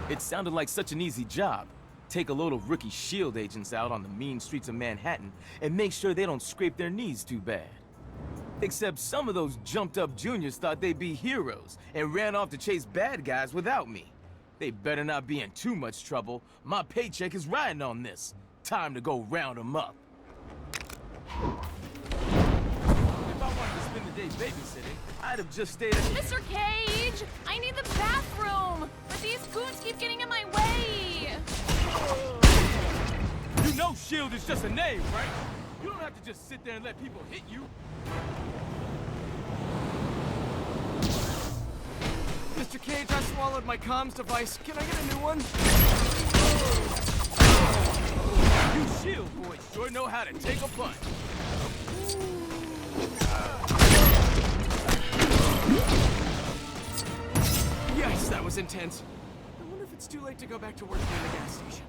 It sounded like such an easy job. Take a load of rookie SHIELD agents out on the mean streets of Manhattan and make sure they don't scrape their knees too bad. Except some of those jumped-up juniors thought they'd be heroes and ran off to chase bad guys without me. They better not be in too much trouble. My paycheck is riding on this. Time to go round them up. If I wanted to spend the day babysitting, I'd have just stayed at... Mr. Cage! I need the bathroom! But these goons keep getting in my way! You know SHIELD is just a name, right? You don't have to just sit there and let people hit you. Mr. Cage, I swallowed my comms device. Can I get a new one? You SHIELD boys sure know how to take a punch. Yes, that was intense. I wonder if it's too late to go back to working in the gas station.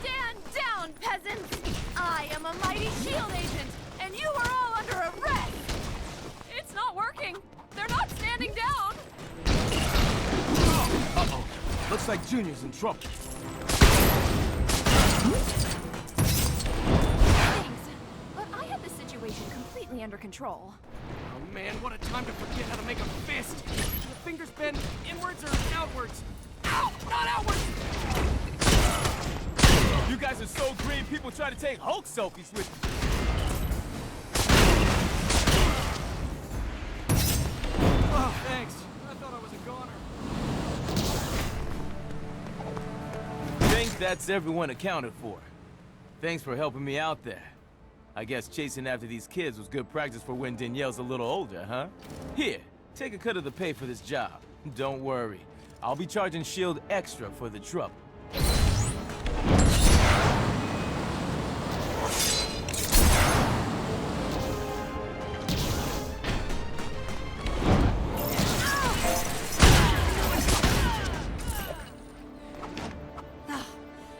Stand down, peasants! I am a mighty SHIELD agent, and you are all under arrest! It's not working! They're not standing down! Uh-oh. Looks like Junior's in trouble. Thanks, but I had the situation completely under control. Oh man, what a time to forget how to make a fist! The fingers bend inwards or outwards? Ow! Not outwards! You guys are so green, people try to take Hulk selfies with you. Oh, thanks. I thought I was a goner. Think that's everyone accounted for. Thanks for helping me out there. I guess chasing after these kids was good practice for when Danielle's a little older, huh? Here, take a cut of the pay for this job. Don't worry. I'll be charging SHIELD extra for the trouble.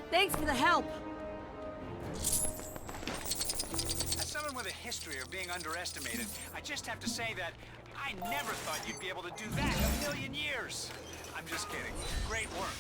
Thanks for the help. As someone with a history of being underestimated, I just have to say that I never thought you'd be able to do that in a million years. I'm just kidding. Great work.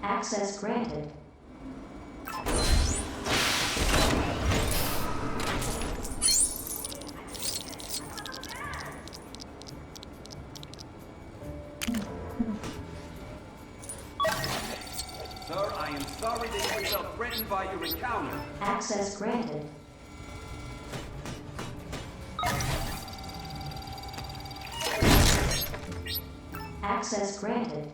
Access granted. Sir, I am sorry that you felt threatened by your encounter. Access granted. Access granted.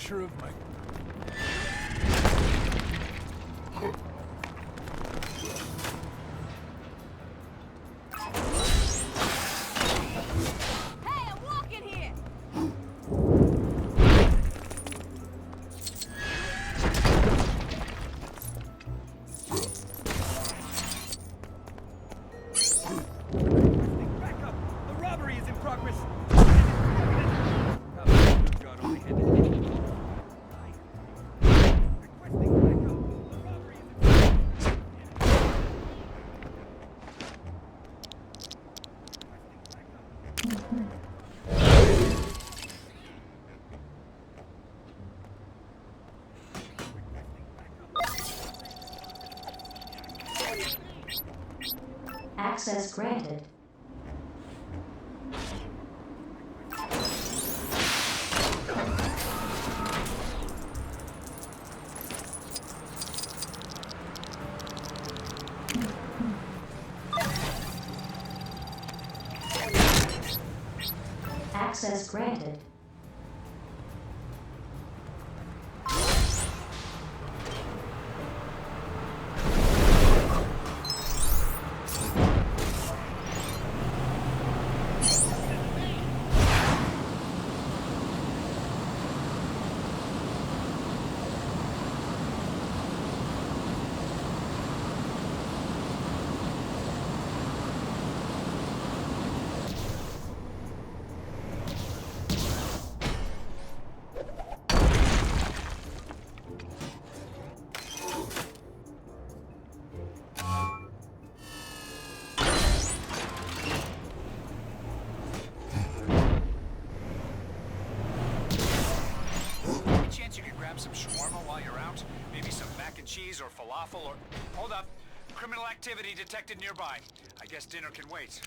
nature of my... Hey, I'm walking here! Back up! The robbery is in progress! Good God, only had to hit it. Requesting backup! The robbery is in Access granted. Access granted. Any chance you could grab some shawarma while you're out? Maybe some mac and cheese or falafel or... Hold up. Criminal activity detected nearby. I guess dinner can wait.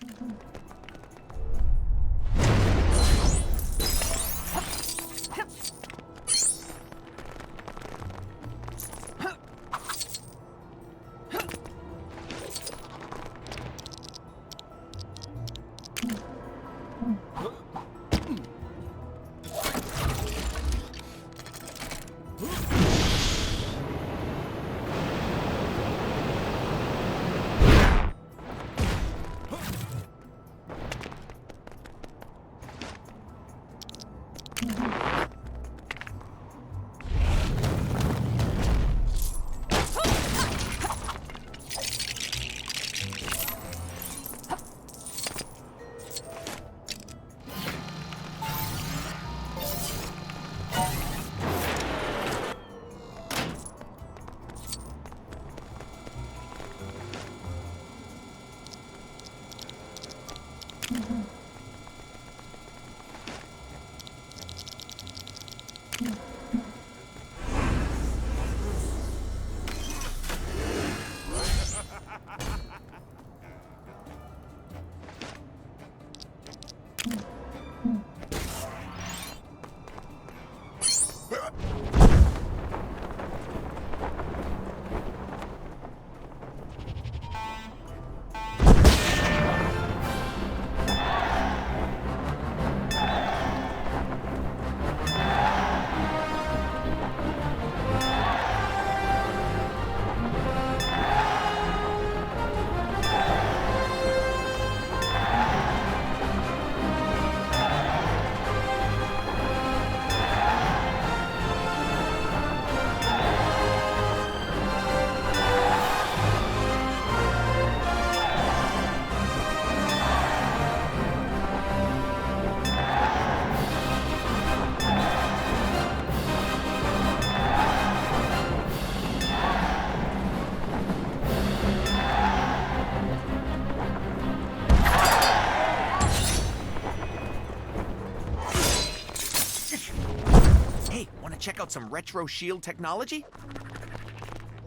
Check out some retro shield technology?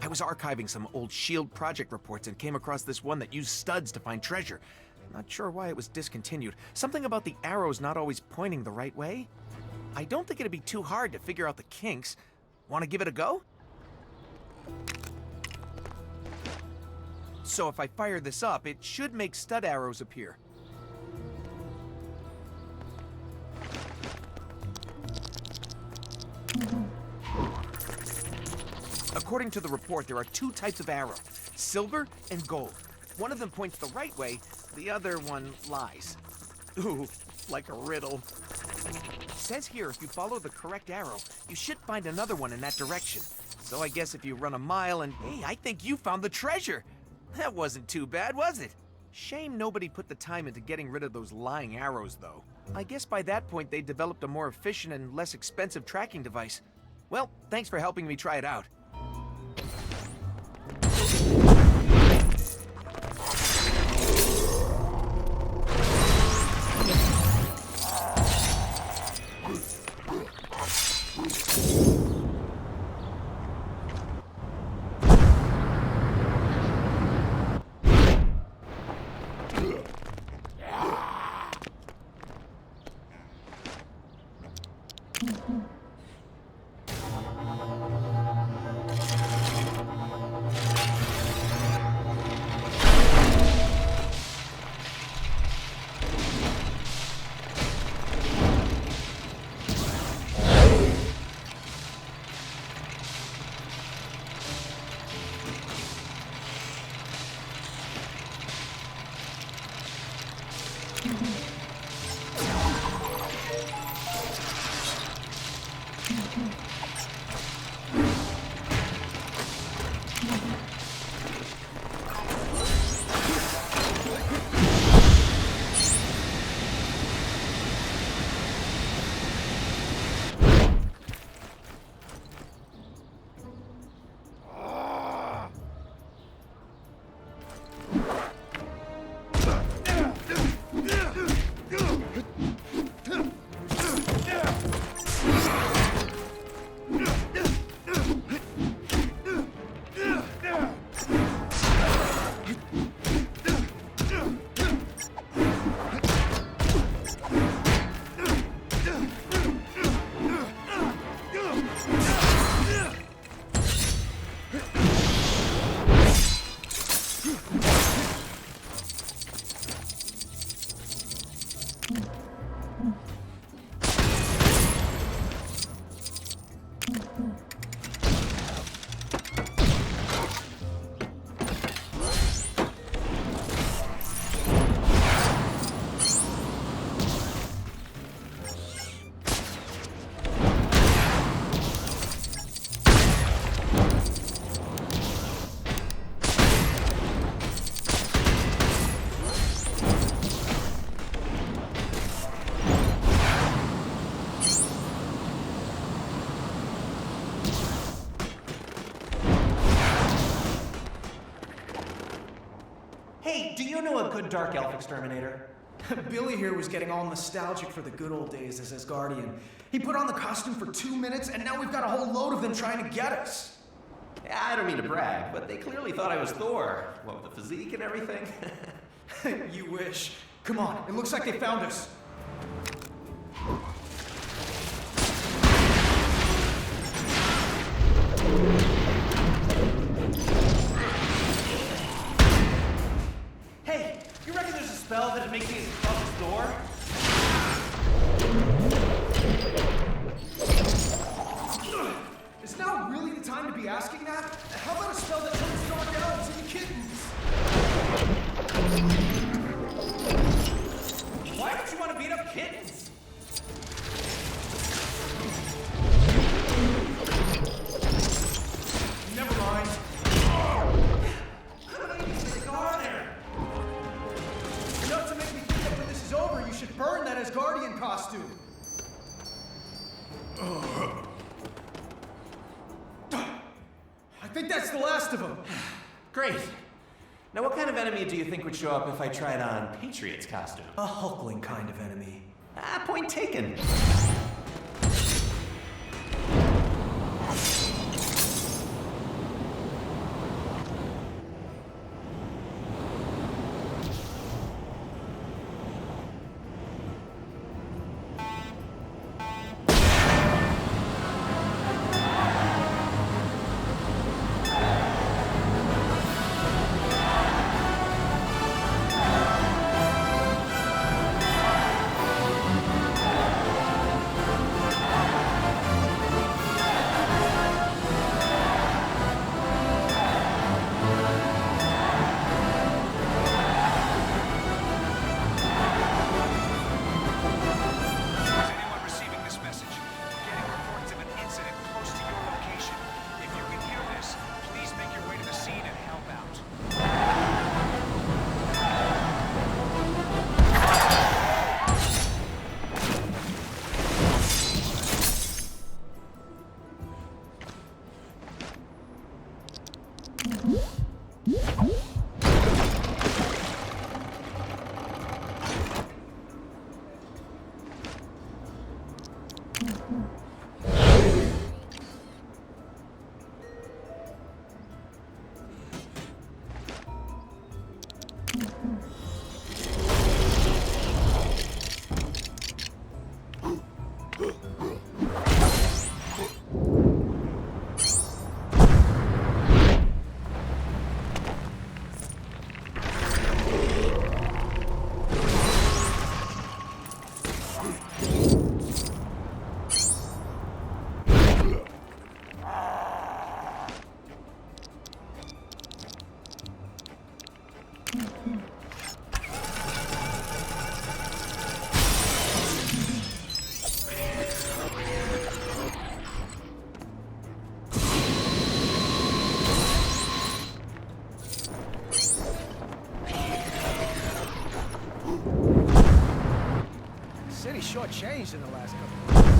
I was archiving some old shield project reports and came across this one that used studs to find treasure. Not sure why it was discontinued. Something about the arrows not always pointing the right way? I don't think it'd be too hard to figure out the kinks. Want to give it a go? So if I fire this up, it should make stud arrows appear. Mm-hmm. According to the report, there are two types of arrow, silver and gold. One of them points the right way, the other one lies. Ooh, like a riddle. Says here if you follow the correct arrow, you should find another one in that direction. So I guess if you run a mile and... Hey, I think you found the treasure! That wasn't too bad, was it? Shame nobody put the time into getting rid of those lying arrows, though. I guess by that point they developed a more efficient and less expensive tracking device. Well, thanks for helping me try it out. Hey, do you know a good dark elf exterminator? Billy here was getting all nostalgic for the good old days as his guardian. He put on the costume for 2 minutes, and now we've got a whole load of them trying to get us. I don't mean to brag, but they clearly thought I was Thor. What, with the physique and everything? You wish. Come on, it looks like they found us. Hey, you reckon there's a spell that'd make me as tough as Thor? Is now really the time to be asking that? How about a spell that turns dark elves into kittens? Why would you want to beat up kittens? Never mind. How many of these things are there? Enough to make me think that when this is over, you should burn that Asgardian costume. I think that's the last of them. Great. Now what kind of enemy do you think would show up if I tried on Patriot's costume? A hulkling kind of enemy. Point taken. City shortchanged in the last couple of months.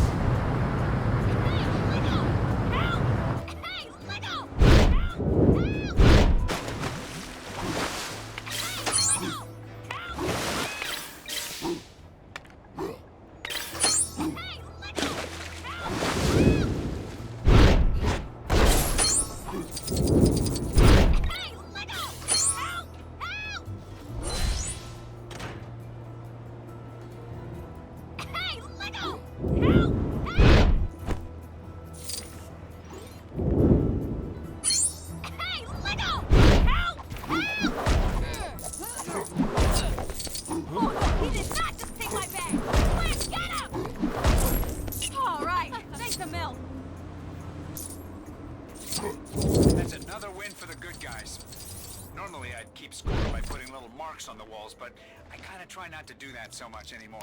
He did not just take my bag! Quick, get him! Alright, thanks a mil. That's another win for the good guys. Normally I'd keep score by putting little marks on the walls, but I kind of try not to do that so much anymore.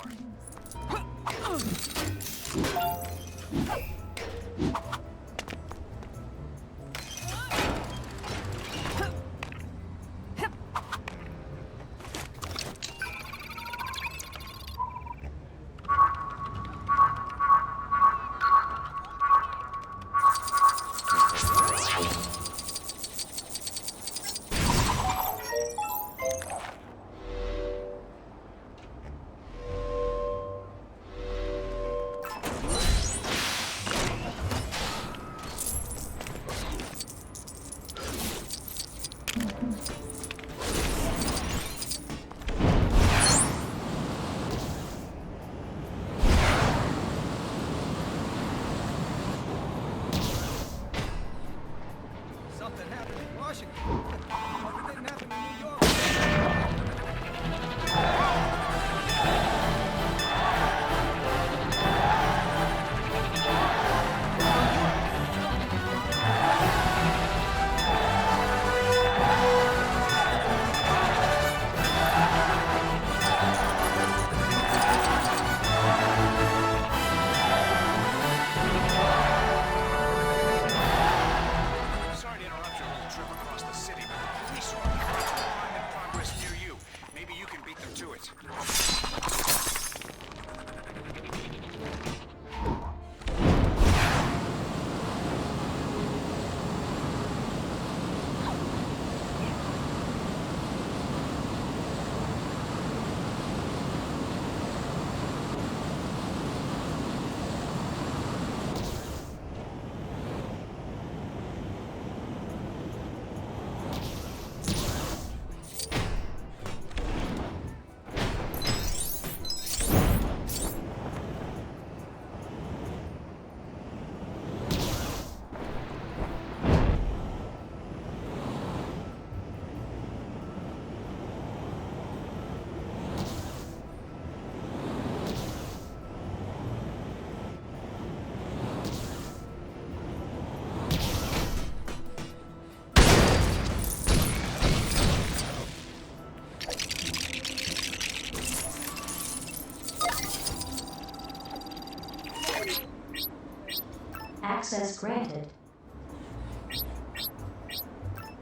Something happened in Washington. Hope it didn't happen in New York. Sorry to interrupt your little trip across the city, but the police are on crime in progress near you. Maybe you can beat them to it. Access granted.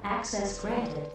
Access granted.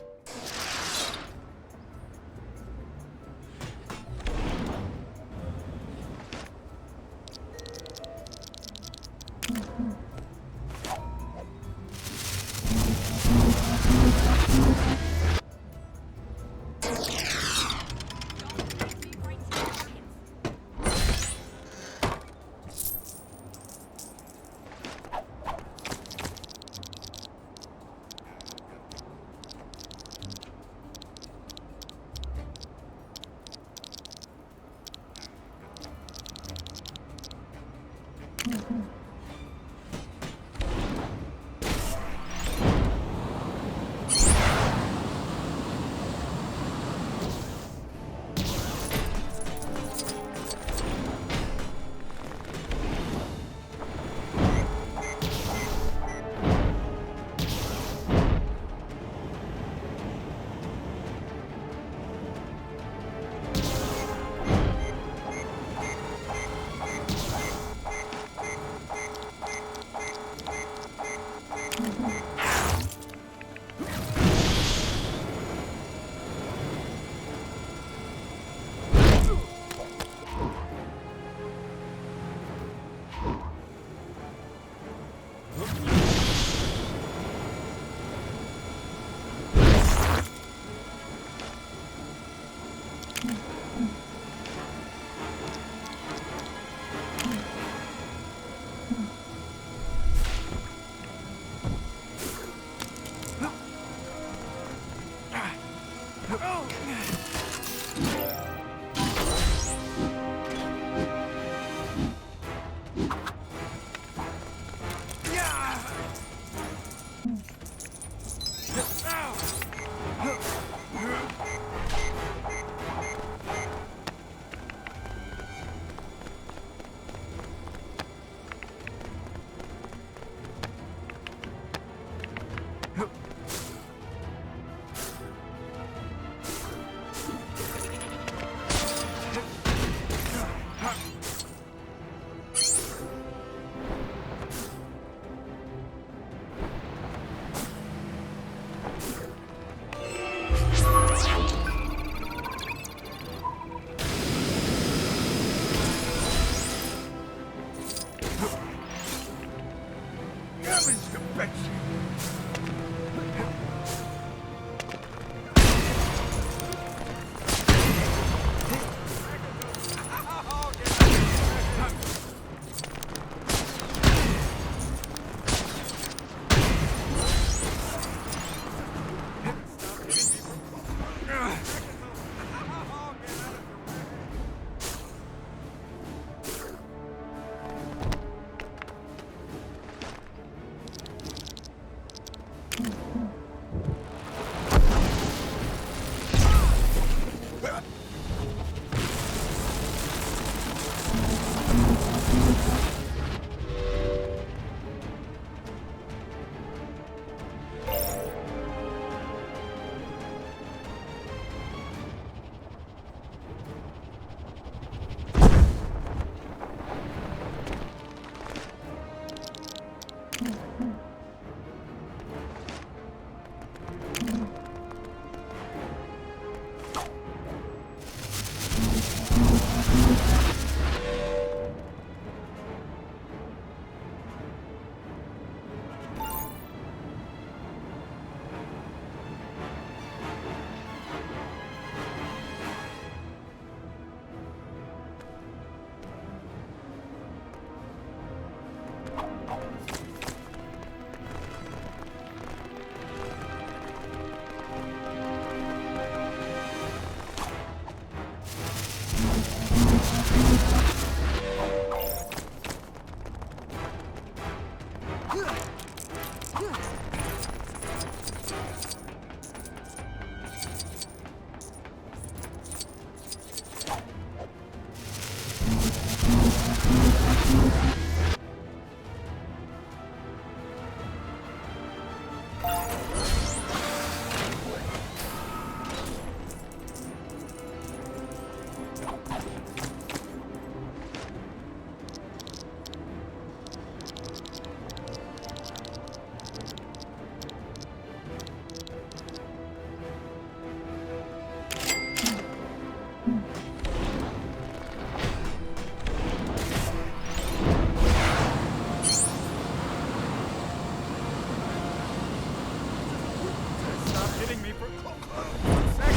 kidding me for 1 second.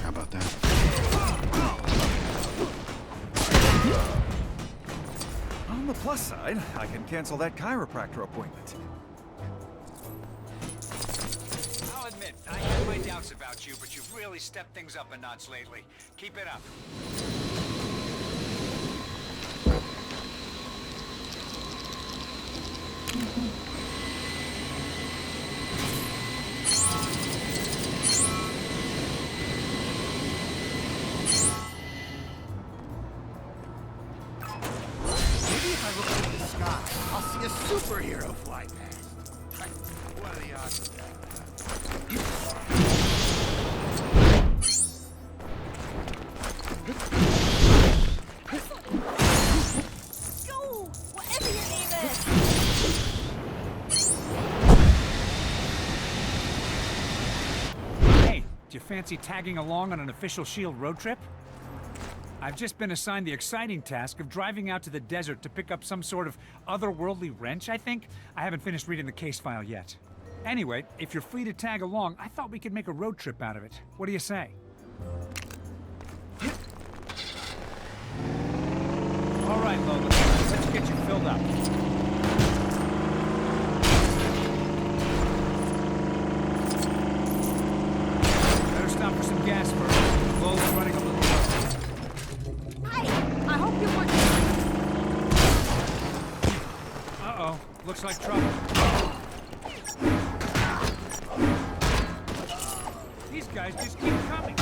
How about that? On the plus side, I can cancel that chiropractor appointment. I'll admit, I had my doubts about you, but you've really stepped things up a notch lately. Keep it up. Maybe if I look up at the sky, I'll see a superhero fly past. What are the odds of that? Go! Whatever your name is! Hey, do you fancy tagging along on an official S.H.I.E.L.D. road trip? I've just been assigned the exciting task of driving out to the desert to pick up some sort of otherworldly wrench, I think. I haven't finished reading the case file yet. Anyway, if you're free to tag along, I thought we could make a road trip out of it. What do you say? All right, Lola, let's get you filled up. Better stop for some gas first. Lola's running a little low. I hope you weren't... Uh-oh, looks like trouble. These guys just keep coming.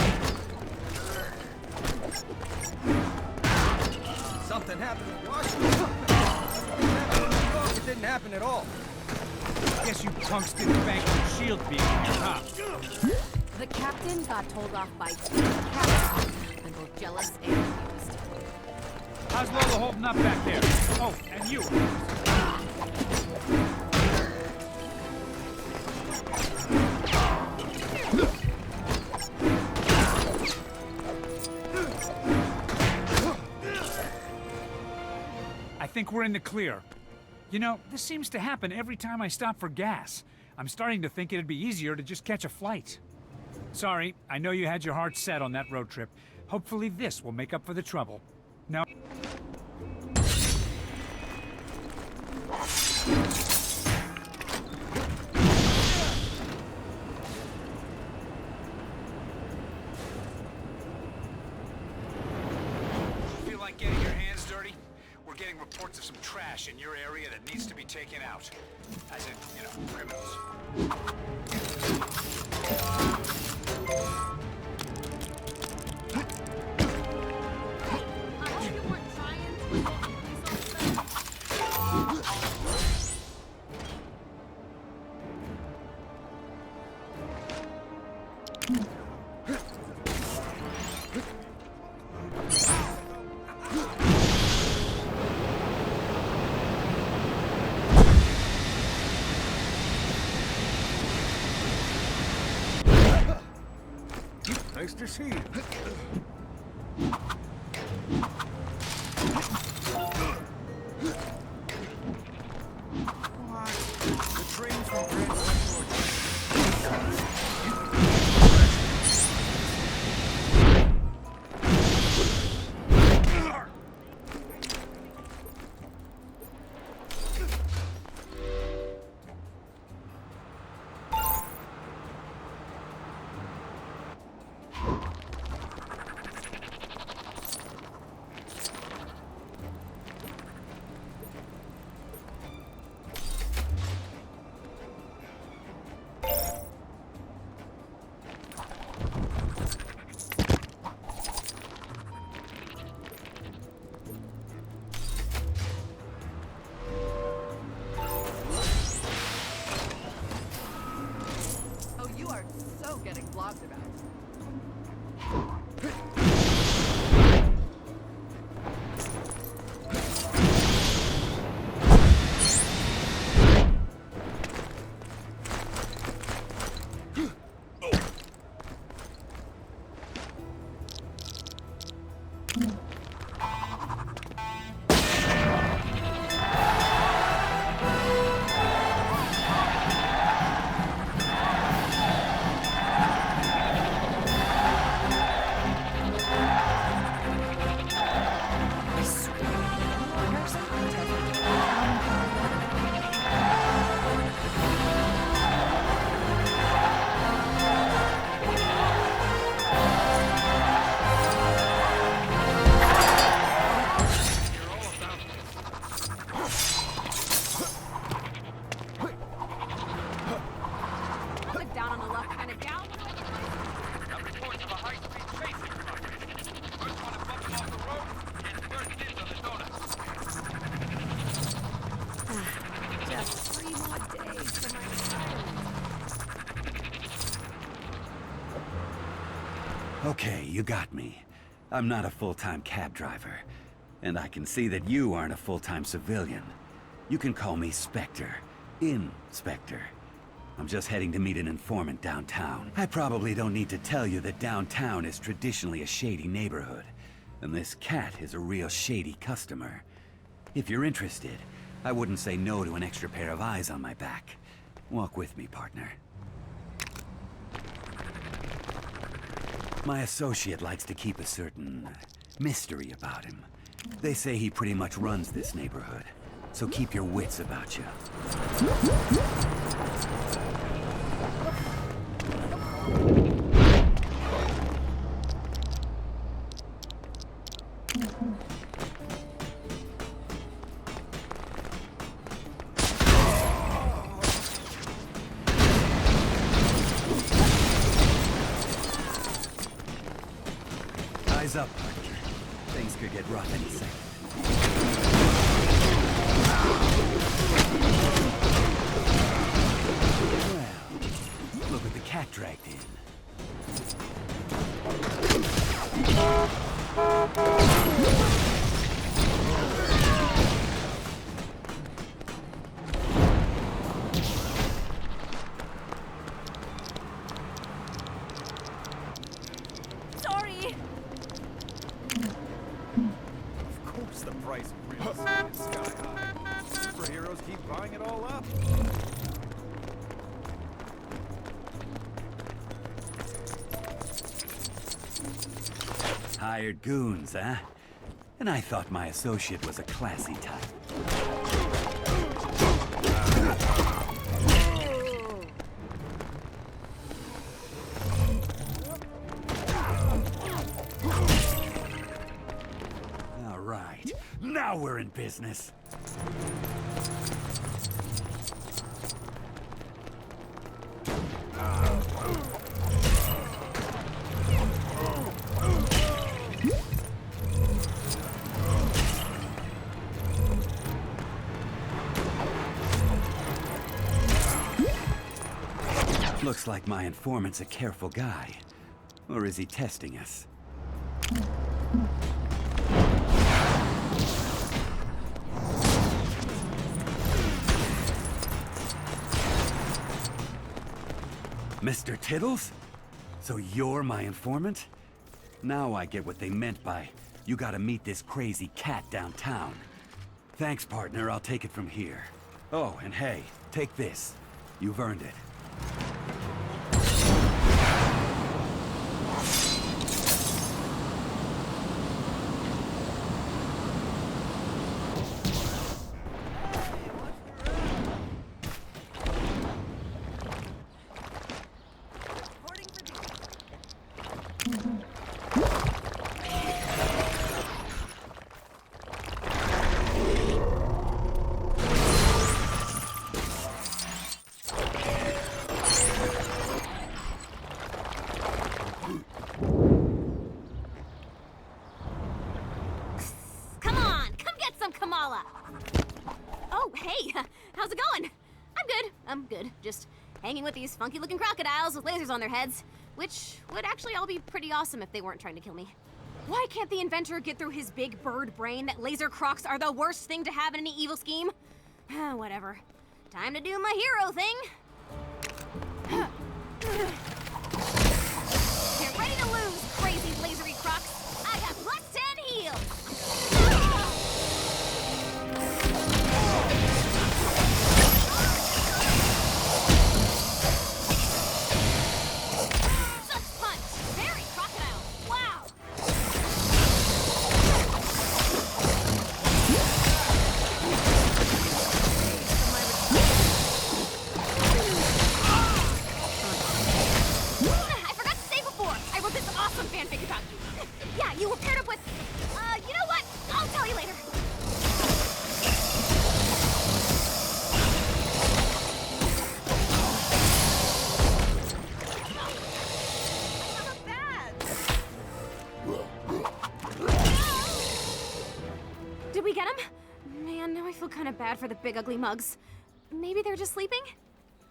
Something happened in Washington. It didn't happen at all. Guess you punks didn't bank on S.H.I.E.L.D. being here, huh? The captain got told off by two captains and both jealous and confused. How's Lola holding up back there? Oh, and you. I think we're in the clear. You know, this seems to happen every time I stop for gas. I'm starting to think it'd be easier to just catch a flight. Sorry, I know you had your heart set on that road trip. Hopefully this will make up for the trouble. No. Feel like getting your hands dirty? We're getting reports of some trash in your area that needs to be taken out. As in, you know, criminals. I hope you weren't trying to involve the police officer. Nice to see you. The train from Grand Central. Oh, you are so getting blogged about. not on a luck kind of gal. Reports of a high-speed chase in progress. First one to bump off the road, and first dibs on the donuts. Just 3 more days for my retirement. Okay, you got me. I'm not a full-time cab driver. And I can see that you aren't a full-time civilian. You can call me Spectre. Inspector. I'm just heading to meet an informant downtown. I probably don't need to tell you that downtown is traditionally a shady neighborhood. And this cat is a real shady customer. If you're interested, I wouldn't say no to an extra pair of eyes on my back. Walk with me, partner. My associate likes to keep a certain mystery about him. They say he pretty much runs this neighborhood, so keep your wits about you. Eyes up, partner. Things could get rough any second. Well, look what the cat dragged in. Sorry. Of course the price of real estate is sky high. Superheroes keep buying it all up. Hired goons, huh? And I thought my associate was a classy type. All right, now we're in business. Looks like my informant's a careful guy. Or is he testing us? Mr. Tiddles? So you're my informant? Now I get what they meant by, you gotta meet this crazy cat downtown. Thanks, partner, I'll take it from here. Oh, and hey, take this. You've earned it. Oh, hey, how's it going? I'm good. Just hanging with these funky-looking crocodiles with lasers on their heads, which would actually all be pretty awesome if they weren't trying to kill me. Why can't the inventor get through his big bird brain that laser crocs are the worst thing to have in any evil scheme? Whatever. Time to do my hero thing. Get ready to lose, crazy lasery crocs. I got +10 heal. Such punch. Very crocodile. Wow. bad for the big ugly mugs. Maybe they're just sleeping?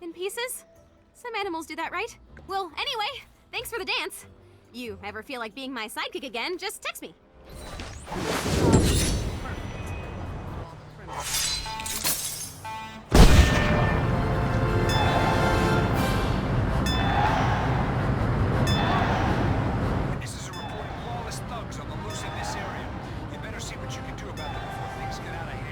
In pieces? Some animals do that, right? Well, anyway, thanks for the dance. You ever feel like being my sidekick again, just text me. Witnesses are reporting lawless thugs on the loose in this area. You better see what you can do about them before things get out of hand.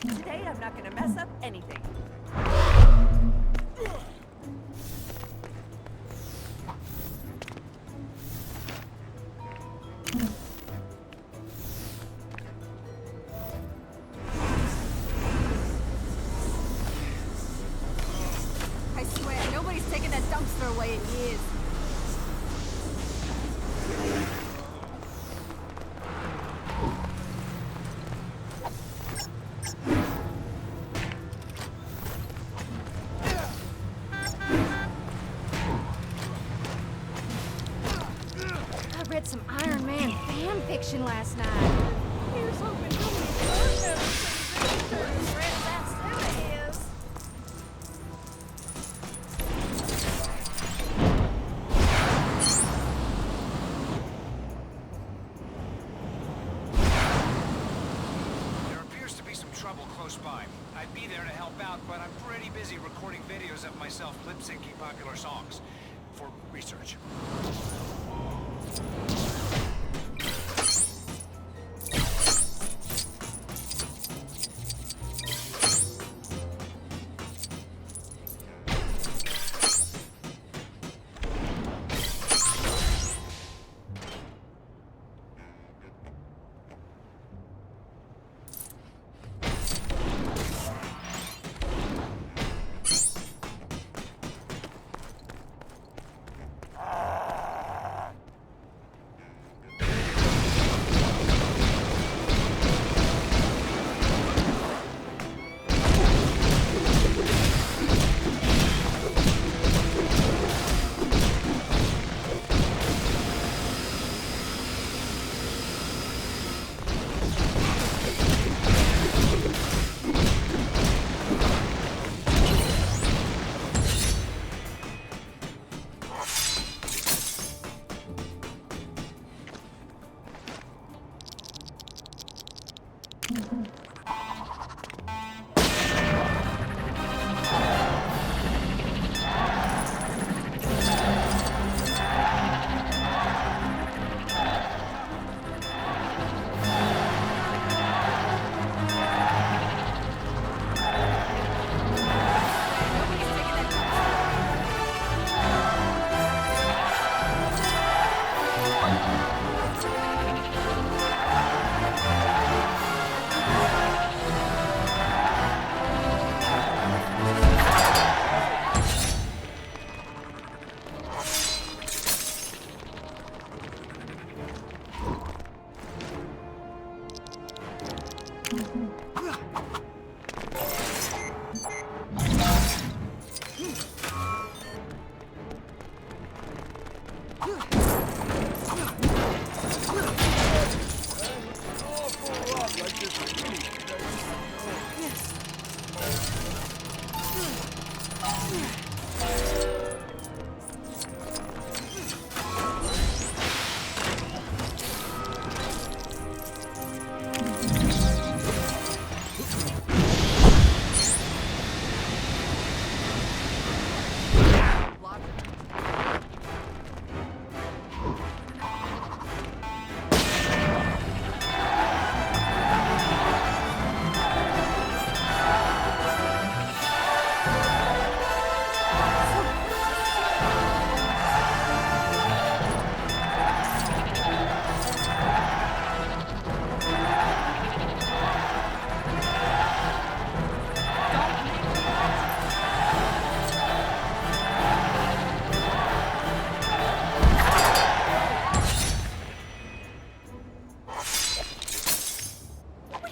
Today, I'm not gonna mess up anything. I swear, nobody's taken that dumpster away in years. I read some Iron Man fan fiction last night. Here's hoping that is. There appears to be some trouble close by. I'd be there to help out, but I'm pretty busy recording videos of myself lip-syncing popular songs for research.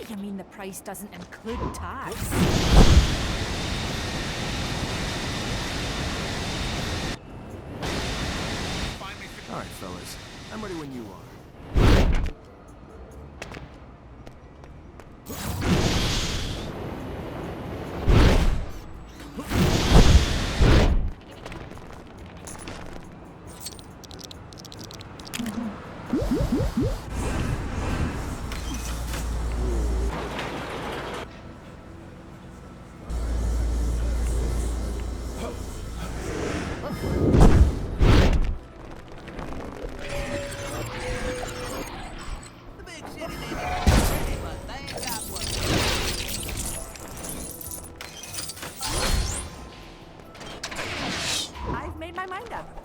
You mean the price doesn't include tax? All right, fellas. I'm ready when you are.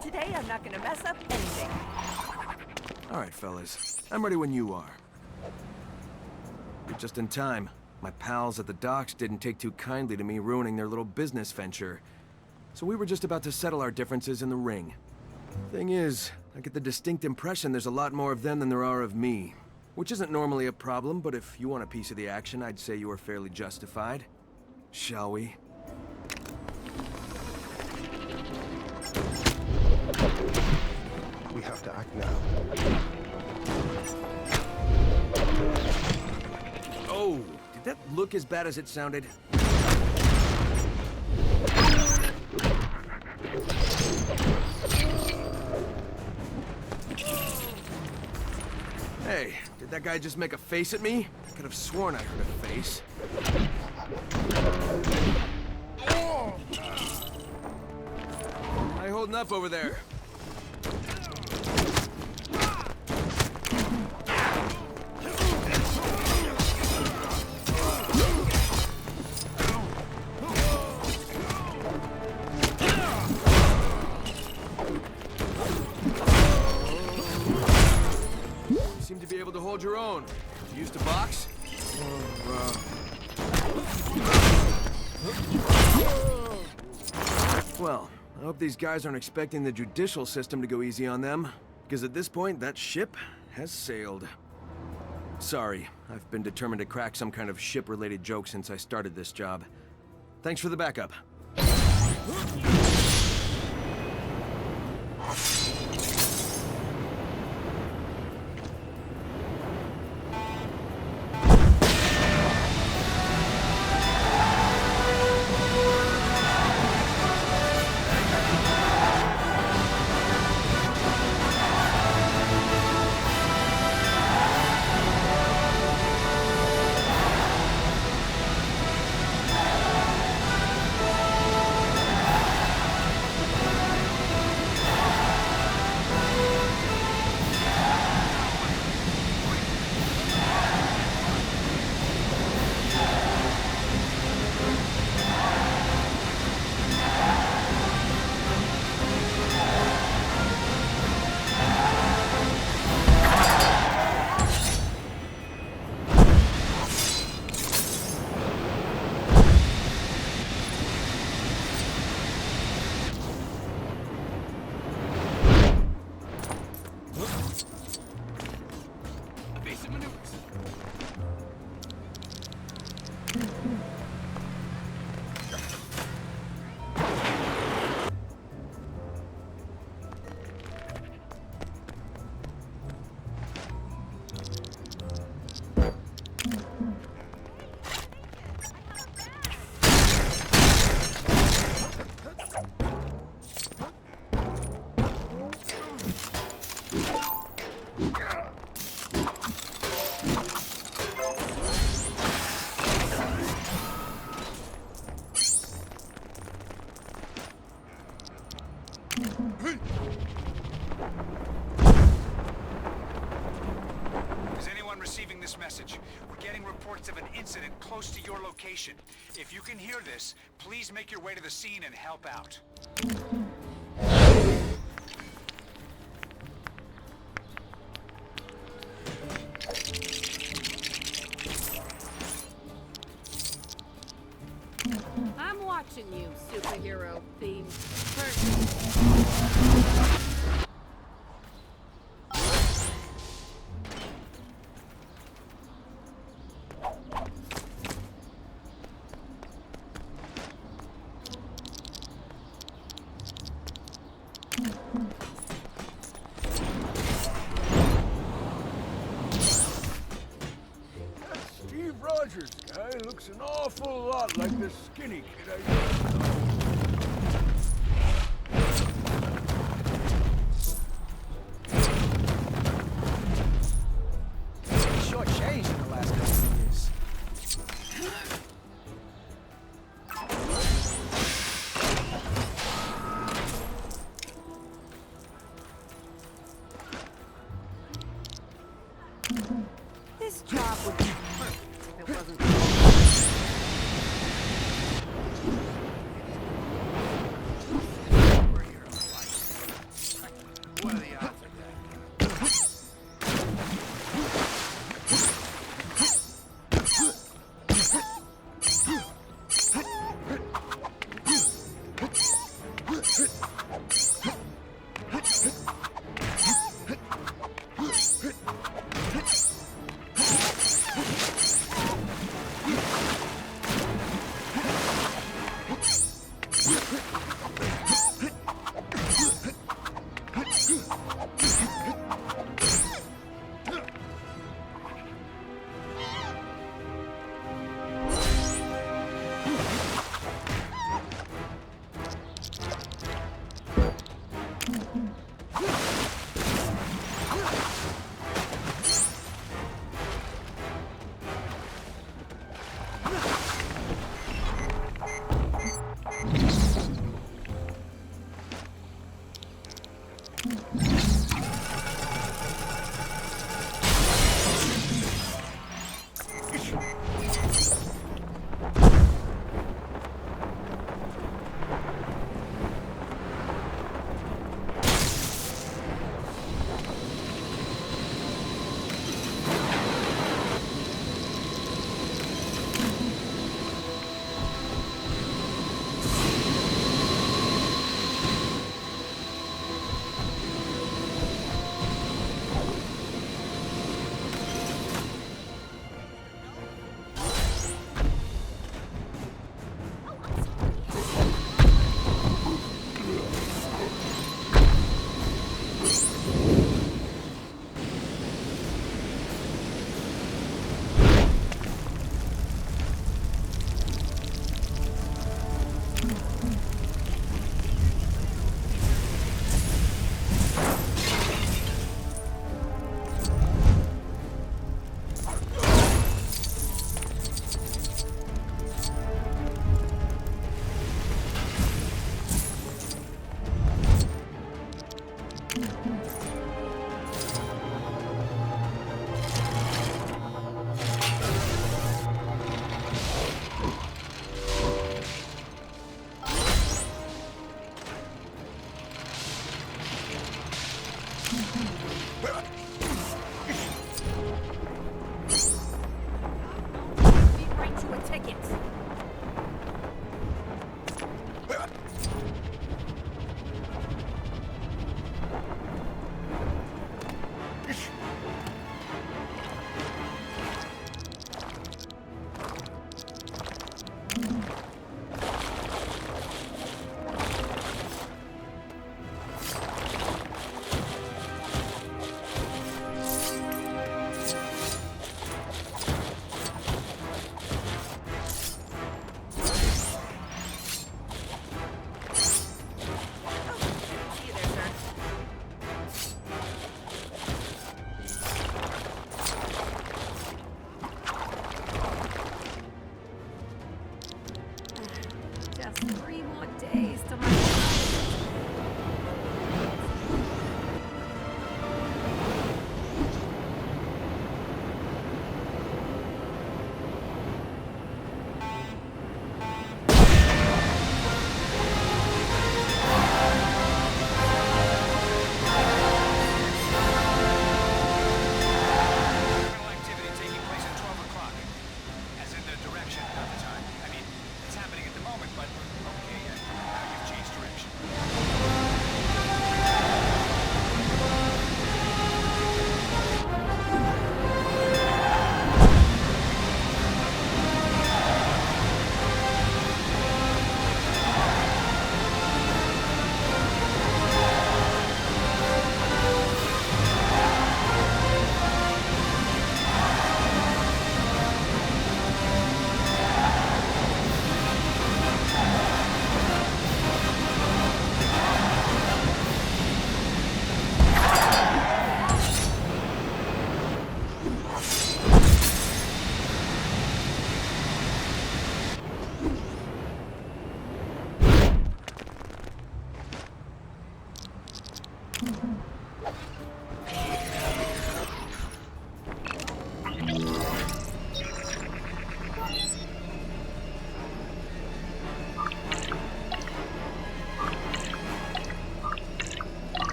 Today I'm not gonna mess up anything. All right, fellas. I'm ready when you are. You're just in time. My pals at the docks didn't take too kindly to me ruining their little business venture. So we were just about to settle our differences in the ring. Thing is, I get the distinct impression there's a lot more of them than there are of me. Which isn't normally a problem, but if you want a piece of the action, I'd say you are fairly justified. Shall we? We have to act now. Oh, did that look as bad as it sounded? Hey, did that guy just make a face at me? I could have sworn I heard a face. How you holding up over there? Seem to be able to hold your own. You used to box? Well, I hope these guys aren't expecting the judicial system to go easy on them, because at this point, that ship has sailed. Sorry, I've been determined to crack some kind of ship-related joke since I started this job. Thanks for the backup. reports of an incident close to your location. If you can hear this, please make your way to the scene and help out. I'm watching you, superhero-themed person. Steve Rogers guy looks an awful lot like the skinny kid I used to know. Short-changed in the last couple of years. This job would be perfect if it wasn't.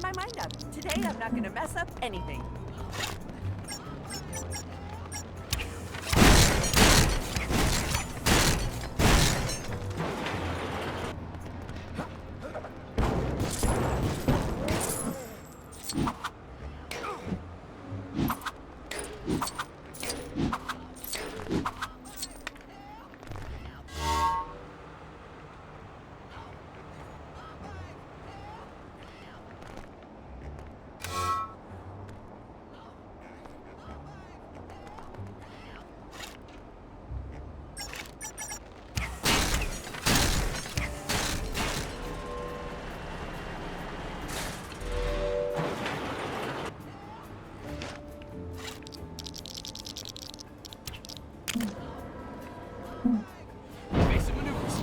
my mind up. Today I'm not gonna mess up anything. Basic maneuvers.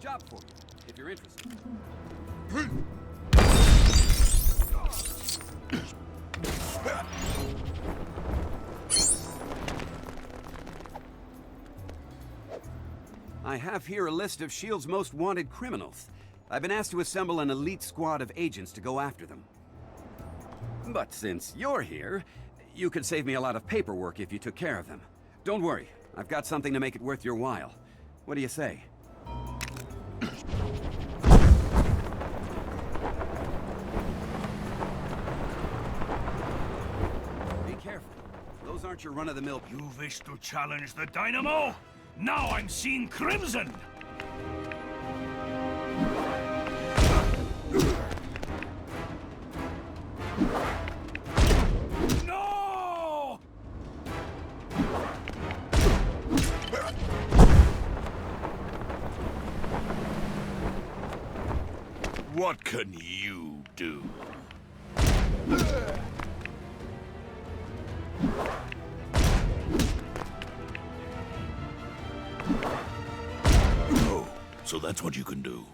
job for you, if you're interested. I have here a list of S.H.I.E.L.D.'s most wanted criminals. I've been asked to assemble an elite squad of agents to go after them. But since you're here, you could save me a lot of paperwork if you took care of them. Don't worry, I've got something to make it worth your while. What do you say? Be careful. Those aren't your run-of-the-mill... You wish to challenge the Dynamo? Now I'm seeing crimson! No! What can you do? Oh, so that's what you can do.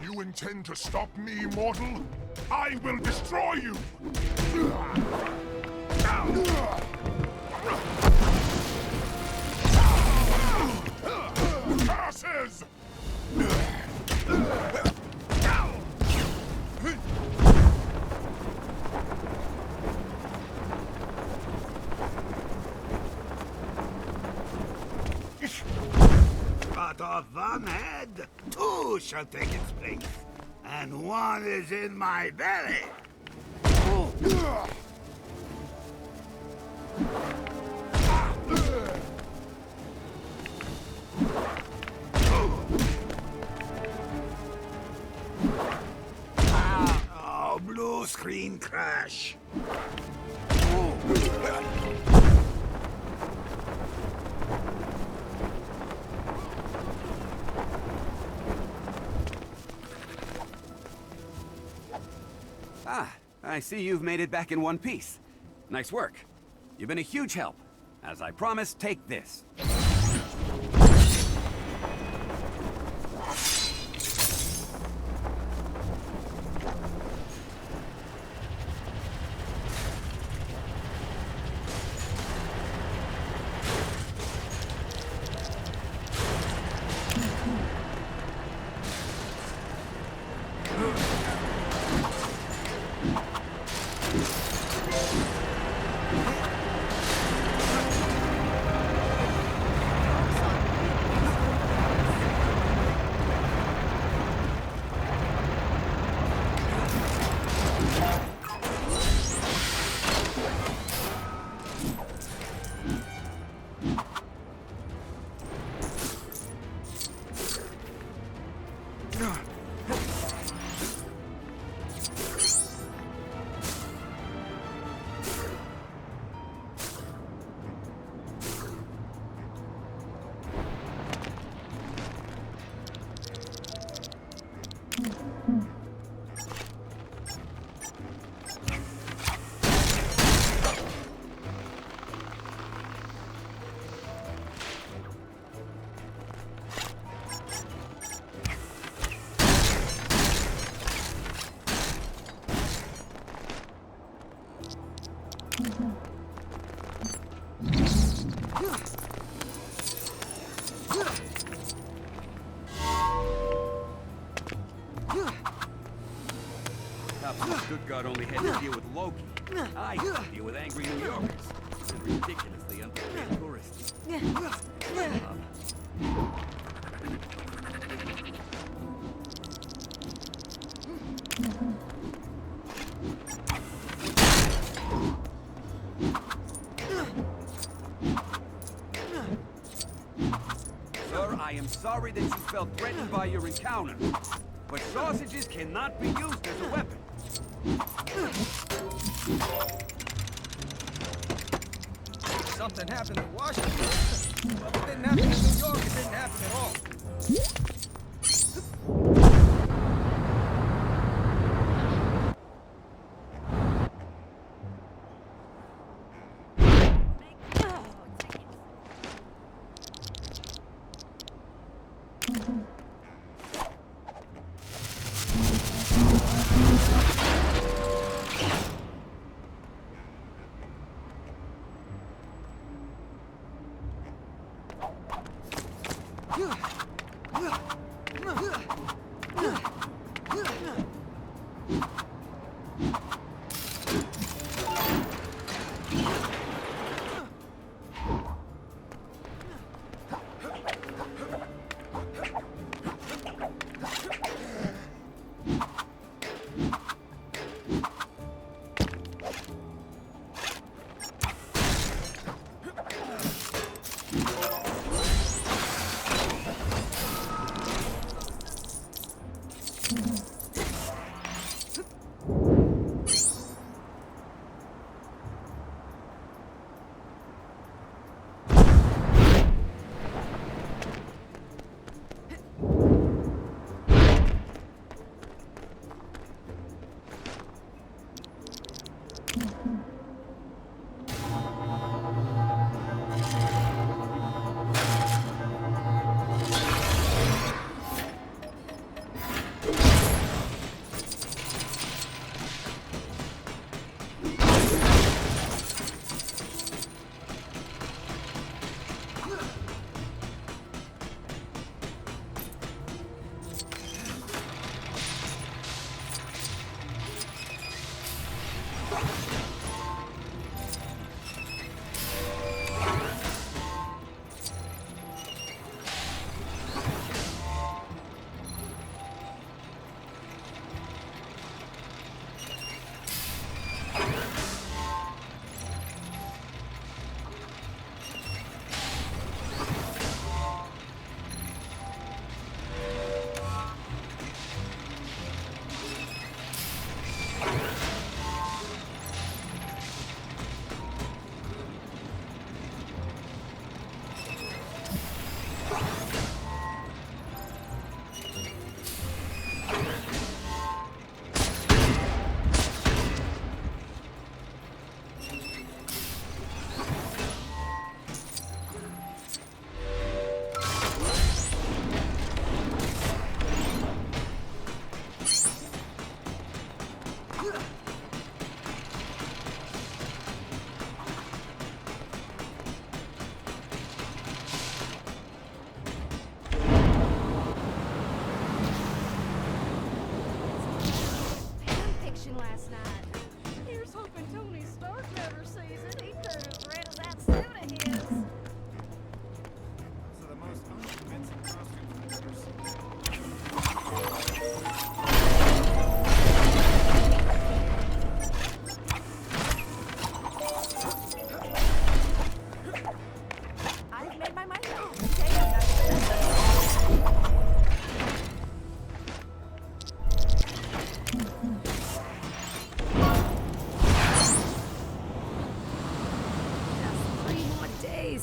You intend to stop me, mortal? I will destroy you! Curses! But of one head, two shall take its place, and one is in my belly. Oh, blue screen crash. Ah, I see you've made it back in one piece. Nice work. You've been a huge help. As I promised, take this. Stuttgart only had to deal with Loki. I had to deal with angry New Yorkers and ridiculously unprepared tourists. Sir, I am sorry that you felt threatened by your encounter, but sausages cannot be used as a weapon. Something happened in Washington. Well, it didn't happen in New York, it didn't happen at all.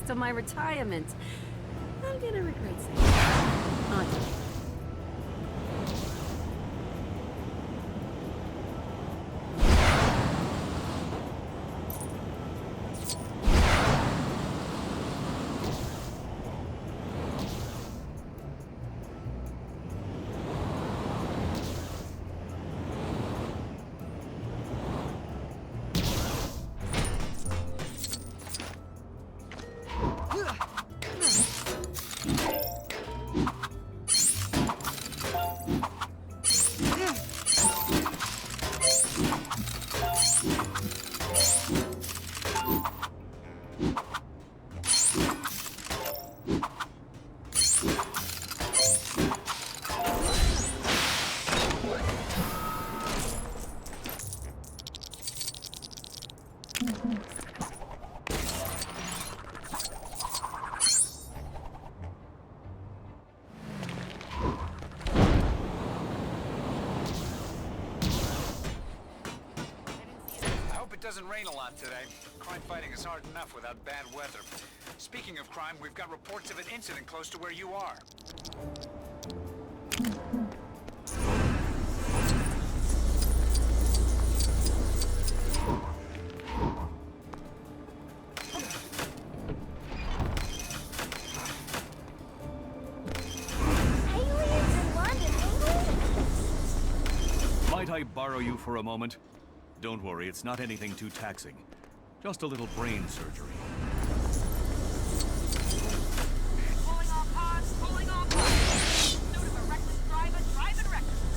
Till my retirement. I'm gonna regret saying that. Aren't I? Doesn't rain a lot today. Crime fighting is hard enough without bad weather. Speaking of crime, we've got reports of an incident close to where you are. Aliens in London, England? Might I borrow you for a moment? Don't worry, it's not anything too taxing. Just a little brain surgery. Pulling off hard, pulling off hard. Note of a reckless driver driving reckless.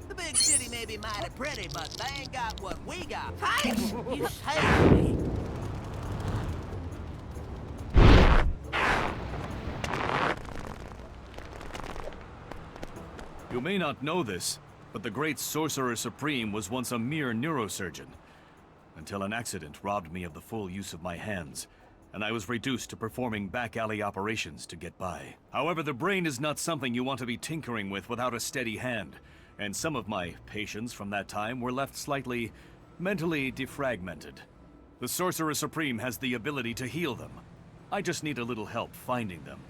The big city may be mighty pretty, but they ain't got what we got. Hey! You saved me! You may not know this, but the great Sorcerer Supreme was once a mere neurosurgeon, until an accident robbed me of the full use of my hands, and I was reduced to performing back-alley operations to get by. However, the brain is not something you want to be tinkering with without a steady hand, and some of my patients from that time were left slightly mentally defragmented. The Sorcerer Supreme has the ability to heal them. I just need a little help finding them.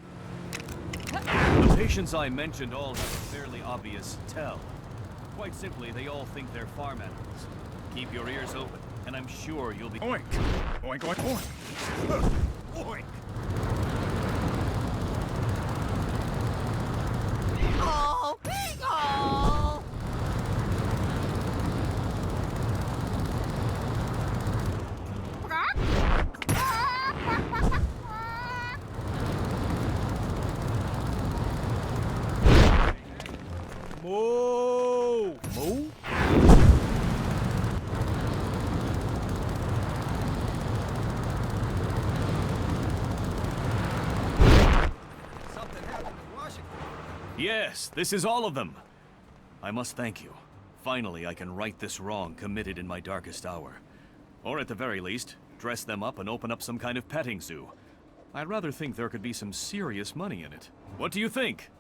The patients I mentioned all have a fairly obvious tell. Quite simply, they all think they're farm animals. Keep your ears open, and I'm sure you'll be— Oink! Oink, oink, oink! Oink! Oh, Beagle! Moo! Moo? Yes, this is all of them. I must thank you. Finally, I can right this wrong committed in my darkest hour. Or at the very least, dress them up and open up some kind of petting zoo. I'd rather think there could be some serious money in it. What do you think?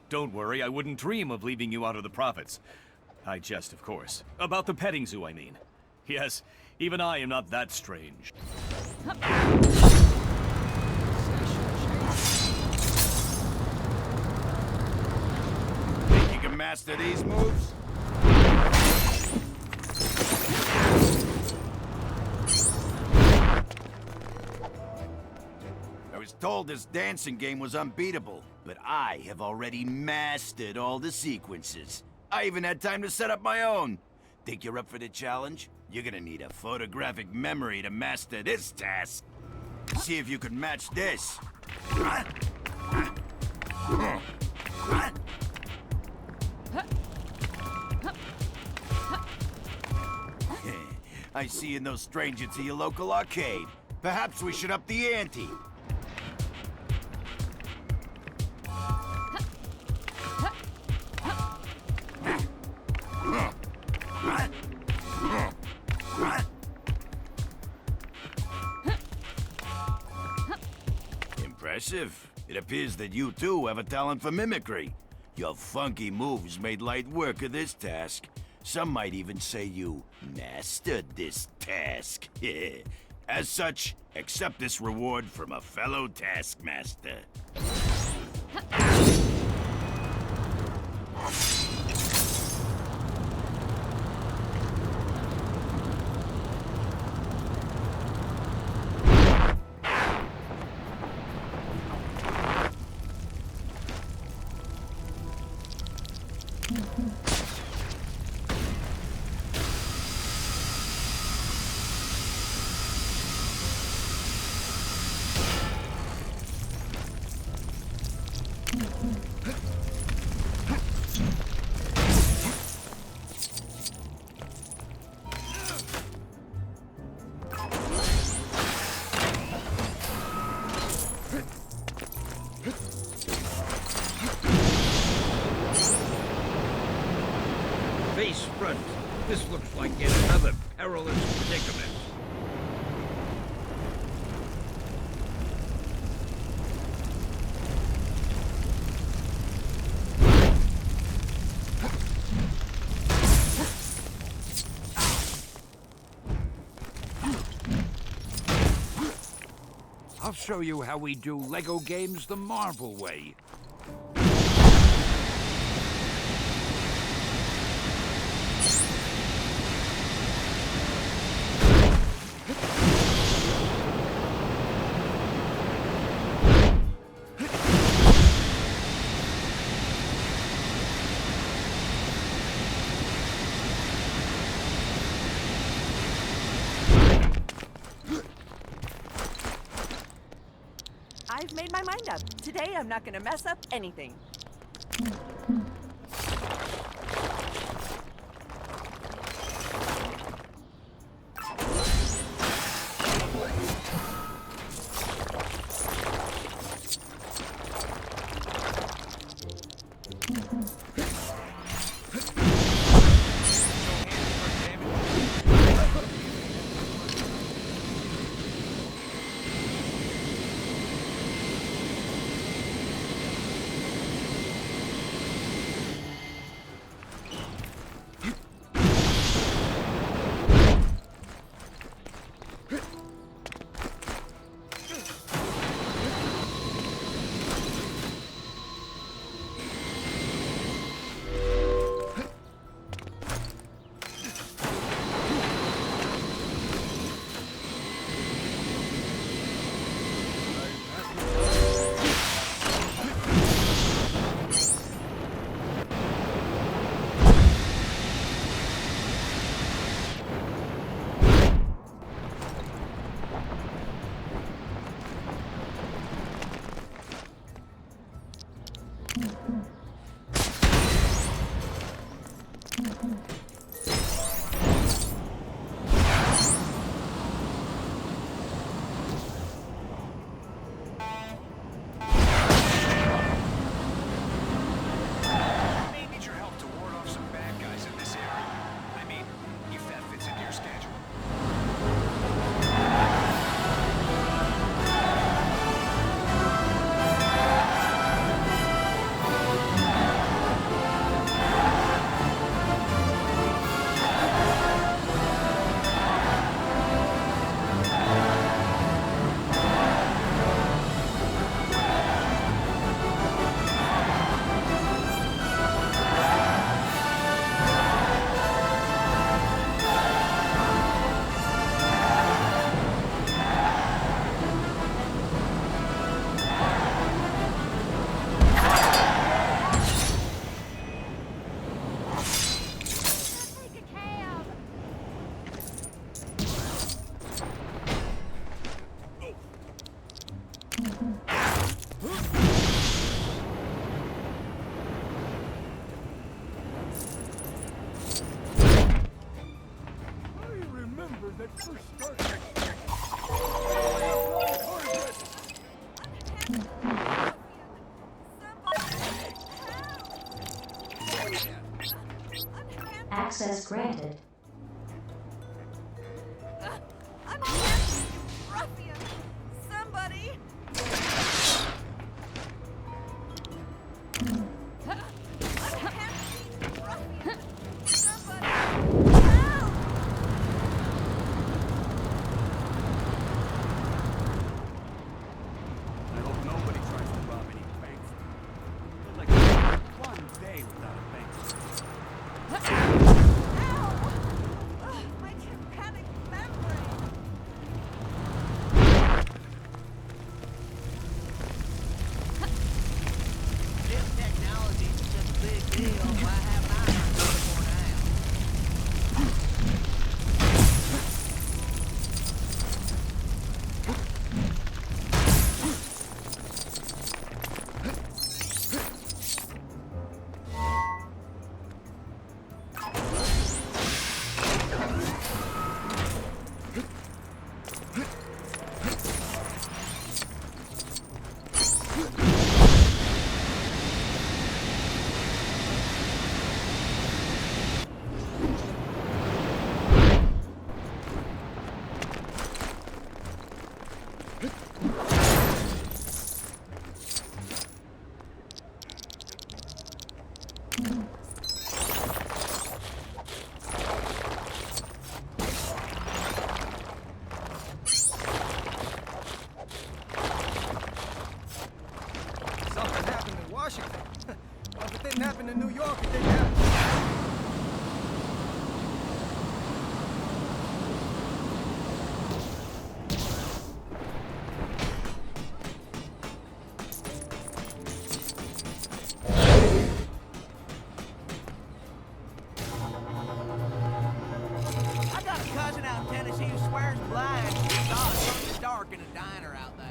Don't worry, I wouldn't dream of leaving you out of the profits. I jest, of course. About the petting zoo, I mean. Yes, even I am not that strange. Think you can master these moves? I was told this dancing game was unbeatable, but I have already mastered all the sequences. I even had time to set up my own. Think you're up for the challenge? You're gonna need a photographic memory to master this task. See if you can match this. I see you no stranger to your local arcade. Perhaps we should up the ante. Impressive. It appears that you too have a talent for mimicry. Your funky moves made light work of this task. Some might even say you mastered this task. As such, accept this reward from a fellow taskmaster. Face front. This looks like yet another perilous predicament. I'll show you how we do Lego games the Marvel way. I've made my mind up. Today I'm not gonna mess up anything. Access granted. I'm here! Ruffian! Somebody! I hope nobody tries to rob any banks. I'd like one day without a bank. My tympanic membrane! This technology is such a big deal. Why haven't I heard of it before now? Something happened in Washington. Well, if it didn't happen in New York, it didn't happen. I got a cousin out in Tennessee who swears blind. He saw something in the dark in a diner out there.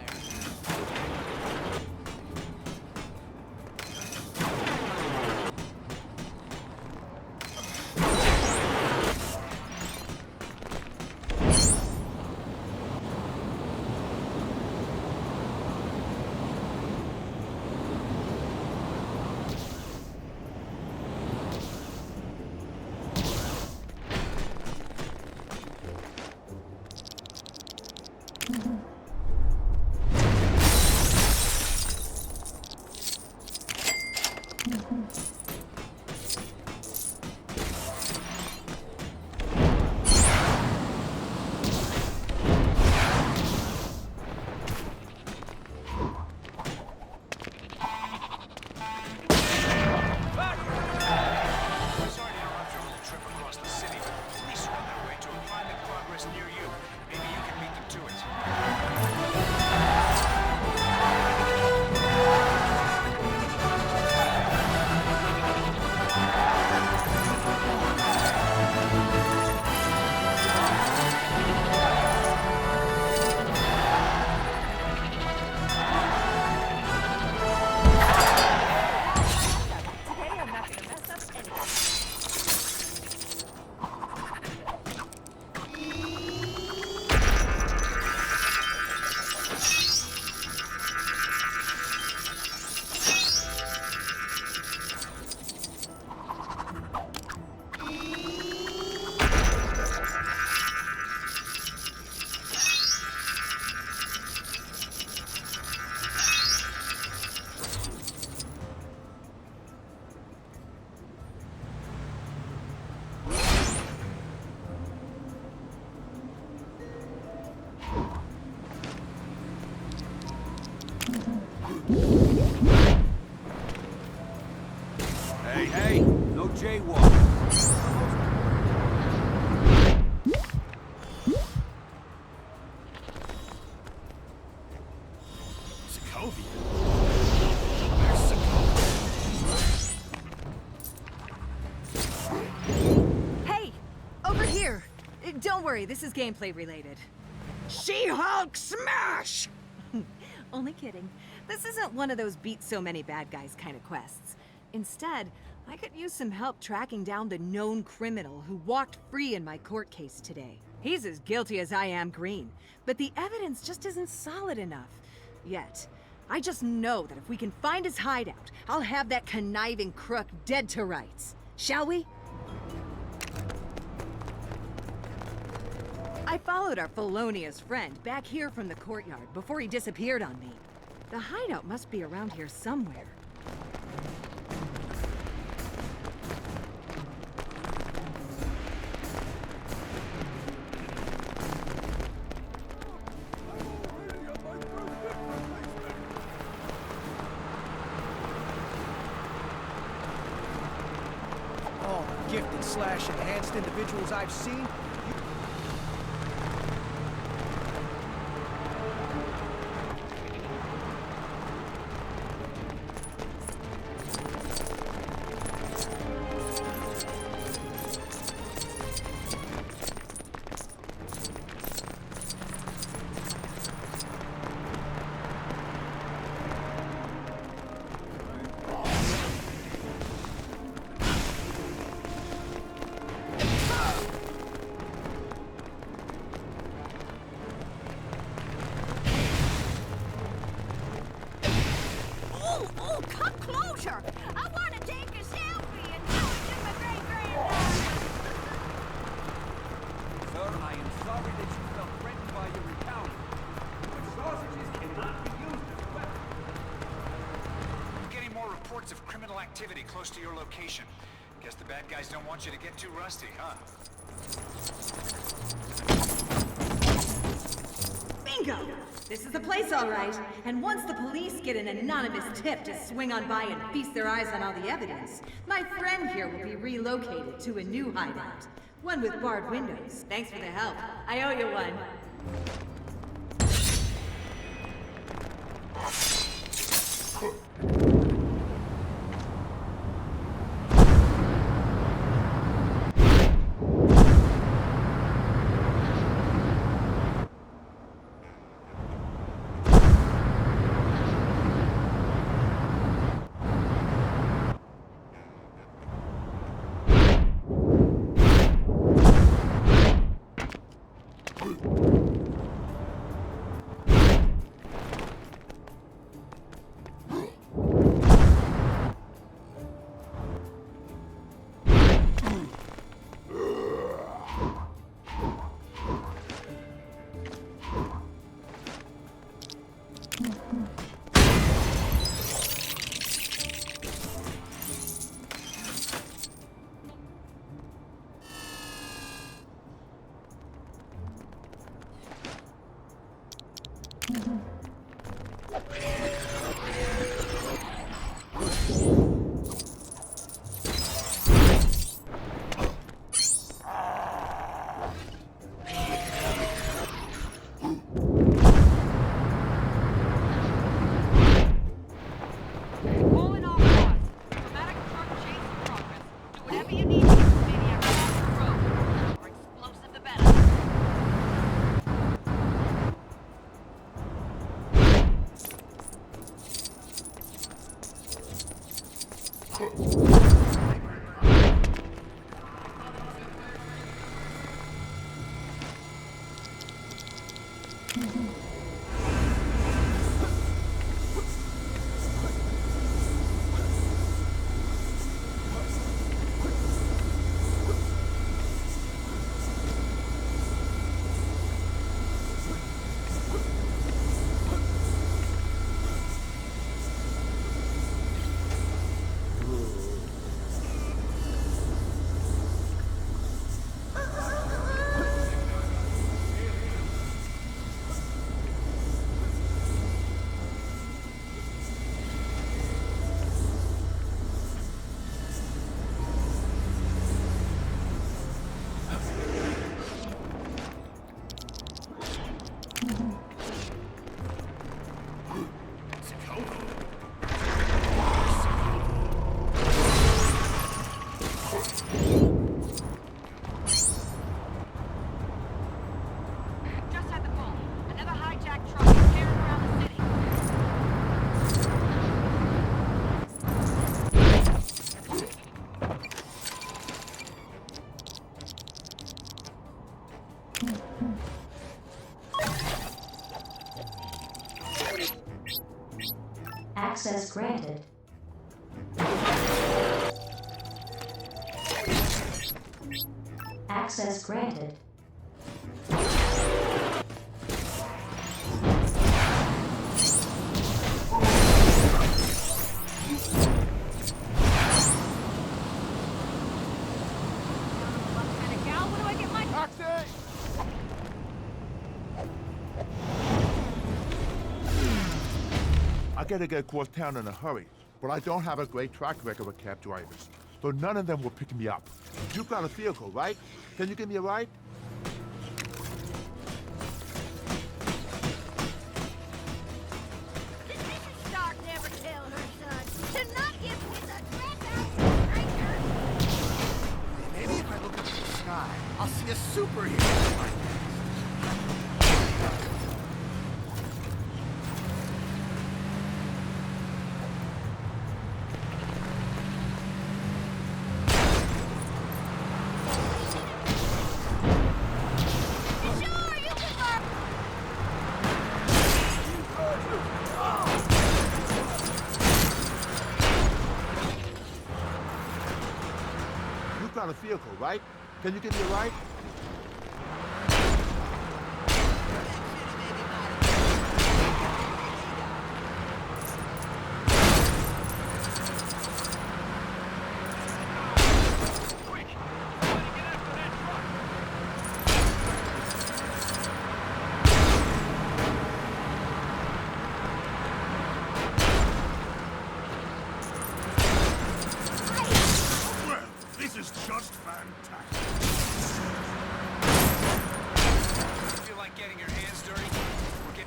Hey, no jaywalking. Sokovia? Hey! Over here! Don't worry, this is gameplay related. She-Hulk smash! Only kidding. This isn't one of those beat so many bad guys kind of quests. Instead, I could use some help tracking down the known criminal who walked free in my court case today. He's as guilty as I am green, but the evidence just isn't solid enough. Yet. I just know that if we can find his hideout, I'll have that conniving crook dead to rights. Shall we? I followed our felonious friend back here from the courtyard before he disappeared on me. The hideout must be around here somewhere. All the gifted slash enhanced individuals I've seen. Of criminal activity close to your location. Guess the bad guys don't want you to get too rusty, huh? Bingo! This is the place, all right. And once the police get an anonymous tip to swing on by and feast their eyes on all the evidence, my friend here will be relocated to a new hideout. One with barred windows. Thanks for the help. I owe you one. Access granted. Access granted. I gotta get across town in a hurry, but I don't have a great track record with cab drivers, so none of them will pick me up. You've got a vehicle, right? Can you give me a ride? Did Mrs. Stark never tell her son to not give me the crap stranger? Maybe if I look up at the sky, I'll see a superhero. You've got a vehicle, right? Can you give me a ride? This is just fantastic. Feel like getting your hands dirty? We're getting...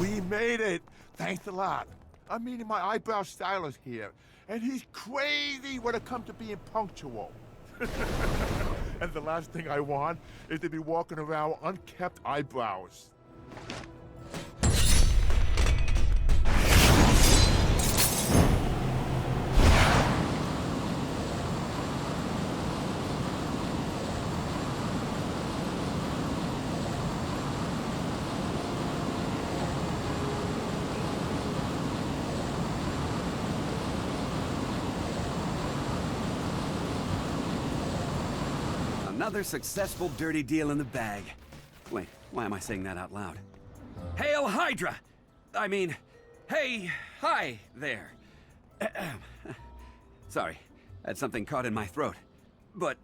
We made it! Thanks a lot. I'm meeting my eyebrow stylist here, and he's crazy when it comes to being punctual. And the last thing I want is to be walking around with unkept eyebrows. Another successful dirty deal in the bag. Wait, why am I saying that out loud? Hail Hydra! I mean, hey, hi there. Sorry, had something caught in my throat. But,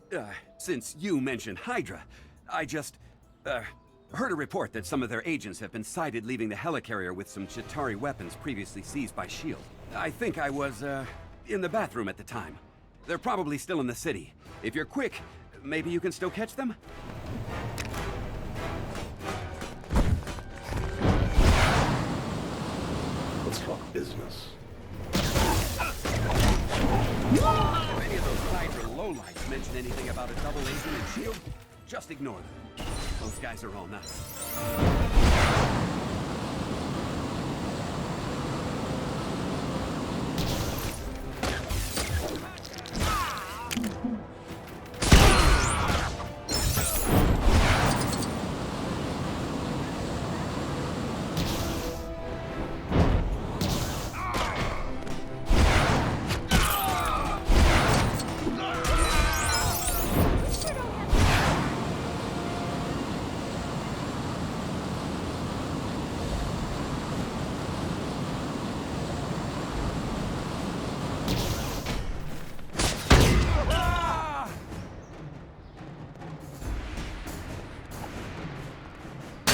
since you mentioned Hydra, I just, heard a report that some of their agents have been sighted leaving the helicarrier with some Chitauri weapons previously seized by S.H.I.E.L.D. I think I was, in the bathroom at the time. They're probably still in the city. If you're quick, maybe you can still catch them? Let's talk business. If any of those Hydra lowlights mention anything about a double agent and S.H.I.E.L.D., just ignore them. Those guys are all nuts.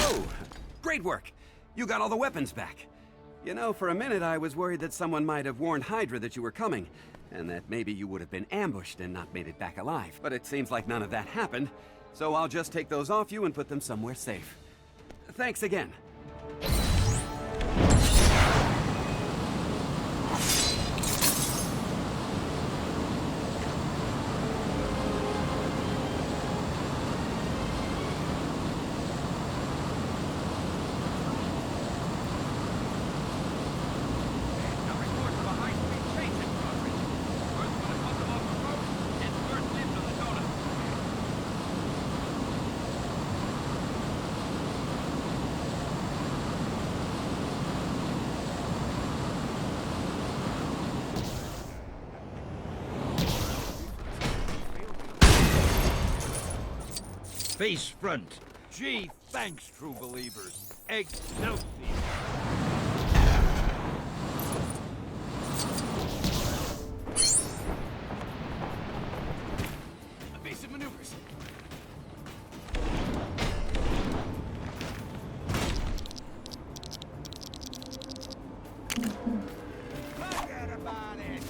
Oh, great work. You got all the weapons back. You know, for a minute I was worried that someone might have warned Hydra that you were coming, and that maybe you would have been ambushed and not made it back alive. But it seems like none of that happened, so I'll just take those off you and put them somewhere safe. Thanks again. Face front. Gee, thanks, true believers. Excelsior. Evasive maneuvers. Forget about it.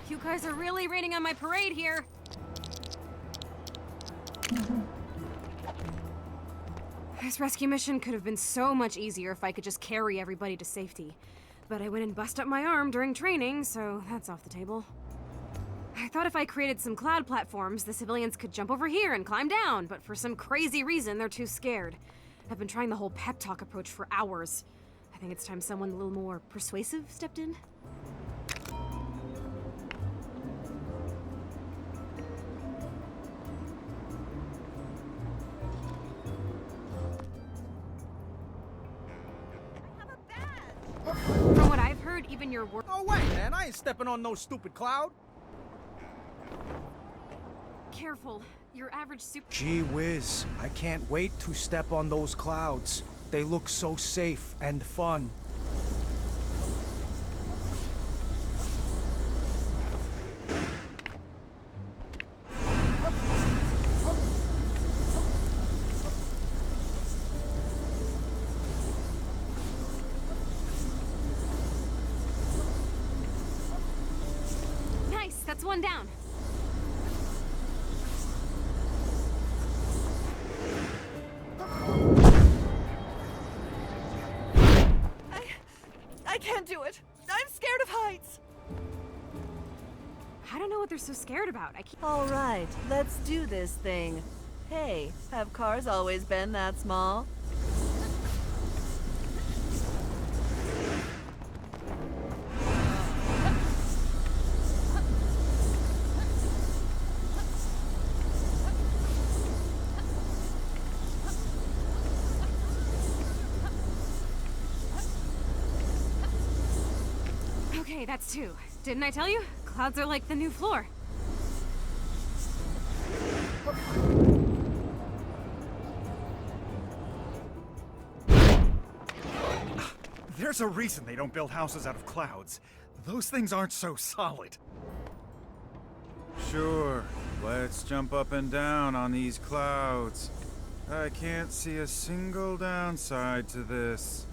You guys are really raining on my parade here. This rescue mission could have been so much easier if I could just carry everybody to safety. But I went and busted up my arm during training, so that's off the table. I thought if I created some cloud platforms, the civilians could jump over here and climb down, but for some crazy reason, they're too scared. I've been trying the whole pep talk approach for hours. I think it's time someone a little more persuasive stepped in. From what I've heard, even your work— Oh, wait, man, I ain't stepping on no stupid cloud. Careful. Your average super— Gee whiz, I can't wait to step on those clouds. They look so safe and fun. Nice, that's one down. I can't do it. I'm scared of heights. I don't know what they're so scared about. I can't— All right, let's do this thing. Hey, have cars always been that small? Okay, that's two. Didn't I tell you? Clouds are like the new floor. There's a reason they don't build houses out of clouds. Those things aren't so solid. Sure, let's jump up and down on these clouds. I can't see a single downside to this.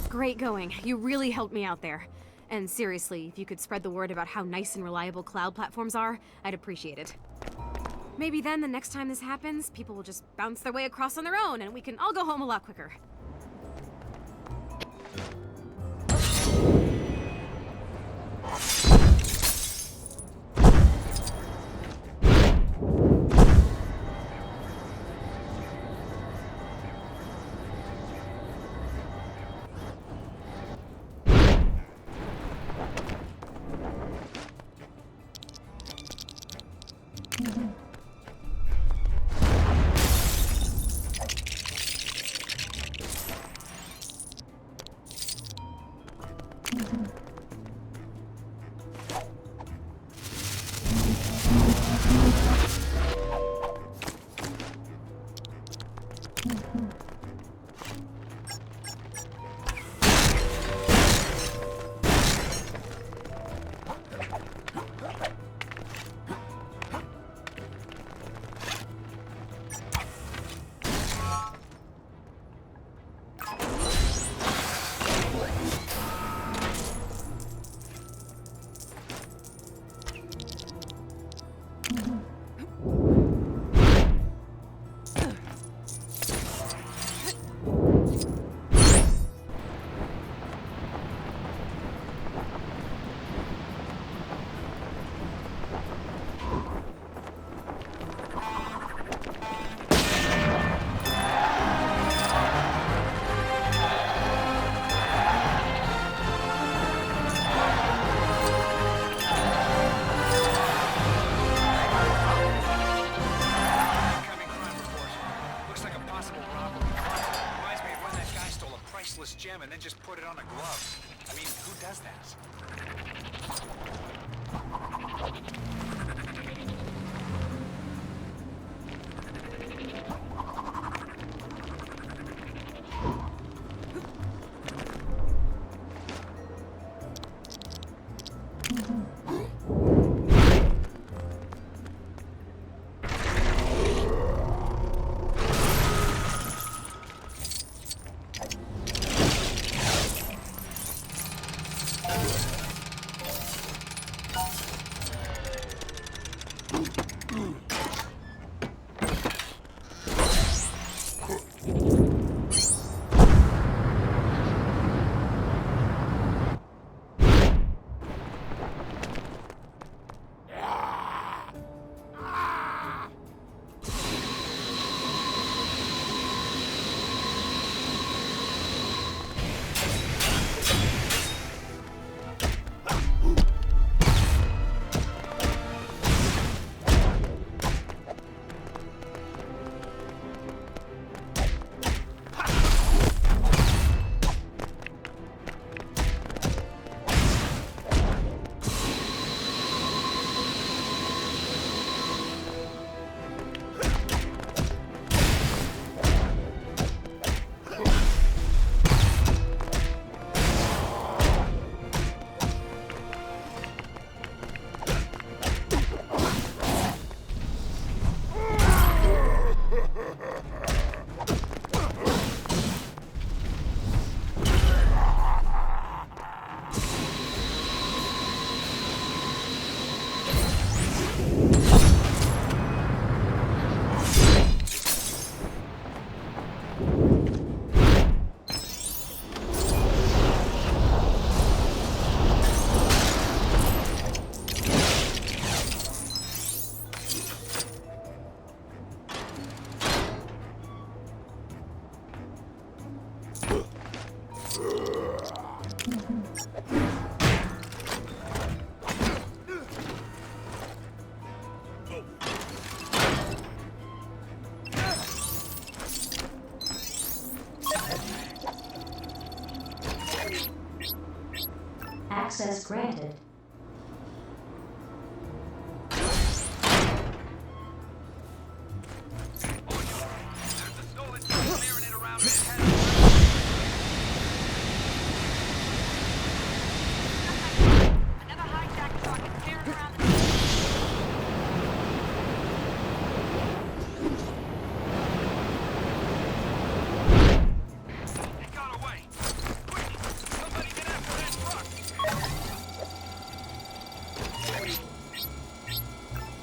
Great going. You really helped me out there. And seriously, if you could spread the word about how nice and reliable cloud platforms are, I'd appreciate it. Maybe then, the next time this happens, people will just bounce their way across on their own, and we can all go home a lot quicker. Gem and then just put it on a glove. I mean, who does that? Access granted.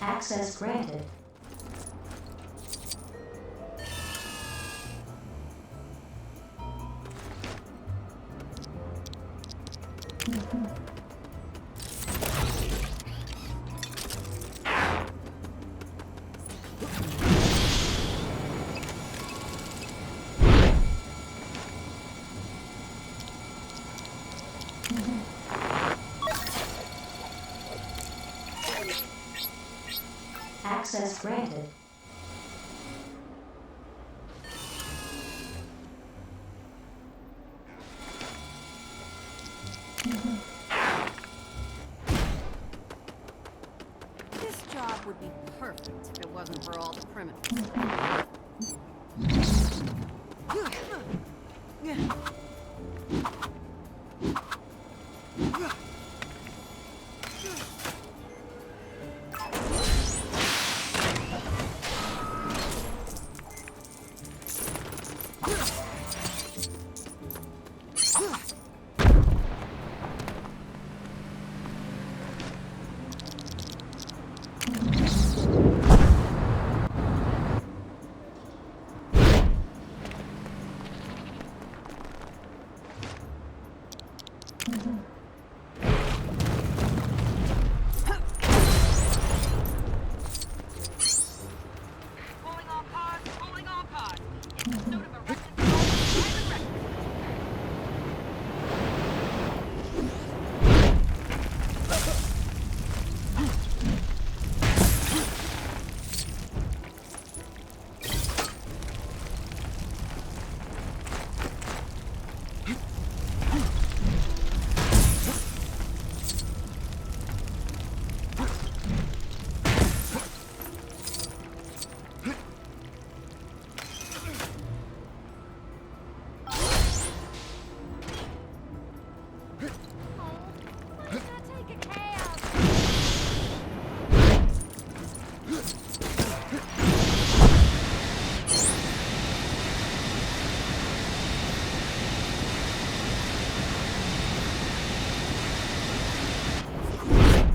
Access granted. Access granted. This job would be perfect if it wasn't for all the criminals.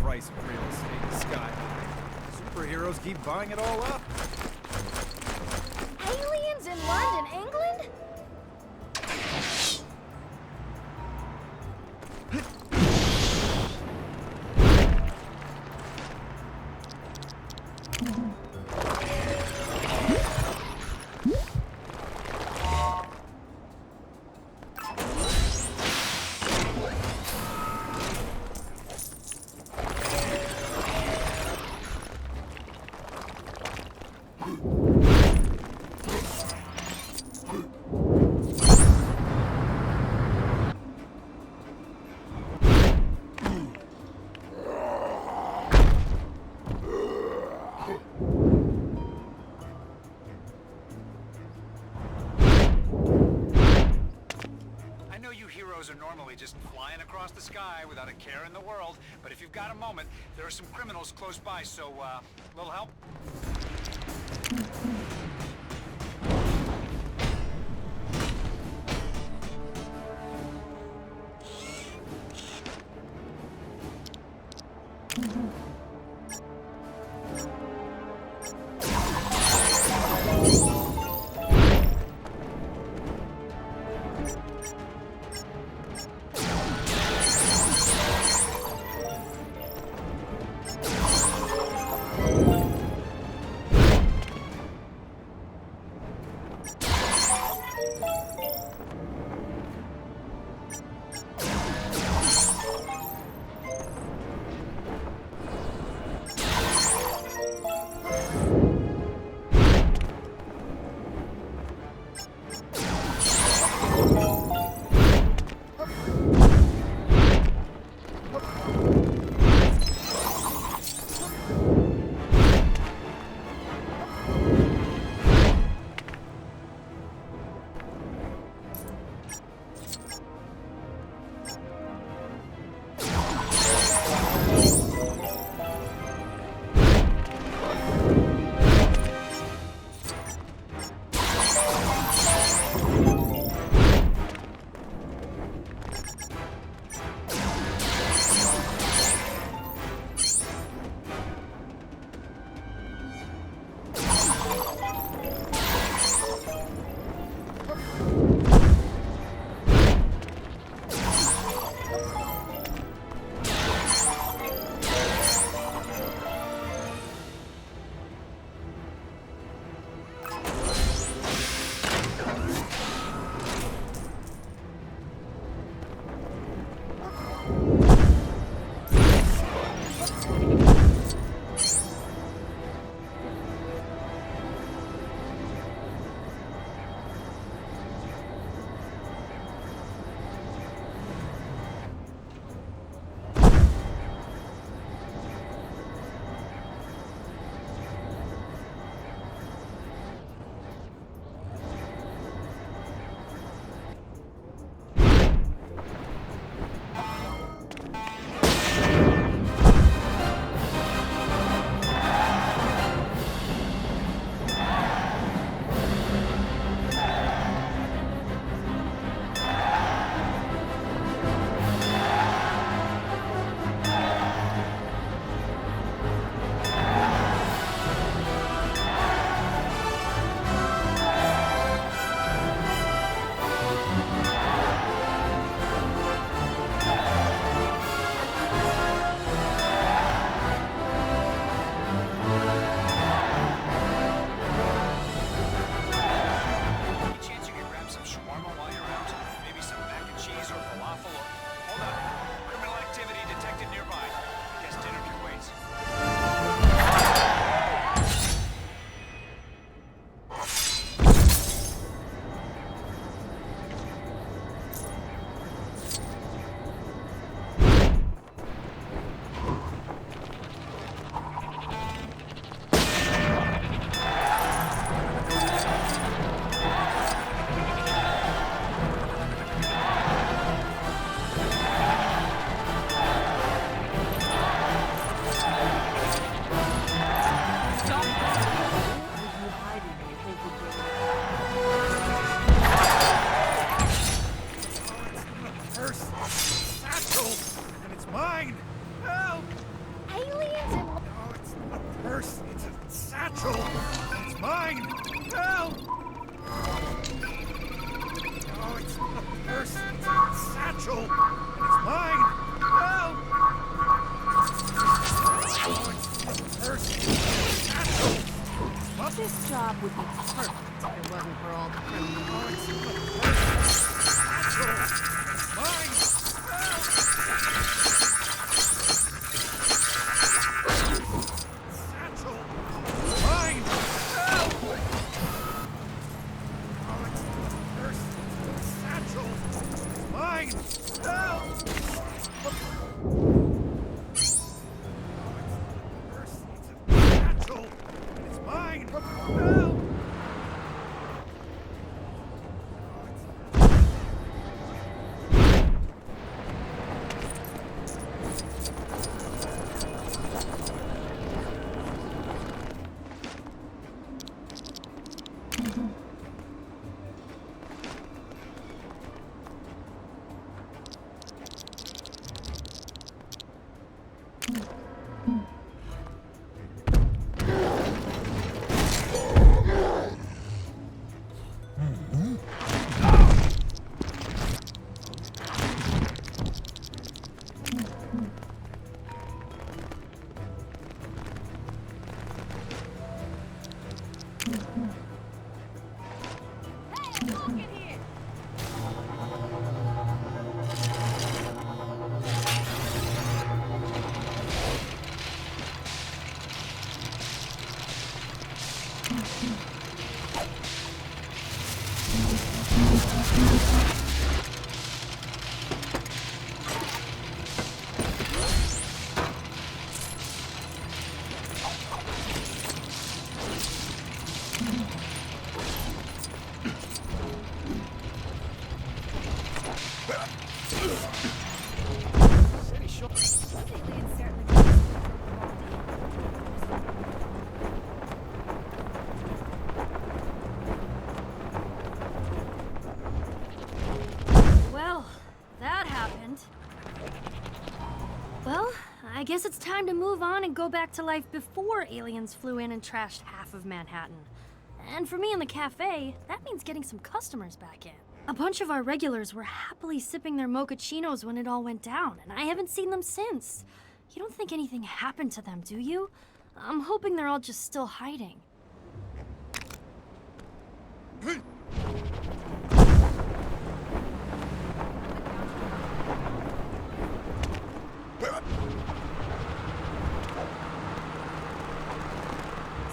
Price of real estate in the sky. Superheroes keep buying it all up. Aliens in London, England? Are normally just flying across the sky without a care in the world, but if you've got a moment, there are some criminals close by, so, little help? mine! Help! Oh, it's the purse. It's the satchel. It's mine! Help! Oh, it's the purse. It's the satchel. This job would be perfect if it wasn't for all the criminals. Oh, it's the purse. Satchel. It's mine! Satchel. Mine! Help! Oh, it's the purse. It's the satchel. It's mine! Help! It's mine! Help! Well, that happened. Well, I guess it's time to move on and go back to life before aliens flew in and trashed half of Manhattan. And for me in the cafe, that means getting some customers back in. A bunch of our regulars were happily sipping their mochachinos when it all went down, and I haven't seen them since. You don't think anything happened to them, do you? I'm hoping they're all just still hiding.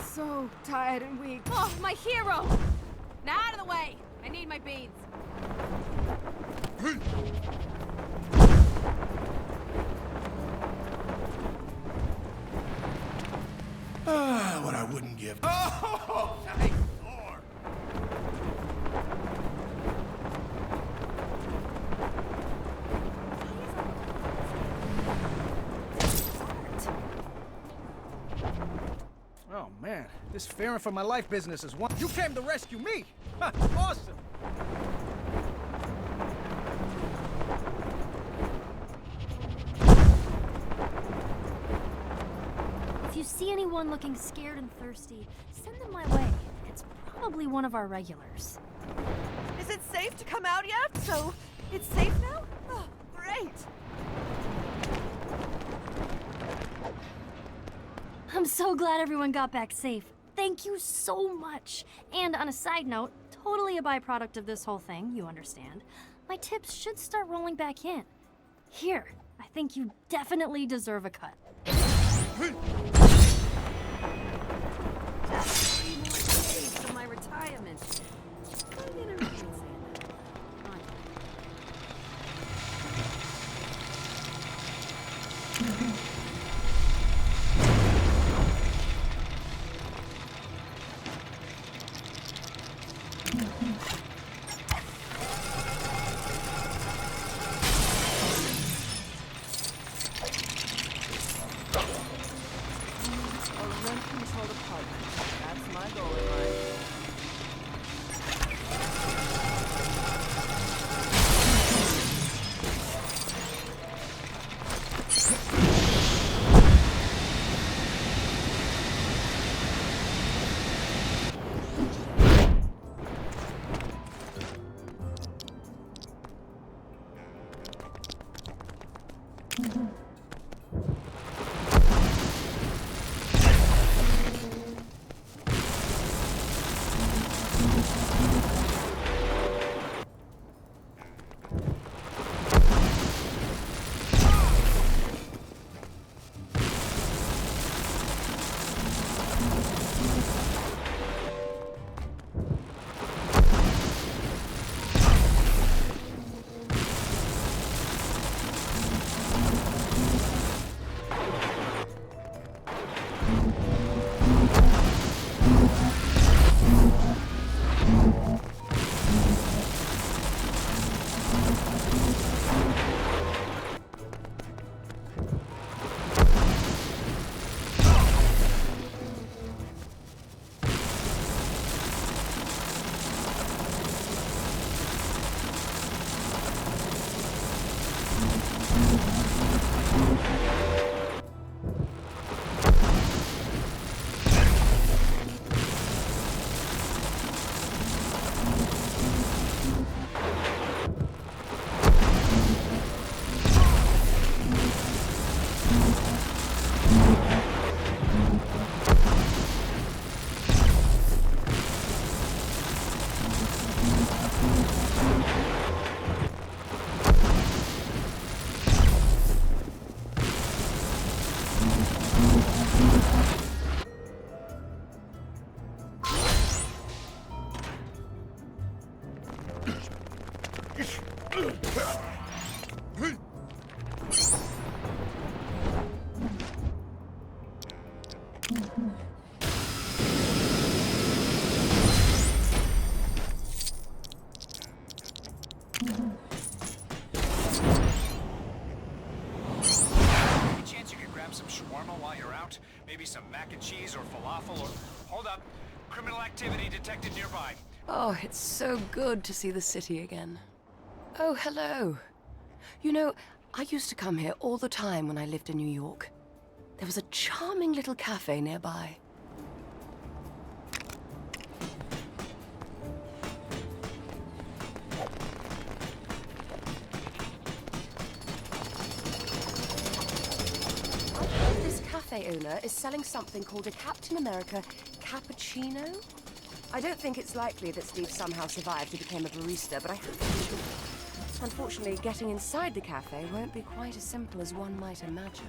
So tired and weak. Oh, my hero! Now out of the way! I need my beads. Ah, what I wouldn't give. Oh, thank Lord. Oh man, this fearing for my life business is one. You came to rescue me! Ha, awesome! If you see anyone looking scared and thirsty, send them my way. It's probably one of our regulars. Is it safe to come out yet? So, it's safe now? Oh, great! I'm so glad everyone got back safe. Thank you so much. And on a side note, totally a byproduct of this whole thing, you understand. My tips should start rolling back in. Here, I think you definitely deserve a cut. 3 more days to my retirement. I'm gonna regret saying that. A rent-controlled apartment. That's my goal in life. Maybe some mac and cheese or falafel or... Hold up. Criminal activity detected nearby. Oh, it's so good to see the city again. Oh, hello. You know, I used to come here all the time when I lived in New York. There was a charming little cafe nearby. Owner is selling something called a Captain America cappuccino. I don't think it's likely that Steve somehow survived and became a barista, but I have to. Unfortunately, getting inside the cafe won't be quite as simple as one might imagine.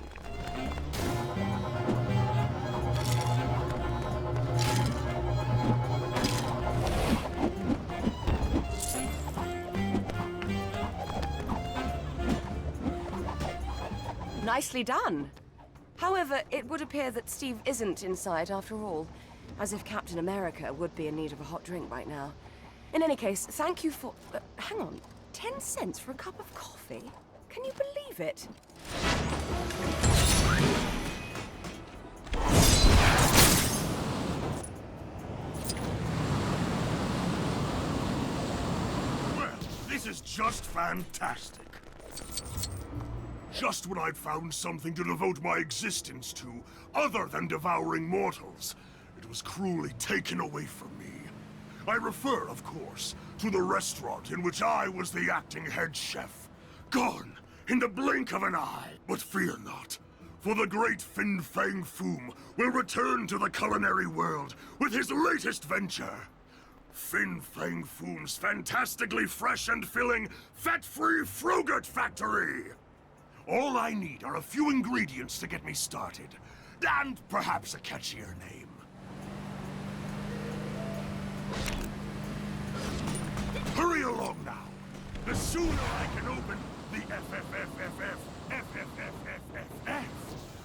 Nicely done. However, it would appear that Steve isn't inside after all, as if Captain America would be in need of a hot drink right now. In any case, thank you for... hang on. 10 cents for a cup of coffee? Can you believe it? Well, this is just fantastic. Just when I'd found something to devote my existence to, other than devouring mortals, it was cruelly taken away from me. I refer, of course, to the restaurant in which I was the acting head chef. Gone in the blink of an eye. But fear not, for the great Fin Fang Foom will return to the culinary world with his latest venture. Fin Fang Foom's fantastically fresh and filling, fat-free Frogurt Factory! All I need are a few ingredients to get me started, and perhaps a catchier name. Hurry along now. The sooner I can open the FFFFFFFFF,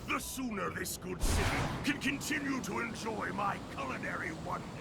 the sooner this good city can continue to enjoy my culinary wonders.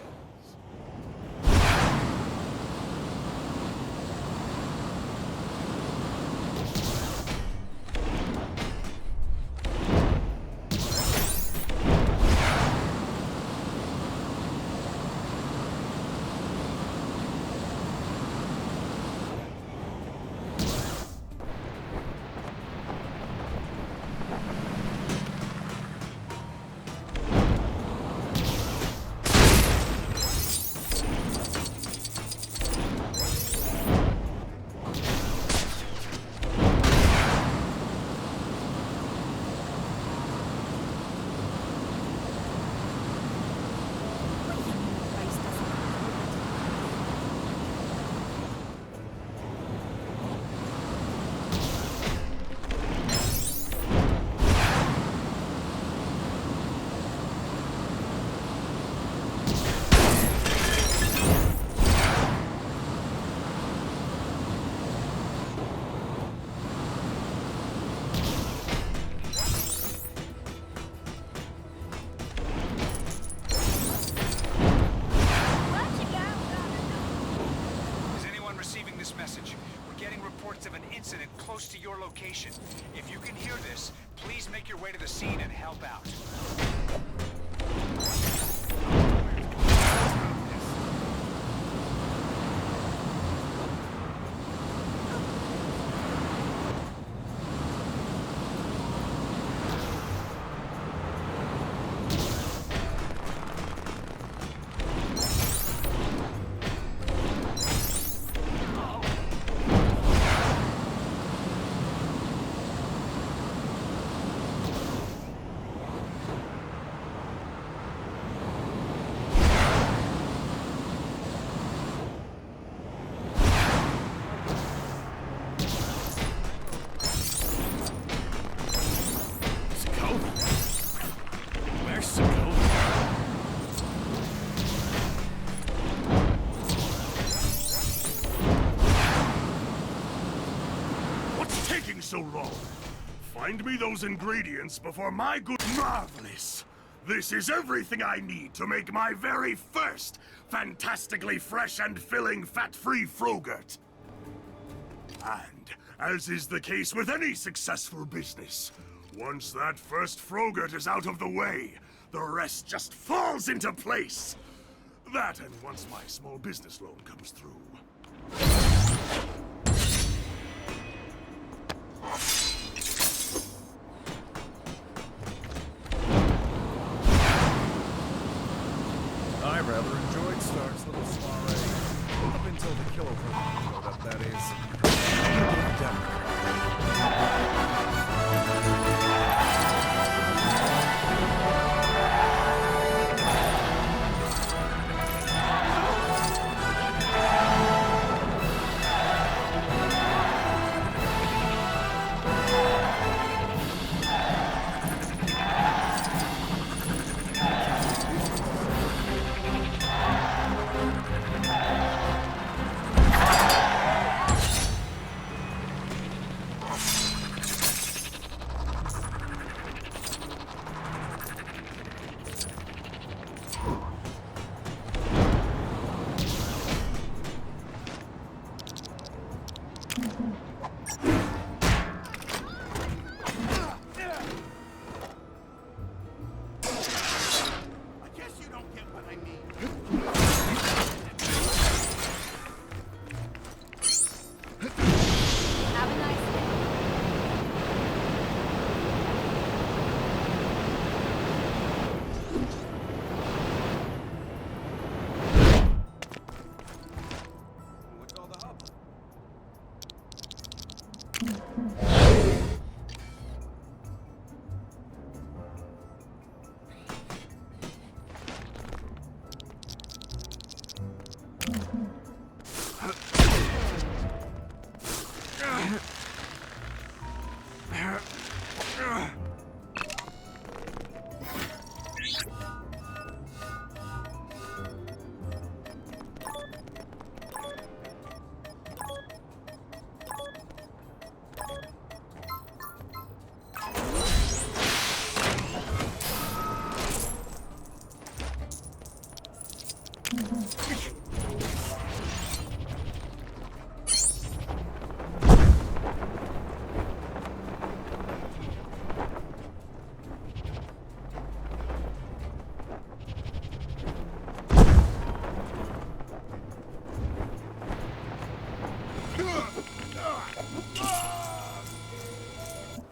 this message. We're getting reports of an incident close to your location. If you can hear this, please make your way to the scene and help out. So long. Find me those ingredients before my good... Marvelous! This is everything I need to make my very first fantastically fresh and filling fat-free Frogurt. And, as is the case with any successful business, once that first Frogurt is out of the way, the rest just falls into place. That and once my small business loan comes through. I rather enjoyed Stark's little soiree. Up until the killer program showed up, that is.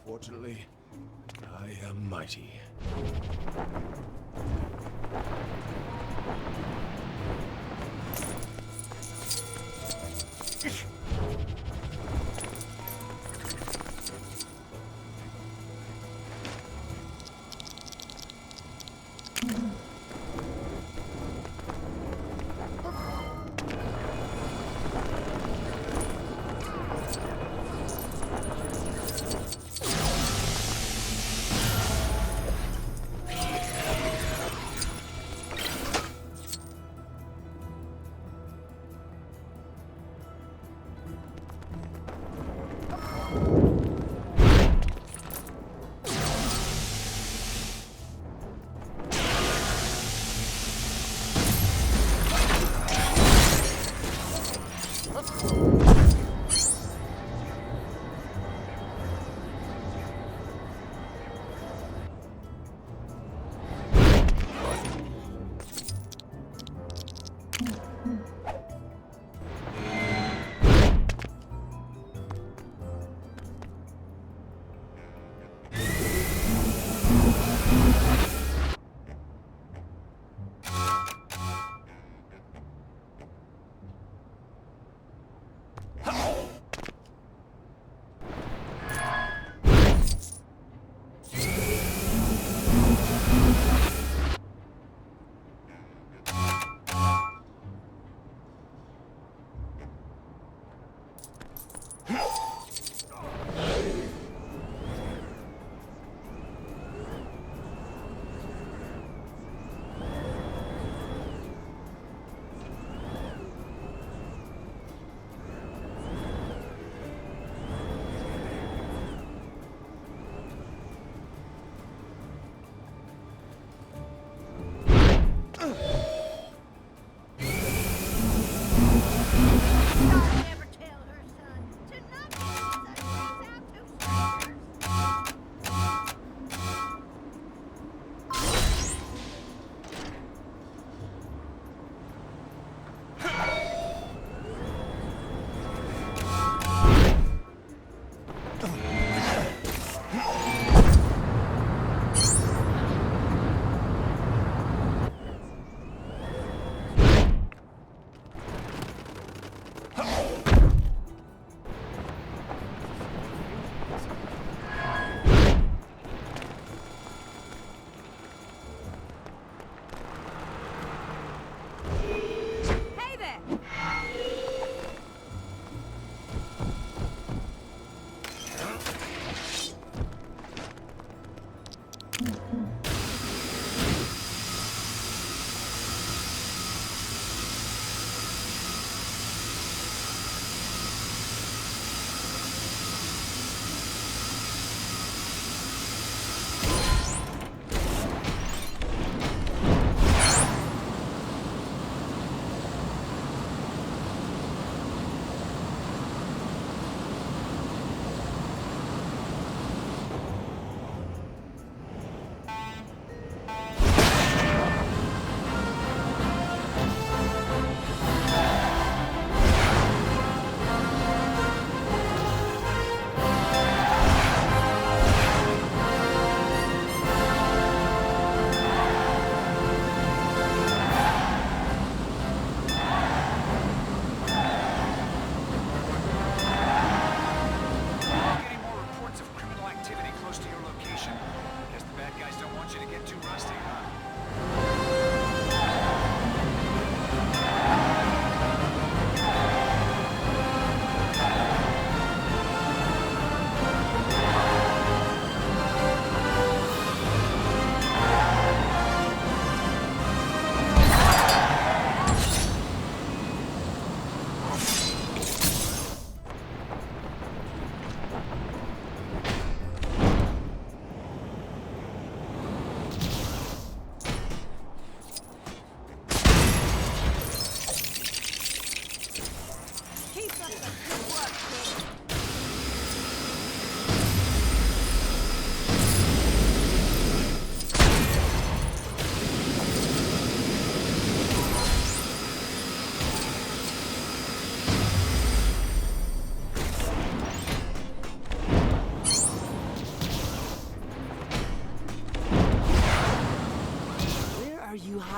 Fortunately, I am mighty.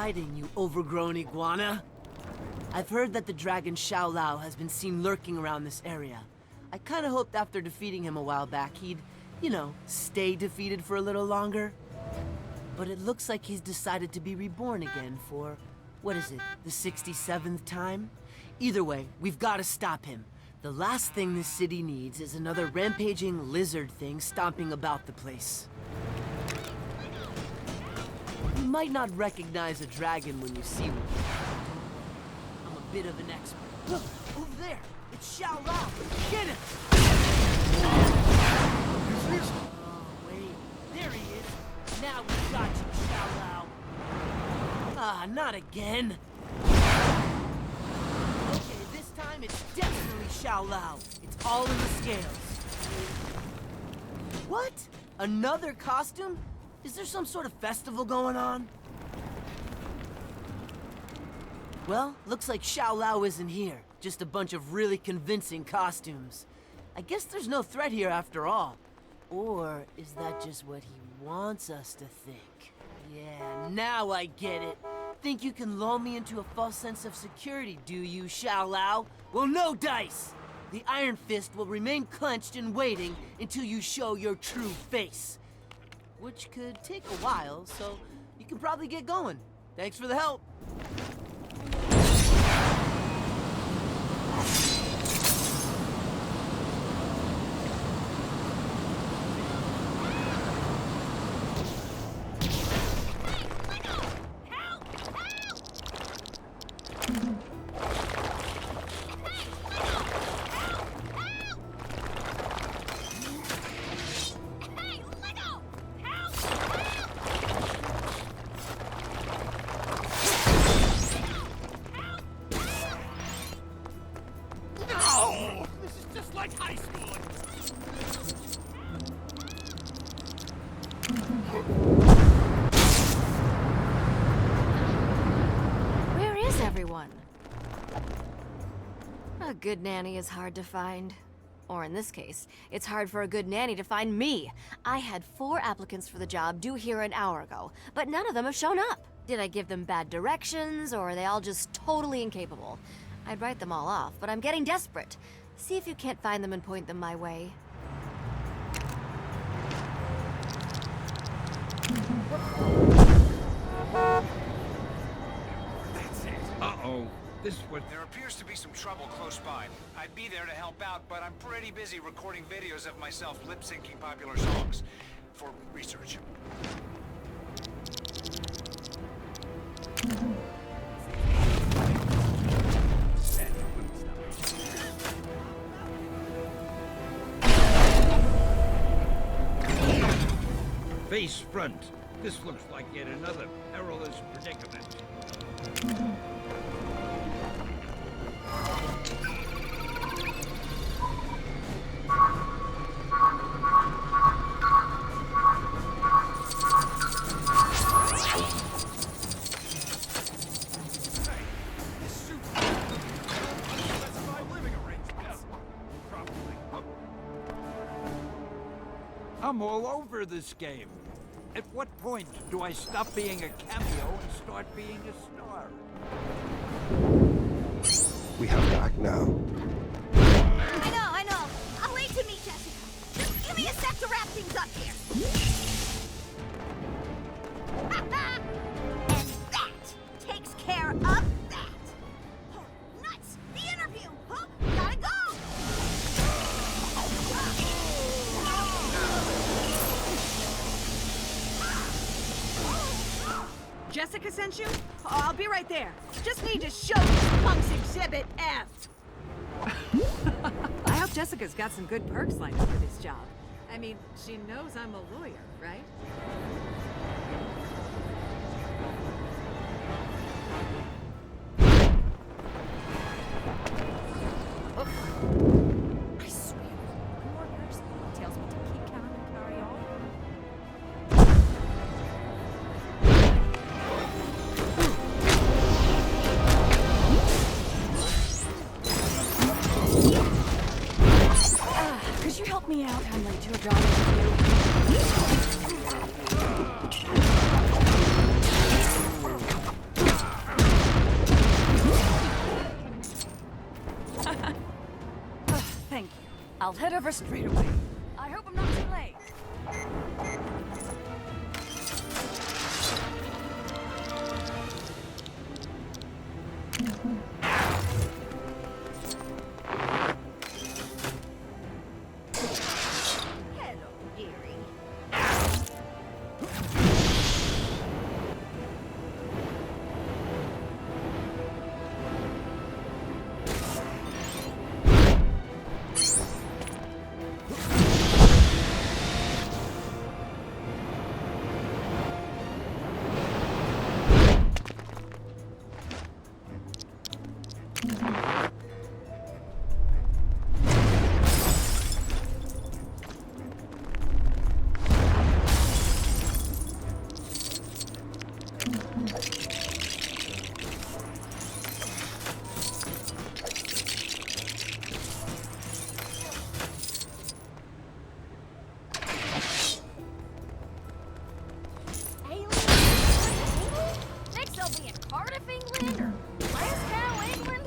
exciting, you overgrown iguana. I've heard that the dragon Xiao Lao has been seen lurking around this area. I kinda hoped after defeating him a while back he'd, you know, stay defeated for a little longer. But it looks like he's decided to be reborn again for, what is it, the 67th time? Either way, we've gotta stop him. The last thing this city needs is another rampaging lizard thing stomping about the place. You might not recognize a dragon when you see one. I'm a bit of an expert. Look, over there! It's Xiao Lao! Get him! Oh, wait. There he is! Now we got you, Xiao Lao! Ah, not again! Okay, this time it's definitely Xiao Lao. It's all in the scales. What? Another costume? Is there some sort of festival going on? Well, looks like Xiao Lao isn't here. Just a bunch of really convincing costumes. I guess there's no threat here after all. Or is that just what he wants us to think? Yeah, now I get it. Think you can lull me into a false sense of security, do you, Xiao Lao? Well, no dice! The Iron Fist will remain clenched and waiting until you show your true face. Which could take a while, so you can probably get going. Thanks for the help. Where is everyone? A good nanny is hard to find. Or in this case, it's hard for a good nanny to find me. I had 4 applicants for the job due here an hour ago, but none of them have shown up. Did I give them bad directions, or are they all just totally incapable? I'd write them all off, but I'm getting desperate. See if you can't find them and point them my way. That's it. Uh-oh. This is what... There appears to be some trouble close by. I'd be there to help out, but I'm pretty busy recording videos of myself lip-syncing popular songs for research. Face front. This looks like yet another perilous predicament. I'm all over this game. At what point do I stop being a cameo and start being a star? We have to act now. I know. I'll wait to meet Jessica. Just give me a sec to wrap things up here. And that takes care of that. Oh, nuts! The interview! Huh? Gotta go! Jessica sent you? Oh, I'll be right there. Just need to show these punks Exhibit F. I hope Jessica's got some good perks lined up for this job. I mean, she knows I'm a lawyer, right? I swear, your nurse tells me to keep calm and carry on. Could you help me out? I'm late to a job interview. I'll head over straight away. I hope I'm not too late. Hello, dearie. Next they'll be in Cardiff, England, or Glasgow, England.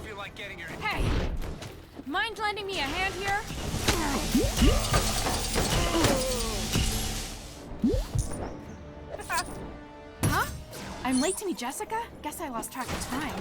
Feel like getting your... Hey! Mind lending me a hand here? Huh? I'm late to meet Jessica? Guess I lost track of time.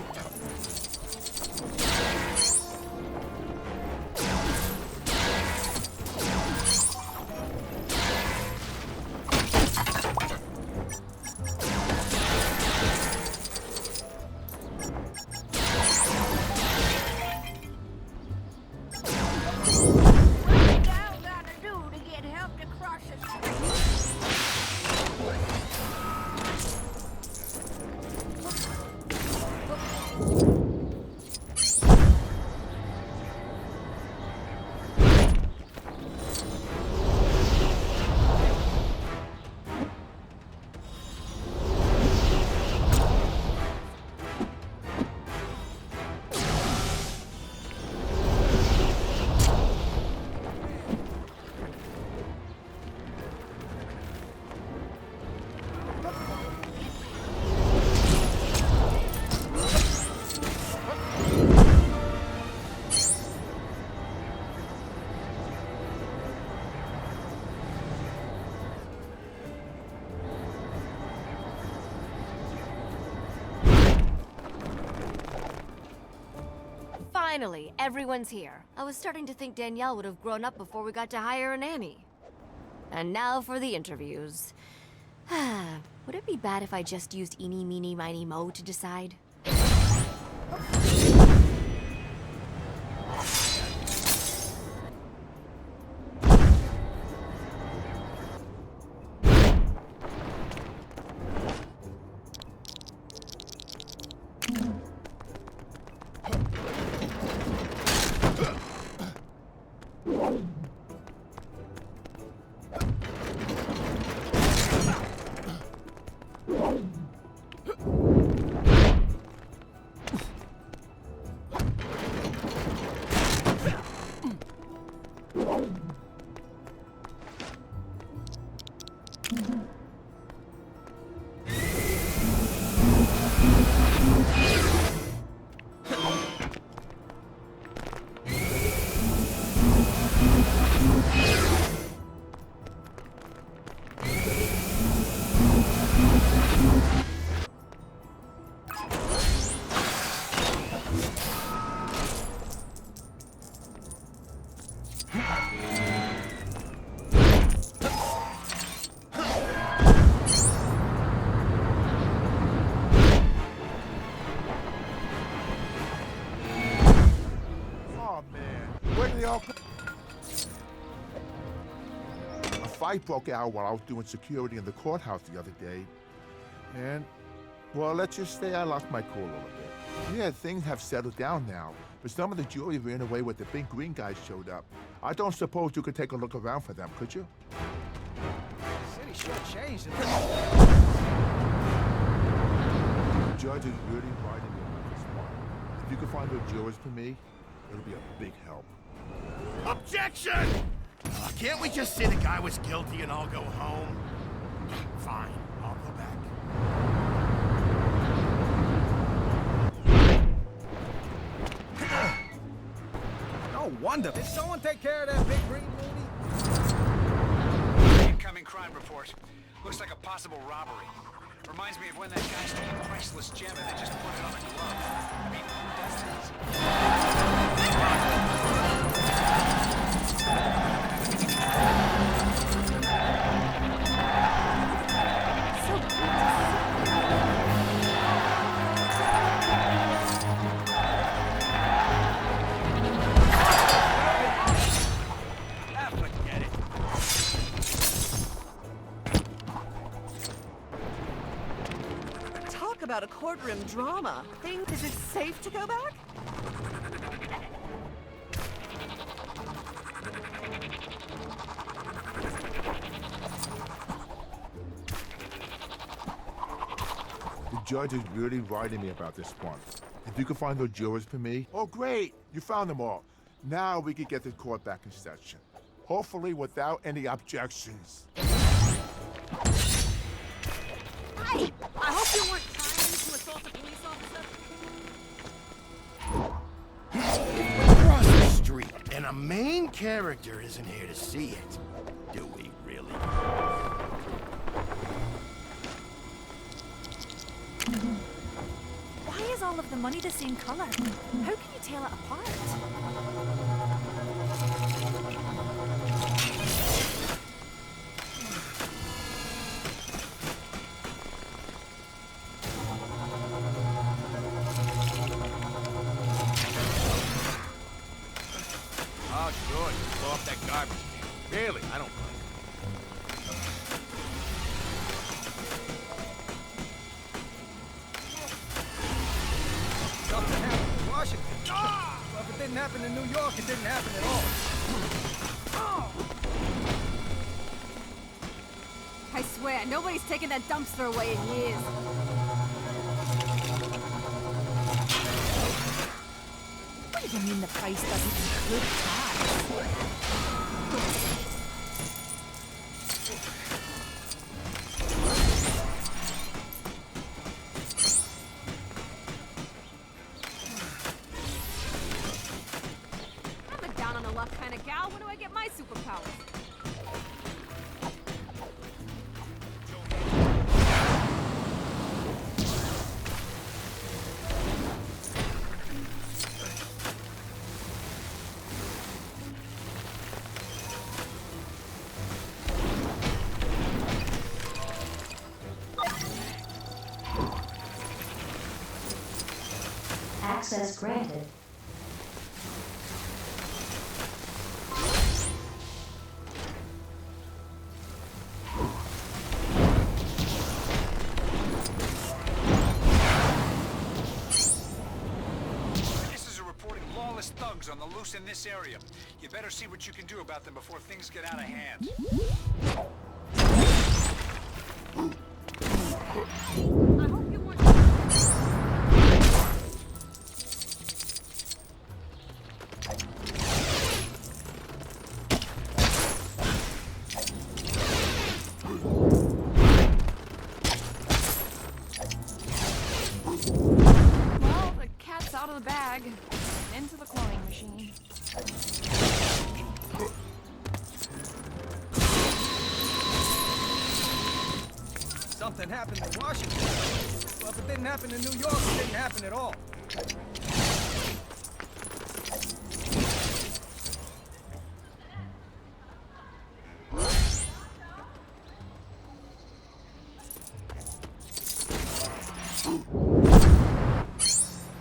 Finally, everyone's here. I was starting to think Danielle would have grown up before we got to hire a nanny. And now for the interviews. Would it be bad if I just used Eeny, Meeny, Miny, Mo to decide? A fight broke out while I was doing security in the courthouse the other day. And, well, let's just say I lost my cool a little bit. Yeah, things have settled down now, but some of the jury ran away when the big green guys showed up. I don't suppose you could take a look around for them, could you? City sure changed. The judge is really writing me about this one. If you could find the jurors for me, it'll be a big help. Objection! Can't we just say the guy was guilty and I'll go home? Fine, I'll go back. wonder, did someone take care of that big green loony? Incoming crime report. Looks like a possible robbery. Reminds me of when that guy stole a priceless gem and then just put it on a glove. I mean, who does Forget it. Talk about a courtroom drama. Is it safe to go back? The judge is really writing me about this one. If you can find those jurors for me, oh great, you found them all. Now we can get the court back in session. Hopefully without any objections. Hey! I hope you weren't trying to assault a police officer. Across the street, and a main character isn't here to see it. Do we really? Why is all of the money the same color? How can you tell it apart? Oh, sure, just blow up that garbage can. Really, I don't mind. Something happened in Washington. Well, if it didn't happen in New York, it didn't happen at all. I swear, nobody's taken that dumpster away in years. What do you mean the price doesn't include tax? I'm a down on the luck kind of gal. When do I get my superpowers? Access granted. Witnesses are reporting lawless thugs on the loose in this area. You better see what you can do about them before things get out of hand. I hope you weren't... Well, the cat's out of the bag. Into the cloning machine. Something happened in Washington. Well, if it didn't happen in New York, it didn't happen at all.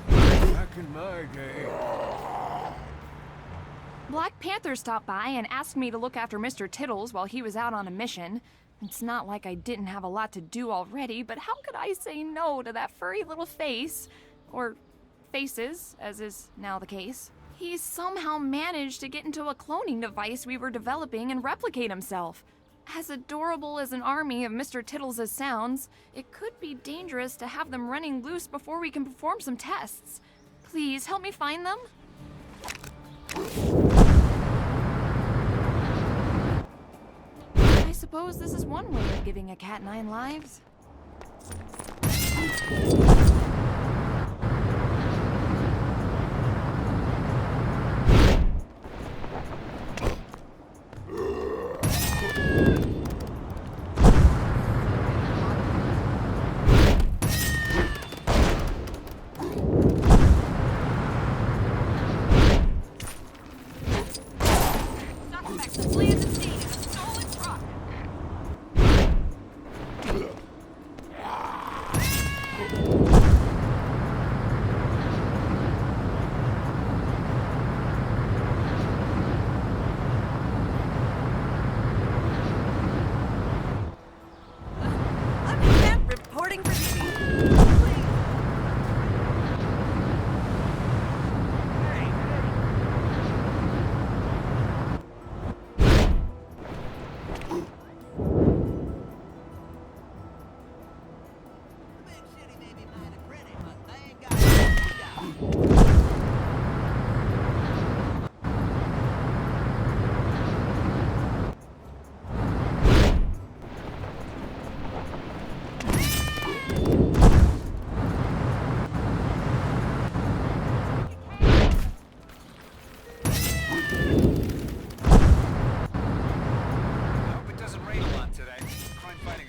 Back in my day. Black Panther stopped by and asked me to look after Mr. Tittles while he was out on a mission. It's not like I didn't have a lot to do already, but how could I say no to that furry little face? Or faces, as is now the case. He somehow managed to get into a cloning device we were developing and replicate himself. As adorable as an army of Mr. Tittles' sounds, it could be dangerous to have them running loose before we can perform some tests. Please help me find them. I suppose this is one way of giving a cat 9 lives.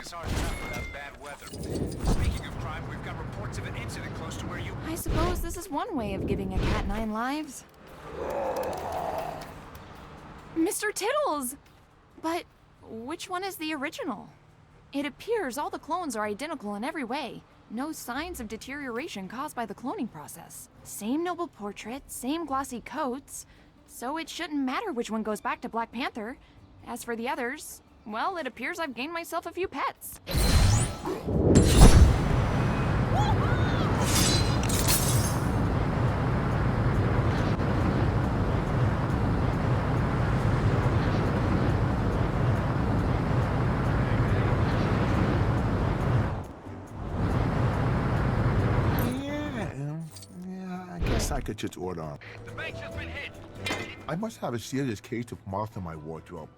is hard enough without bad weather. Speaking of crime, we've got reports of an incident close to where you... I suppose this is one way of giving a cat 9 lives. Mr. Tittles! But which one is the original? It appears all the clones are identical in every way. No signs of deterioration caused by the cloning process. Same noble portrait, same glossy coats, so it shouldn't matter which one goes back to Black Panther. As for the others, well, it appears I've gained myself a few pets. I could just order. The bank's just been hit. I must have a serious case of moth in my wardrobe.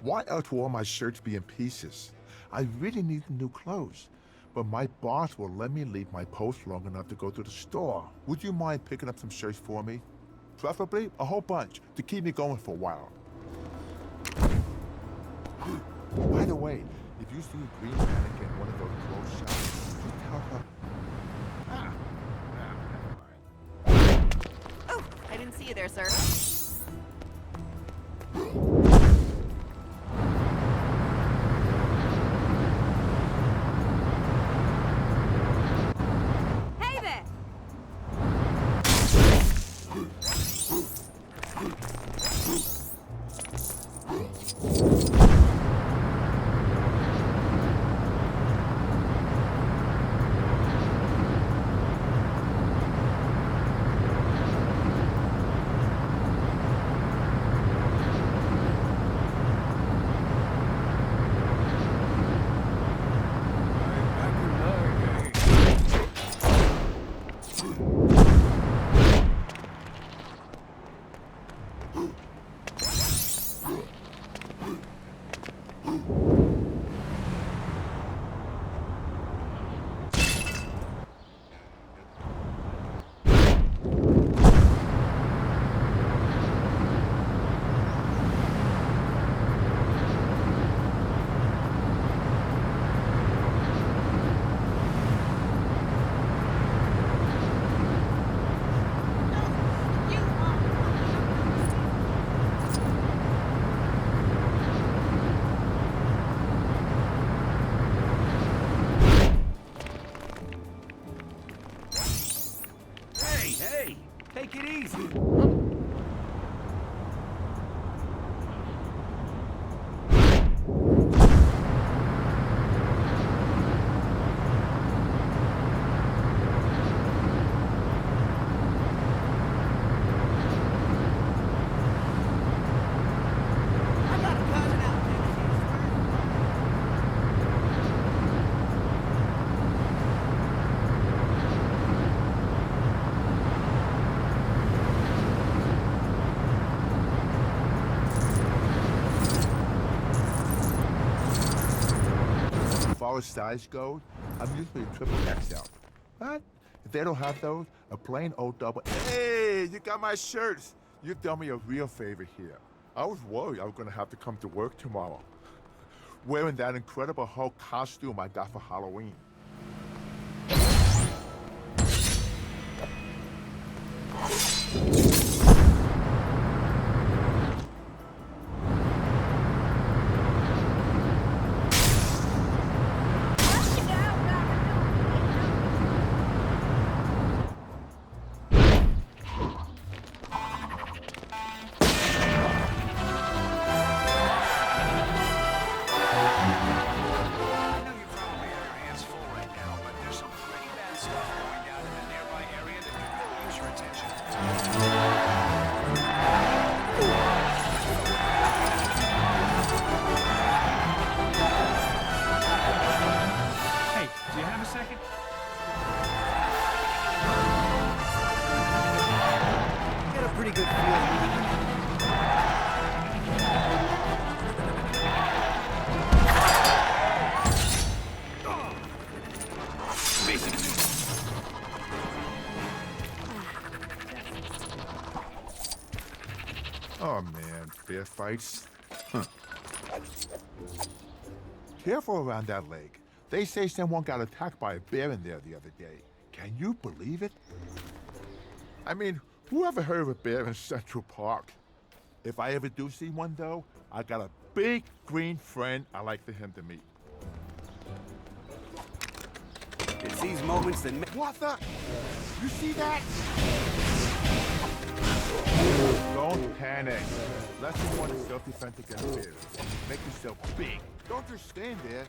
Why else will all my shirts be in pieces? I really need new clothes, but my boss will let me leave my post long enough to go to the store. Would you mind picking up some shirts for me? Preferably a whole bunch to keep me going for a while. By the way, if you see a green mannequin in one of those clothes shops, just tell her. I didn't see you there, sir. Hey there! Hey, take it easy. As far as size goes, I'm usually a triple XL. But if they don't have those, a plain old double. Hey, you got my shirts. You've done me a real favor here. I was worried I was gonna have to come to work tomorrow, wearing that Incredible Hulk costume I got for Halloween. Oh man, fair fights. Huh. careful around that lake. They say someone got attacked by a bear in there the other day. Can you believe it? I mean, who ever heard of a bear in Central Park? If I ever do see one, though, I got a big green friend I'd like for him to meet. It's these moments that make... What the? You see that? Don't panic. Lesson 1 is self-defense against bears. Make yourself big. Don't just stand there.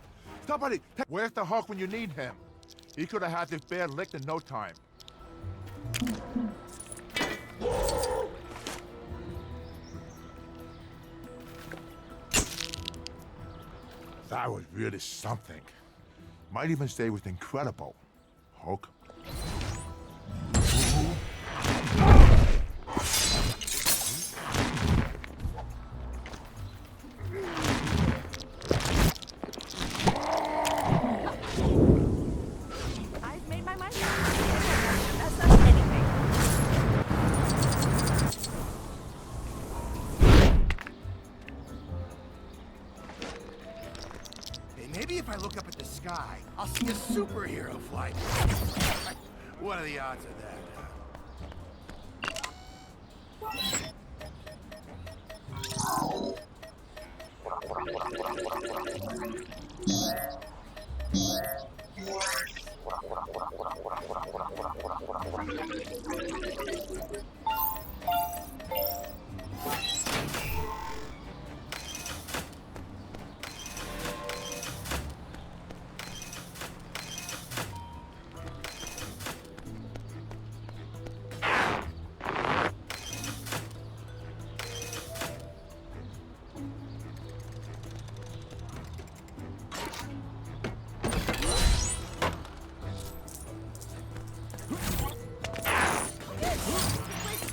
Somebody, where's the Hulk when you need him? He could have had this bear licked in no time. That was really something. Might even say it was incredible. Hulk. I've made my mind. That's not anything. Hey, maybe if I look up at the sky, I'll see a superhero fly. What are the odds of that?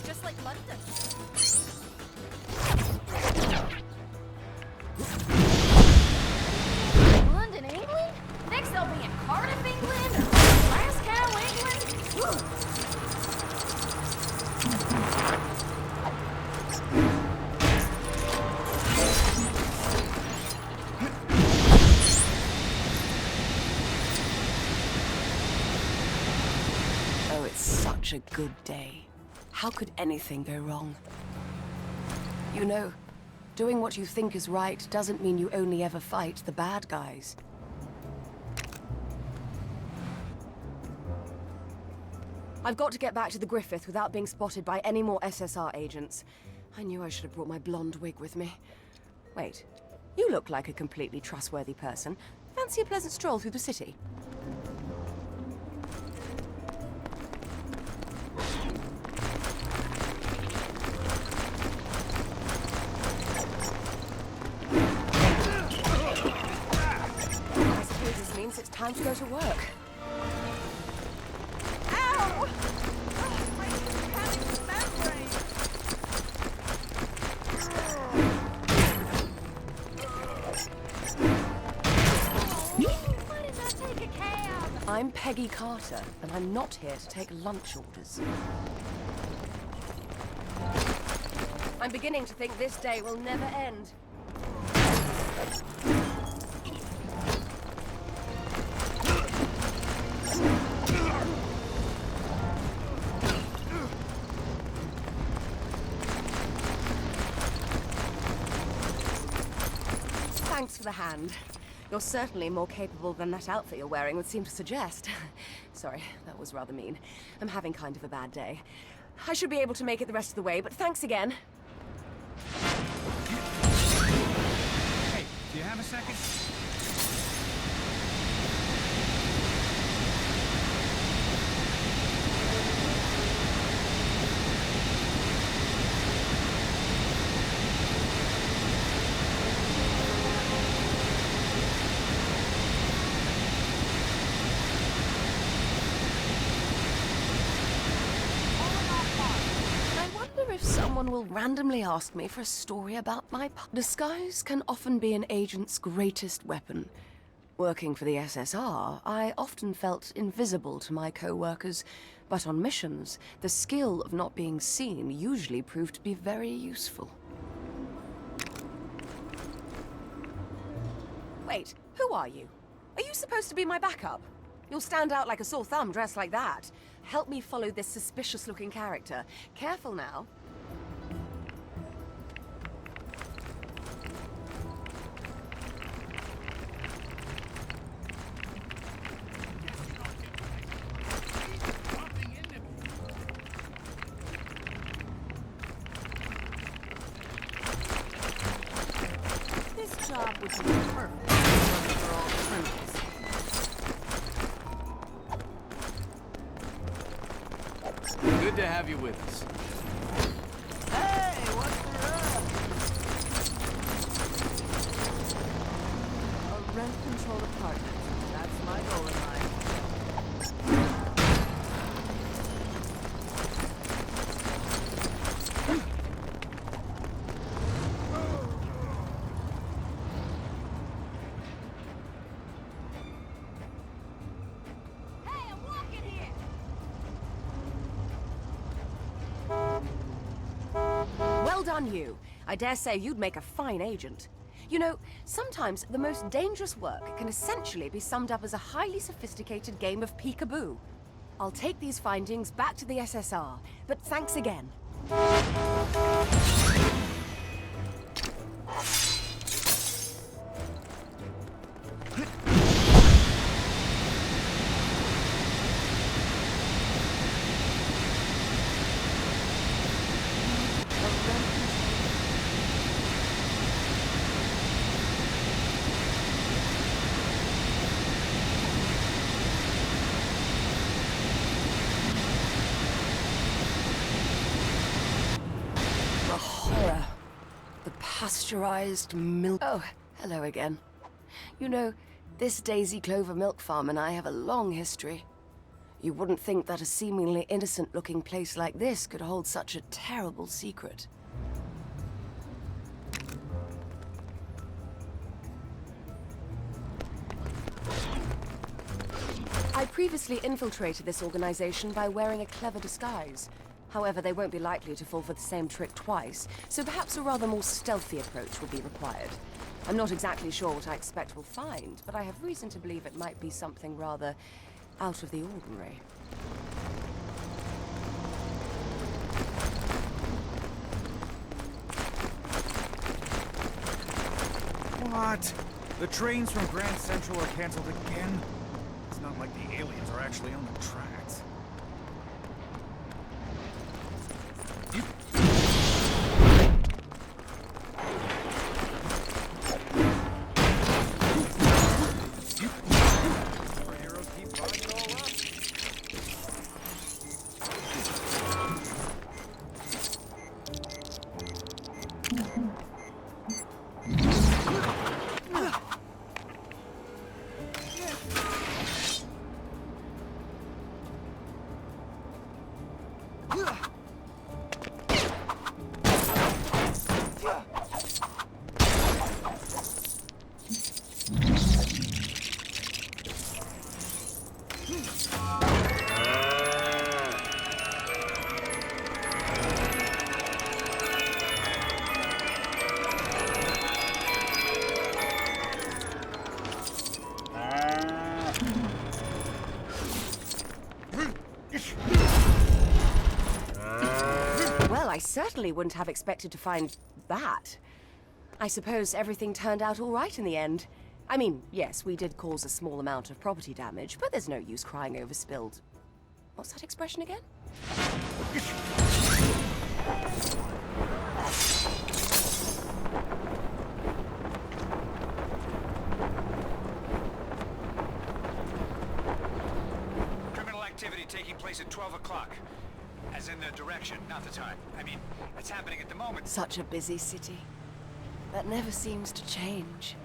Just like London. London, England? Next they'll be in Cardiff, England, or Glasgow, England. Woo. Oh, it's such a good day. How could anything go wrong? You know, doing what you think is right doesn't mean you only ever fight the bad guys. I've got to get back to the Griffith without being spotted by any more SSR agents. I knew I should have brought my blonde wig with me. Wait, you look like a completely trustworthy person. Fancy a pleasant stroll through the city? I suppose this means it's time to go to work. Ow! Oh, my panic membrane. Why did that take a cab? I'm Peggy Carter, and I'm not here to take lunch orders. I'm beginning to think this day will never end. Thanks for the hand. You're certainly more capable than that outfit you're wearing would seem to suggest. Sorry, that was rather mean. I'm having kind of a bad day. I should be able to make it the rest of the way, but thanks again. Hey, do you have a second? If someone will randomly ask me for a story about my disguise can often be an agent's greatest weapon. Working for the SSR, I often felt invisible to my co-workers, but on missions, the skill of not being seen usually proved to be very useful. Wait, Who are you? Are you supposed to be my backup? You'll stand out like a sore thumb dressed like that. Help me follow this suspicious-looking character. Careful now. This job would be perfect for all criminals. Good to have you with us. Hey, what's the rush? A rent-controlled apartment. That's my goal in life. Hey, I'm walking here. Well done, you. I dare say you'd make a fine agent. You know, sometimes the most dangerous work can essentially be summed up as a highly sophisticated game of peekaboo. I'll take these findings back to the SSR, but thanks again. The horror. The pasteurized milk. Oh, hello again. You know, this Daisy Clover milk farm and I have a long history. You wouldn't think that a seemingly innocent-looking place like this could hold such a terrible secret. I previously infiltrated this organization by wearing a clever disguise. However, they won't be likely to fall for the same trick twice, so perhaps a rather more stealthy approach will be required. I'm not exactly sure what I expect we'll find, but I have reason to believe it might be something rather out of the ordinary. What? The trains from Grand Central are canceled again? It's not like the aliens are actually on the tracks. Superheroes keep buying it all up. Well, I certainly wouldn't have expected to find that. I suppose everything turned out all right in the end. I mean, yes, we did cause a small amount of property damage, but there's no use crying over spilled... What's that expression again? Criminal activity taking place at 12 o'clock. As in the direction, not the time. I mean, it's happening at the moment. Such a busy city. That never seems to change.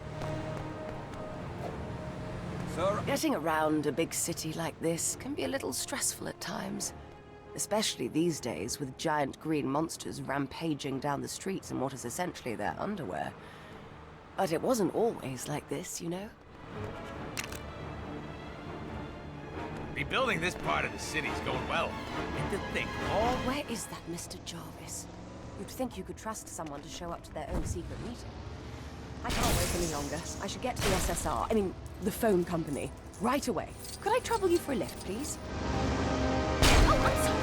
Sir? Getting around a big city like this can be a little stressful at times. Especially these days with giant green monsters rampaging down the streets in what is essentially their underwear. But it wasn't always like this, you know? Rebuilding this part of the city's going well. And to think, all... Where is that Mr. Jarvis? You'd think you could trust someone to show up to their own secret meeting. I can't wait any longer. I should get to the SSR, I mean, the phone company, right away. Could I trouble you for a lift, please? Oh, I'm sorry.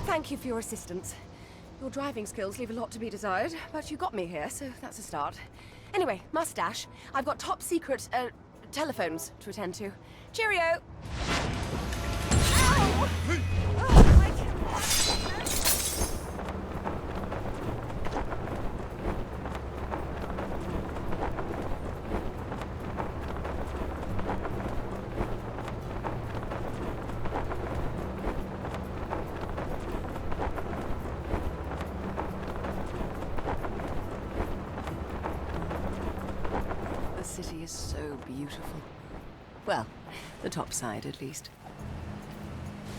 Thank you for your assistance. Your driving skills leave a lot to be desired, but you got me here, so that's a start. Anyway, mustache. I've got top secret, telephones to attend to. Cheerio! Ow! Oh, my God. The city is so beautiful. Well, the top side, at least.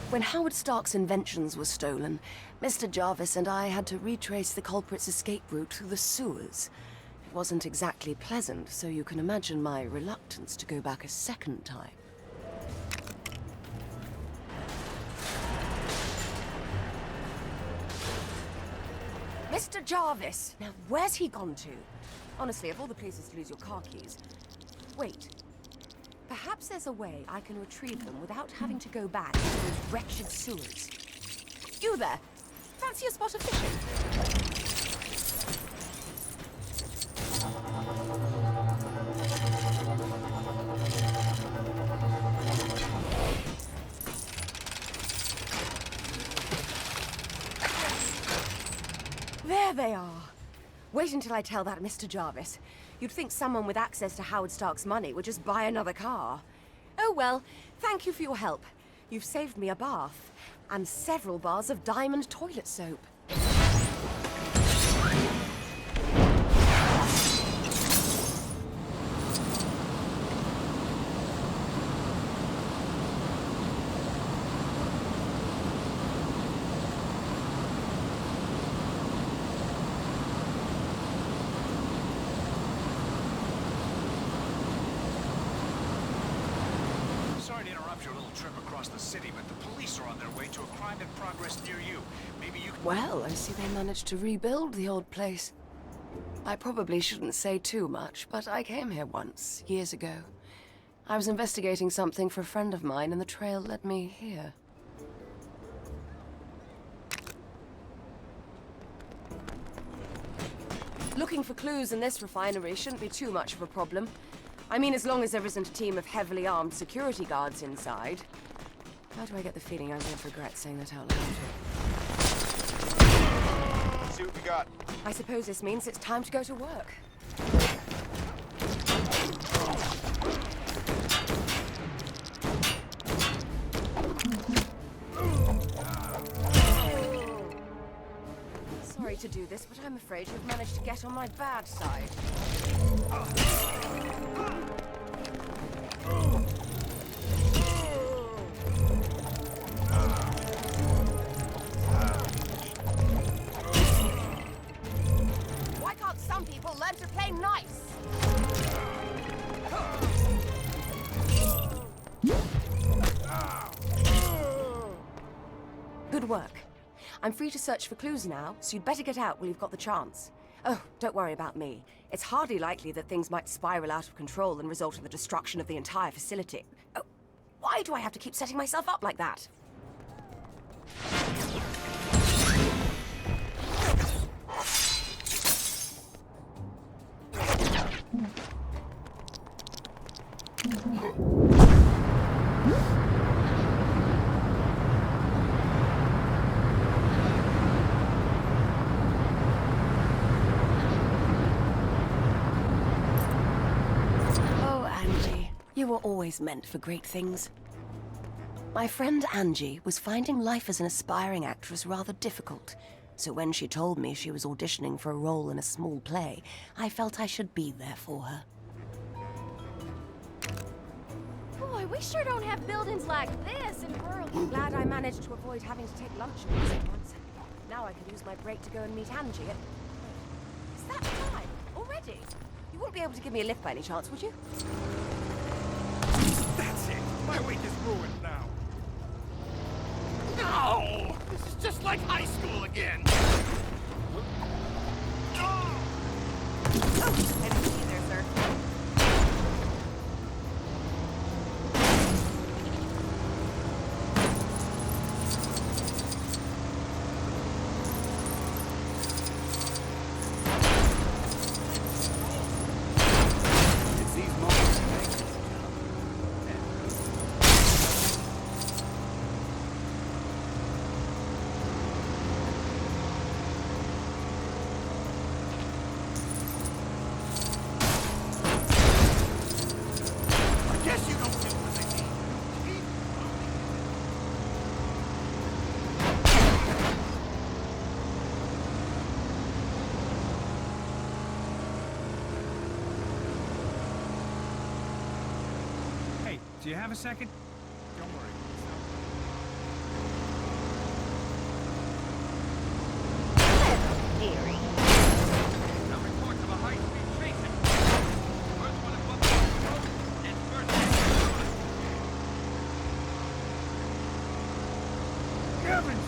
When Howard Stark's inventions were stolen, Mr. Jarvis and I had to retrace the culprit's escape route through the sewers. It wasn't exactly pleasant, so you can imagine my reluctance to go back a second time. Mr. Jarvis! Now, where's he gone to? Honestly, of all the places to lose your car keys... Wait. Perhaps there's a way I can retrieve them without having to go back to those wretched sewers. You there! Fancy a spot of fishing? There they are! Wait until I tell that Mr. Jarvis. You'd think someone with access to Howard Stark's money would just buy another car. Oh well, thank you for your help. You've saved me a bath, and several bars of diamond toilet soap. Well, I see they managed to rebuild the old place. I probably shouldn't say too much, but I came here once, years ago. I was investigating something for a friend of mine, and the trail led me here. Looking for clues in this refinery shouldn't be too much of a problem. I mean, as long as there isn't a team of heavily armed security guards inside. How do I get the feeling I'm going to regret saying that out loud? See what we got. I suppose this means it's time to go to work. Sorry to do this, but I'm afraid you've managed to get on my bad side. Some people learn to play nice. Good work. I'm free to search for clues now, so you'd better get out while you've got the chance. Oh, don't worry about me. It's hardly likely that things might spiral out of control and result in the destruction of the entire facility. Oh, why do I have to keep setting myself up like that? you were always meant for great things. My friend Angie was finding life as an aspiring actress rather difficult, so when she told me she was auditioning for a role in a small play, I felt I should be there for her. Boy, we sure don't have buildings like this in rural... Glad I managed to avoid having to take lunch once. Now I can use my break to go and meet Angie at... Is that time? Already? You wouldn't be able to give me a lift by any chance, would you? That's it! My week is ruined now. No! This is just like high school again! Oh, I didn't see you there, sir. Do you have a second? Don't worry. Now reports of a high-speed chasing. First one above the road, and first Heavens!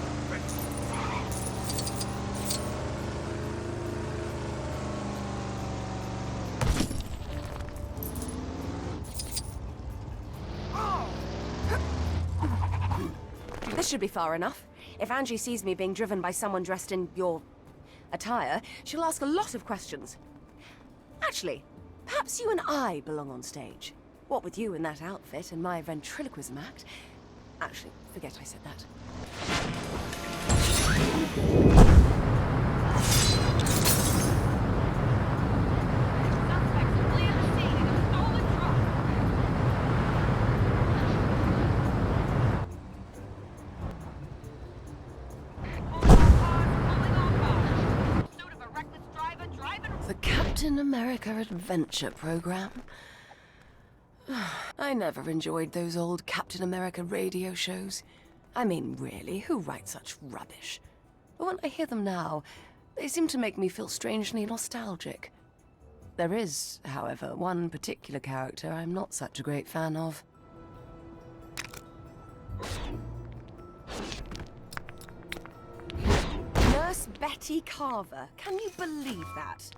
This should be far enough. If Angie sees me being driven by someone dressed in your... attire, she'll ask a lot of questions. Actually, perhaps you and I belong on stage. What with you in that outfit and my ventriloquism act... Actually, forget I said that. The Captain America Adventure Program. I never enjoyed those old Captain America radio shows. I mean, really, who writes such rubbish? But when I hear them now, they seem to make me feel strangely nostalgic. There is, however, one particular character I'm not such a great fan of. Nurse Betty Carver. Can you believe that?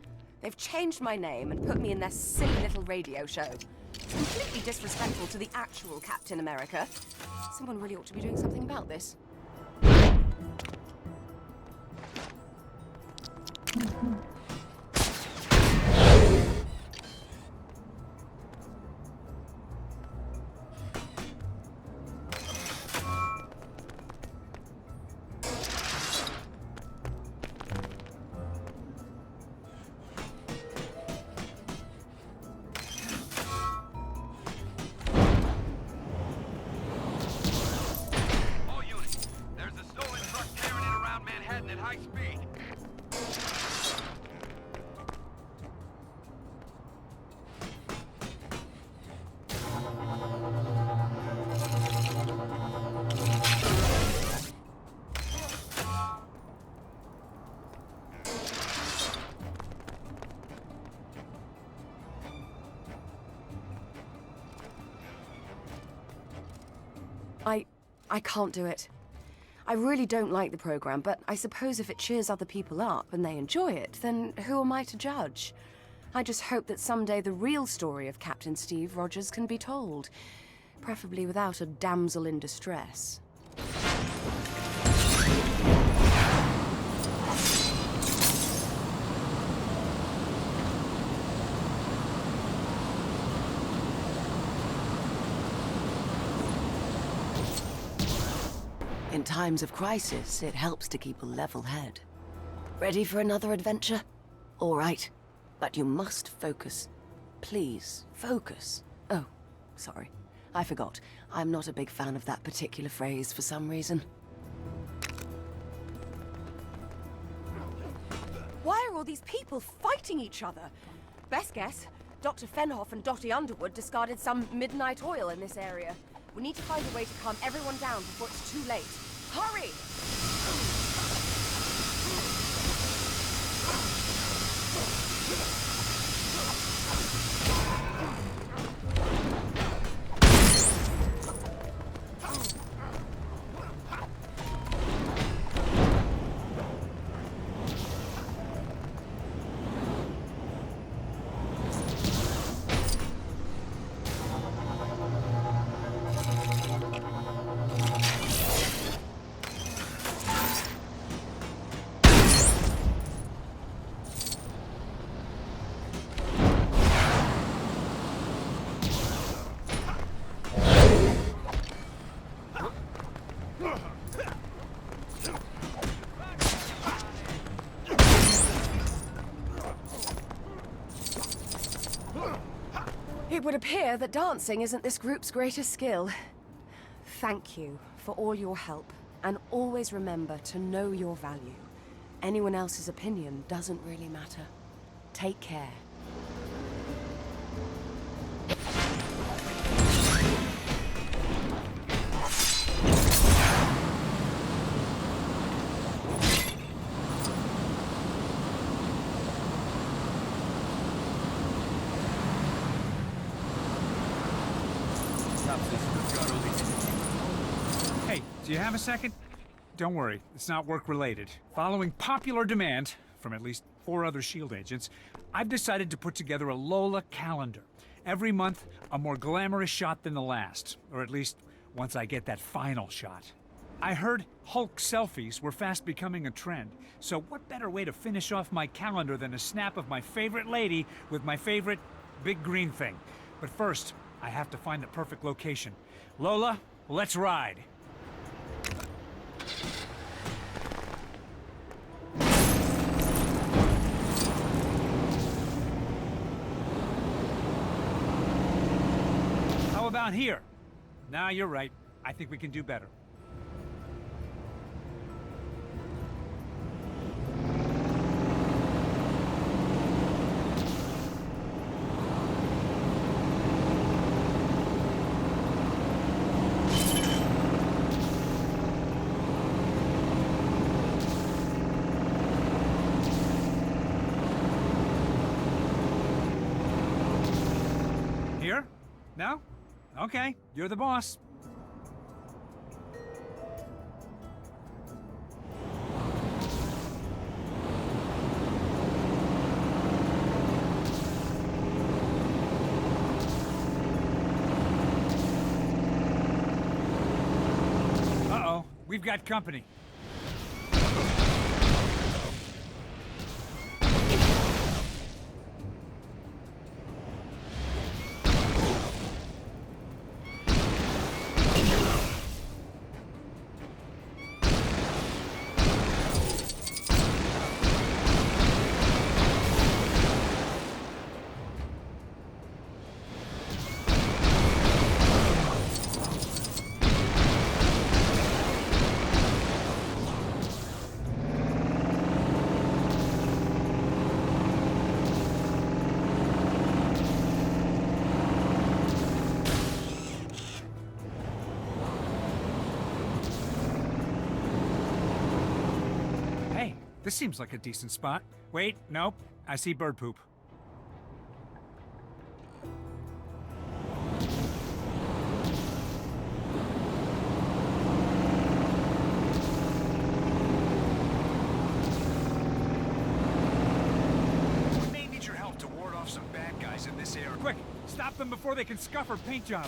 They've changed my name and put me in their silly little radio show. It's completely disrespectful to the actual Captain America. Someone really ought to be doing something about this. I can't do it. I really don't like the program, but I suppose if it cheers other people up and they enjoy it, then who am I to judge? I just hope that someday the real story of Captain Steve Rogers can be told, preferably without a damsel in distress. In times of crisis, it helps to keep a level head. Ready for another adventure? All right, but you must focus. Please, focus. Oh, sorry. I forgot. I'm not a big fan of that particular phrase for some reason. Why are all these people fighting each other? Best guess, Dr. Fenhoff and Dottie Underwood discarded some midnight oil in this area. We need to find a way to calm everyone down before it's too late. Hurry! It would appear that dancing isn't this group's greatest skill. Thank you for all your help, and always remember to know your value. Anyone else's opinion doesn't really matter. Take care. Hey, do you have a second? Don't worry, it's not work-related. Following popular demand from at least 4 other S.H.I.E.L.D. agents, I've decided to put together a Lola calendar. Every month, a more glamorous shot than the last. Or at least, once I get that final shot. I heard Hulk selfies were fast becoming a trend, so what better way to finish off my calendar than a snap of my favorite lady with my favorite big green thing. But first, I have to find the perfect location. Lola, let's ride. How about here? Nah, you're right. I think we can do better. Here? No? Okay, you're the boss. Uh-oh, we've got company. This seems like a decent spot. Wait, nope. I see bird poop. We may need your help to ward off some bad guys in this area. Quick, stop them before they can scuff our paint job.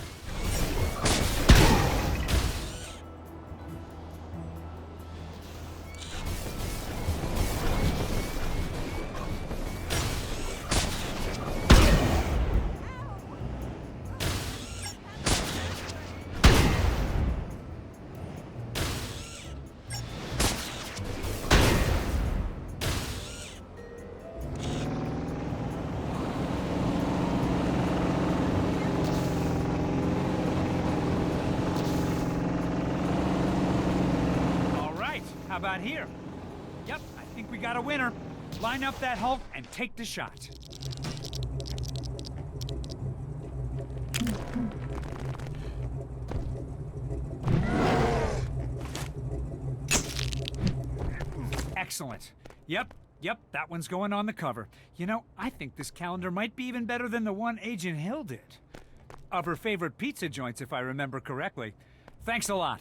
How about here? Yep, I think we got a winner. Line up that Hulk and take the shot. Excellent. Yep, that one's going on the cover. You know, I think this calendar might be even better than the one Agent Hill did. Of her favorite pizza joints, if I remember correctly. Thanks a lot.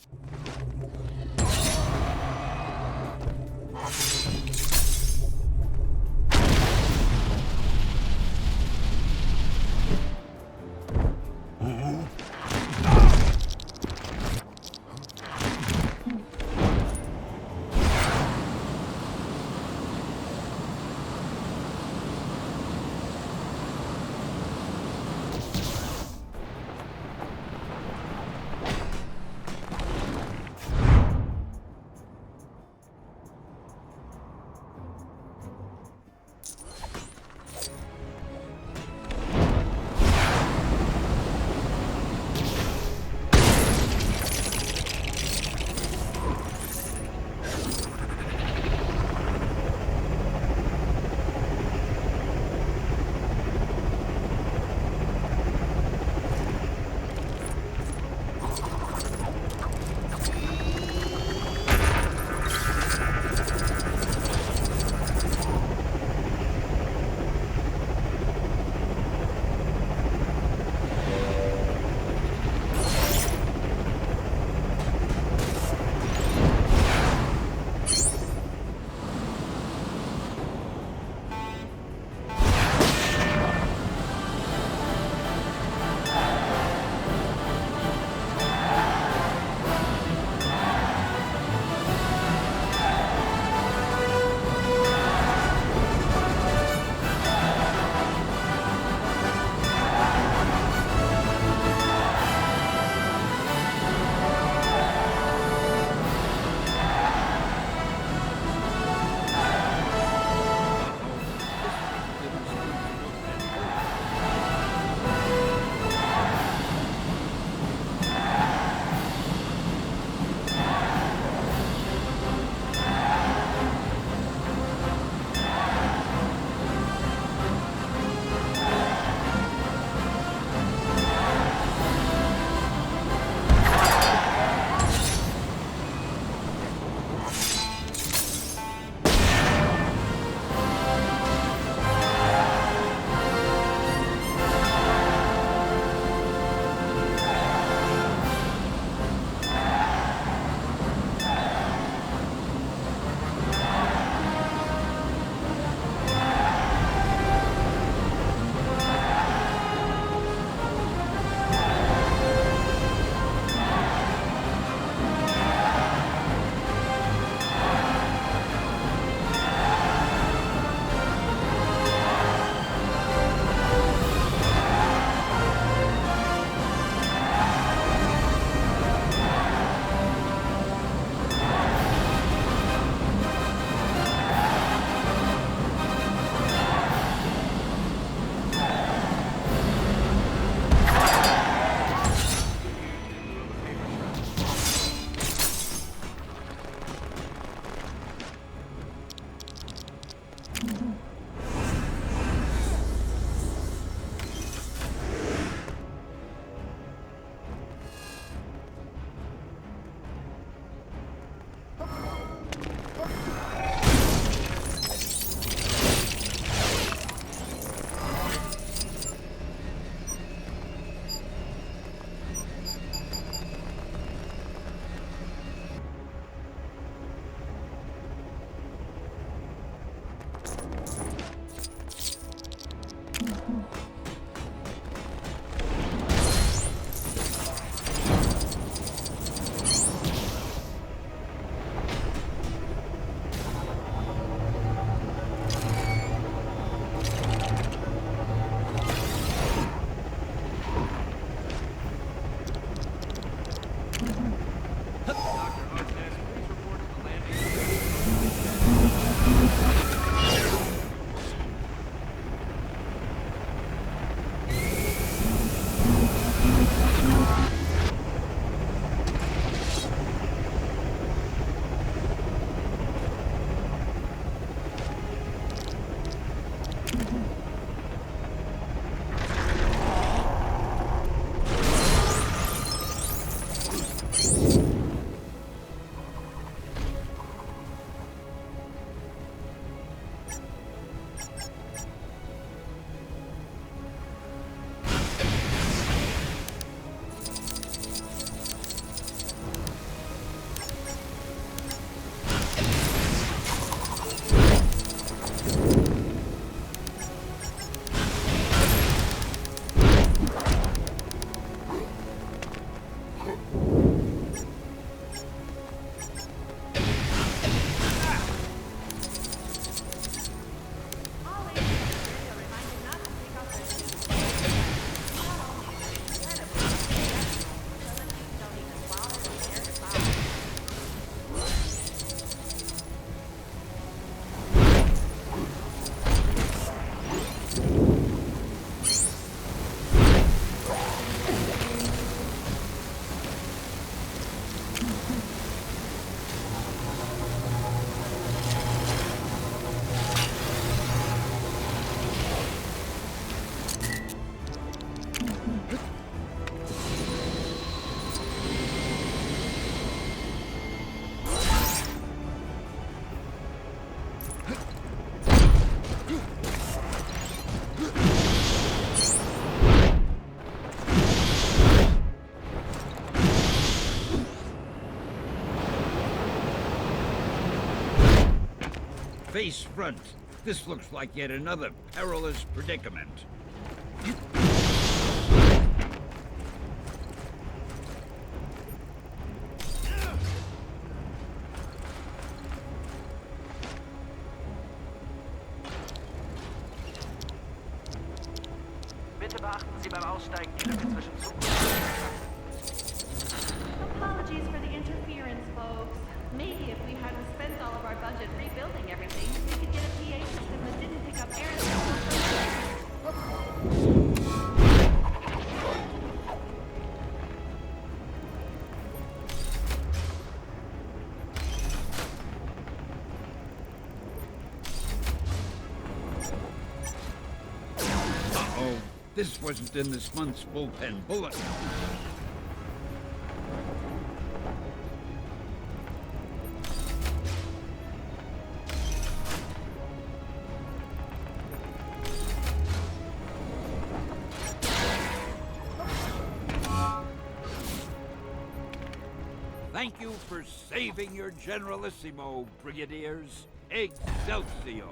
face front. This looks like yet another perilous predicament. Bitte beachten Sie beim Aussteigen die Lücke zwischen Zug. Apologies for the interference, folks. Maybe if we hadn't spent all of our budget rebuilding everything, we could get a PA system that didn't pick up error signals. Uh-oh, this wasn't in this month's bullpen bulletin. Thank you for saving your Generalissimo, Brigadiers. Excelsior!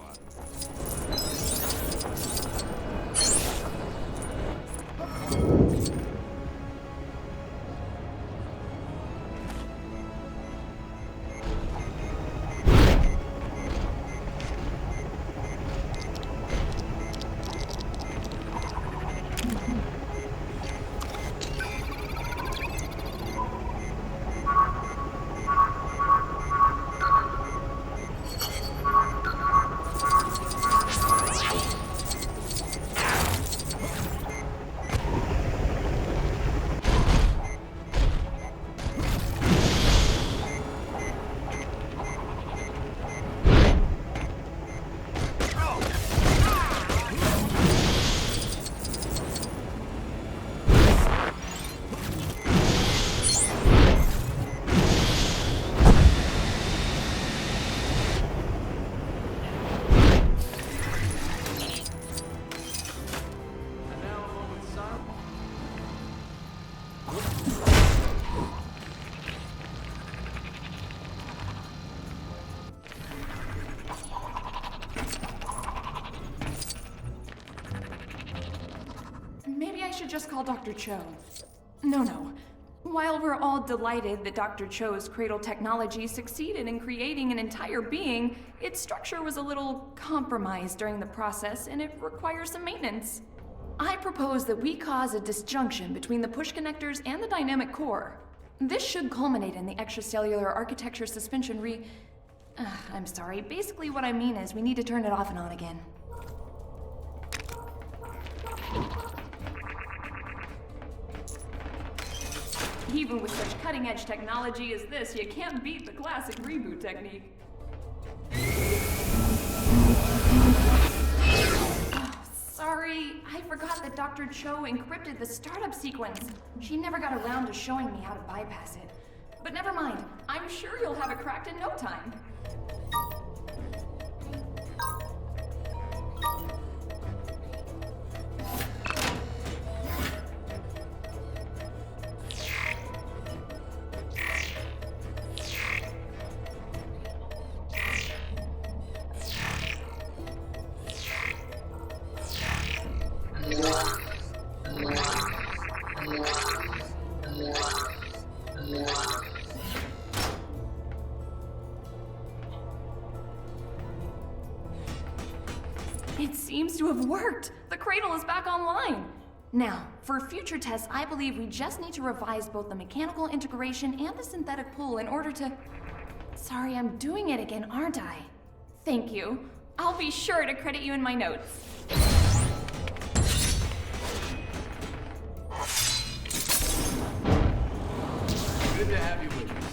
Maybe I should just call Dr. Cho. No. While we're all delighted that Dr. Cho's cradle technology succeeded in creating an entire being, its structure was a little compromised during the process and it requires some maintenance. I propose that we cause a disjunction between the push connectors and the dynamic core. This should culminate in the extracellular architecture suspension I'm sorry, basically what I mean is we need to turn it off and on again. Even with such cutting-edge technology as this, you can't beat the classic reboot technique. Oh, sorry, I forgot that Dr. Cho encrypted the startup sequence. She never got around to showing me how to bypass it. But never mind, I'm sure you'll have it cracked in no time. It seems to have worked! The cradle is back online! Now, for future tests, I believe we just need to revise both the mechanical integration and the synthetic pull in order to... Sorry, I'm doing it again, aren't I? Thank you. I'll be sure to credit you in my notes. Good to have you with us.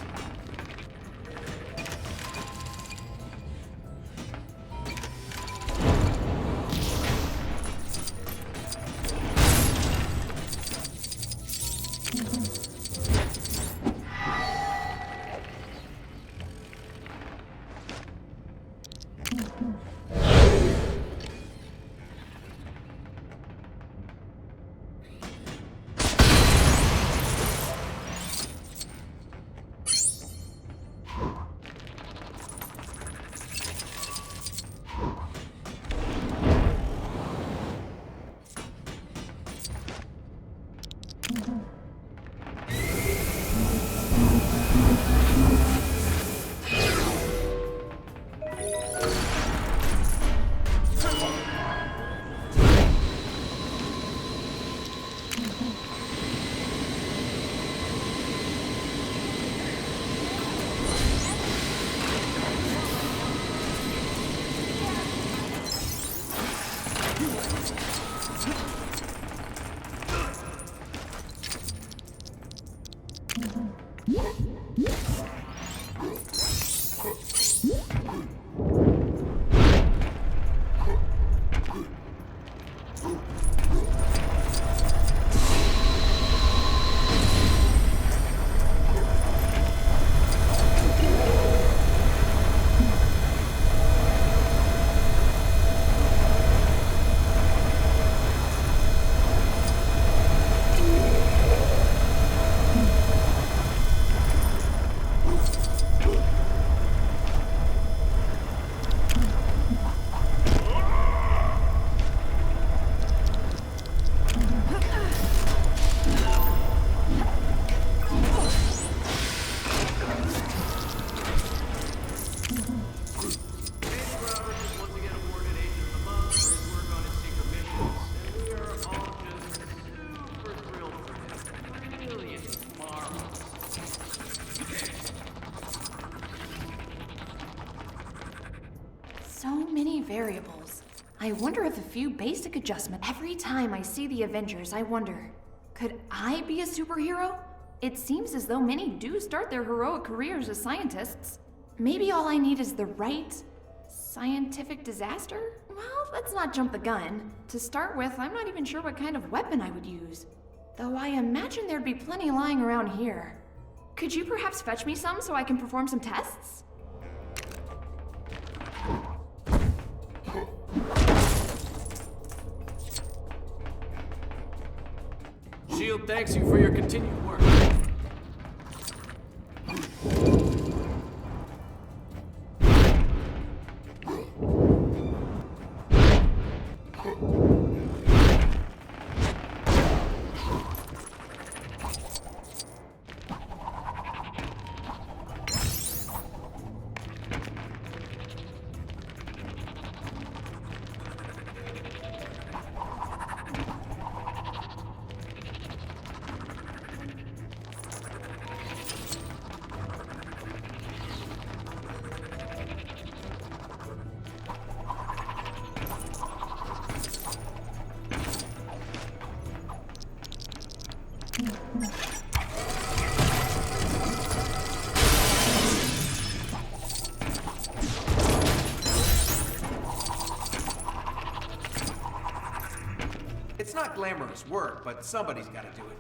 Variables. I wonder if a few basic adjustments. Every time I see the Avengers, I wonder, could I be a superhero? It seems as though many do start their heroic careers as scientists. Maybe all I need is the right scientific disaster? Well, let's not jump the gun. To start with, I'm not even sure what kind of weapon I would use. Though I imagine there'd be plenty lying around here. Could you perhaps fetch me some so I can perform some tests? Shield thanks you for your continued work. It's not glamorous work, but somebody's got to do it.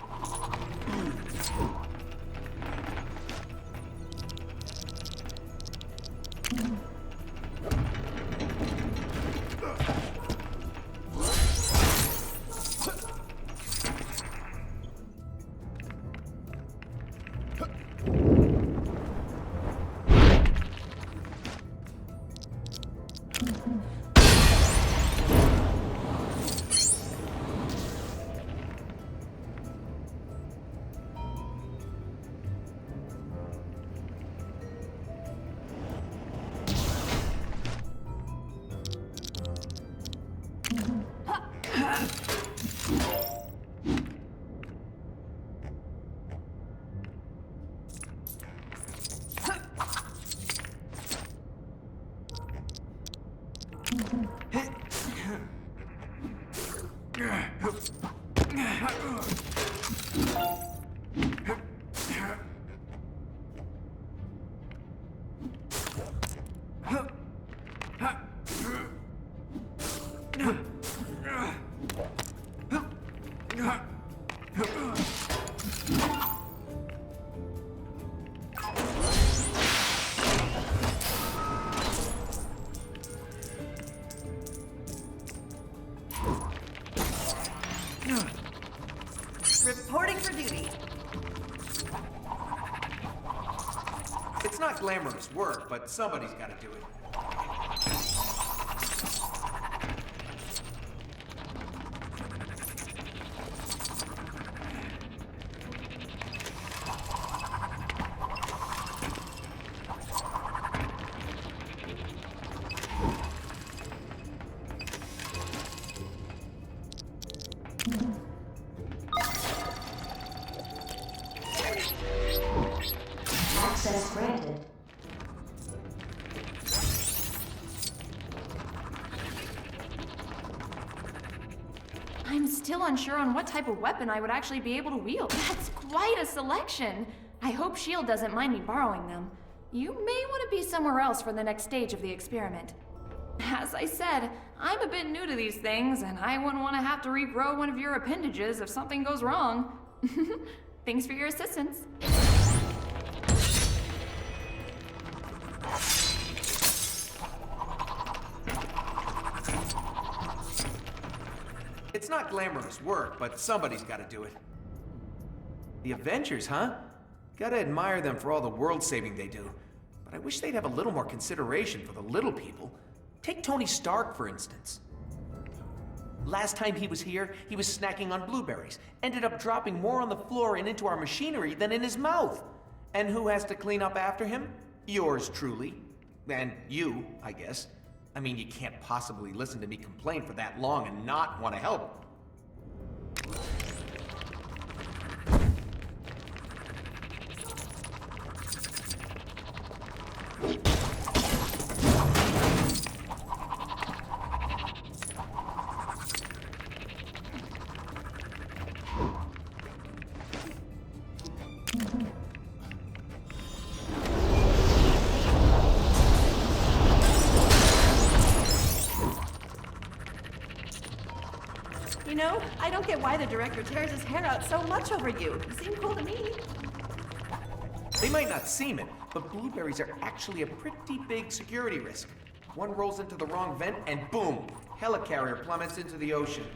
Reporting for duty. It's not glamorous work, but somebody's got to do it. still unsure on what type of weapon I would actually be able to wield. That's quite a selection. I hope S.H.I.E.L.D. doesn't mind me borrowing them. You may want to be somewhere else for the next stage of the experiment. As I said, I'm a bit new to these things, and I wouldn't want to have to regrow one of your appendages if something goes wrong. Thanks for your assistance. It's not glamorous work, but somebody's got to do it. The Avengers, huh? Gotta admire them for all the world saving they do. But I wish they'd have a little more consideration for the little people. Take Tony Stark, for instance. Last time he was here, he was snacking on blueberries. Ended up dropping more on the floor and into our machinery than in his mouth. And who has to clean up after him? Yours truly. And you, I guess. I mean, you can't possibly listen to me complain for that long and not want to help. You know, I don't get why the director tears his hair out so much over you. You seem cool to me. They might not seem it, but blueberries are actually a pretty big security risk. One rolls into the wrong vent and boom, helicarrier plummets into the ocean.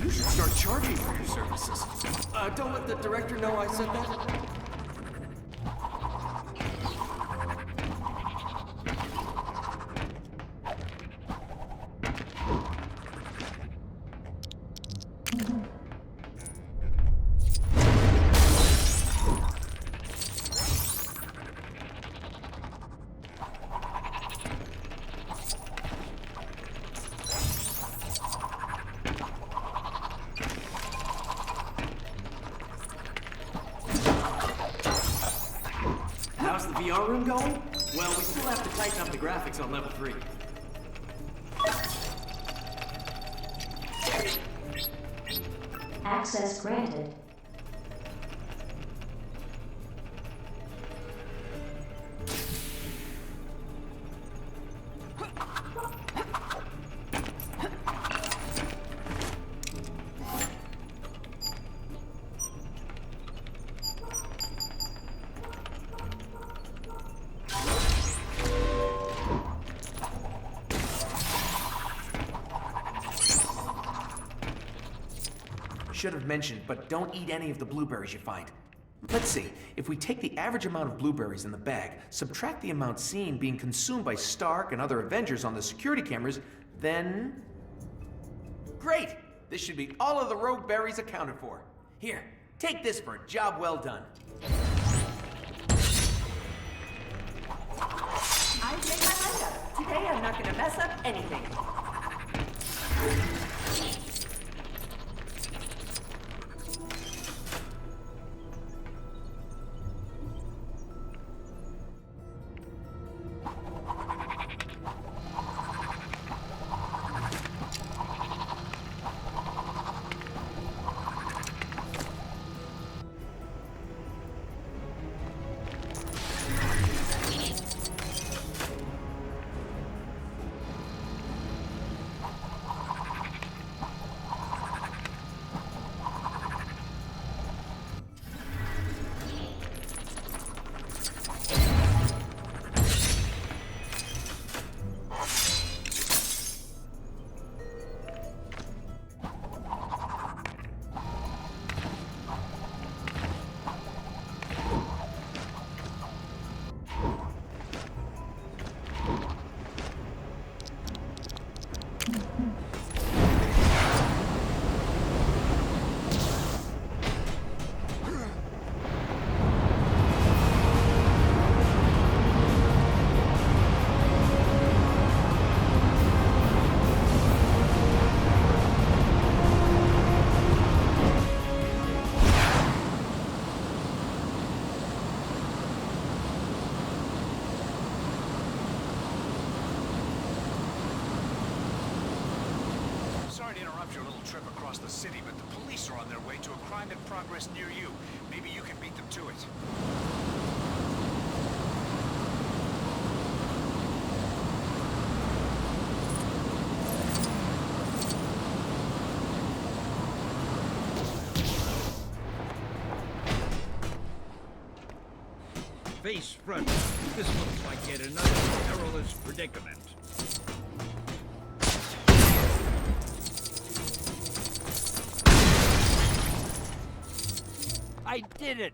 You should start charging for your services. Don't let the director know I said that. How's the VR room going? Well, we still have to tighten up the graphics on level 3. Access granted. Should have mentioned, but don't eat any of the blueberries you find. Let's see, if we take the average amount of blueberries in the bag, subtract the amount seen being consumed by Stark and other Avengers on the security cameras, then... Great! This should be all of the rogue berries accounted for. Here, take this for a job well done. I've made my mind up. Today I'm not going to mess up anything. trip across the city, but the police are on their way to a crime in progress near you. Maybe you can beat them to it. Face front. This looks like yet another perilous predicament. I did it!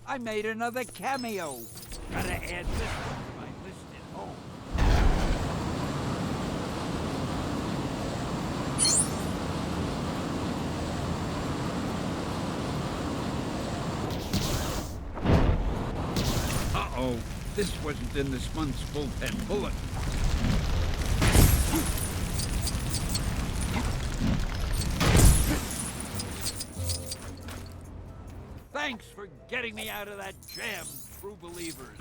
I made another cameo! Gotta add this one to my list at home. Uh-oh, this wasn't in this month's bullpen bulletin. Thanks for getting me out of that jam, true believers.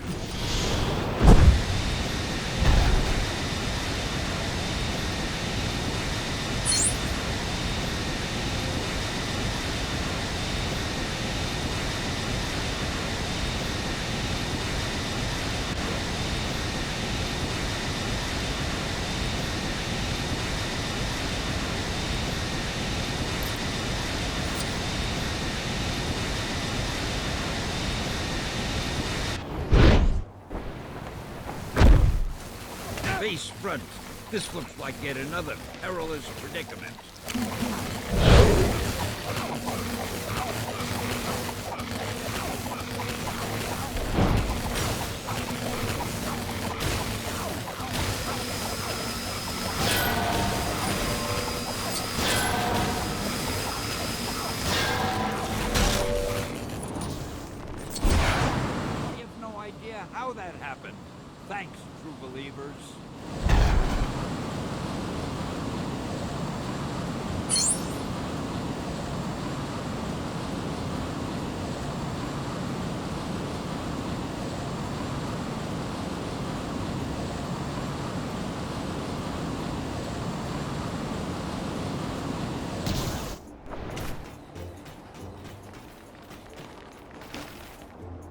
Face front. This looks like yet another perilous predicament. I have no idea how that happened. Thanks, true believers.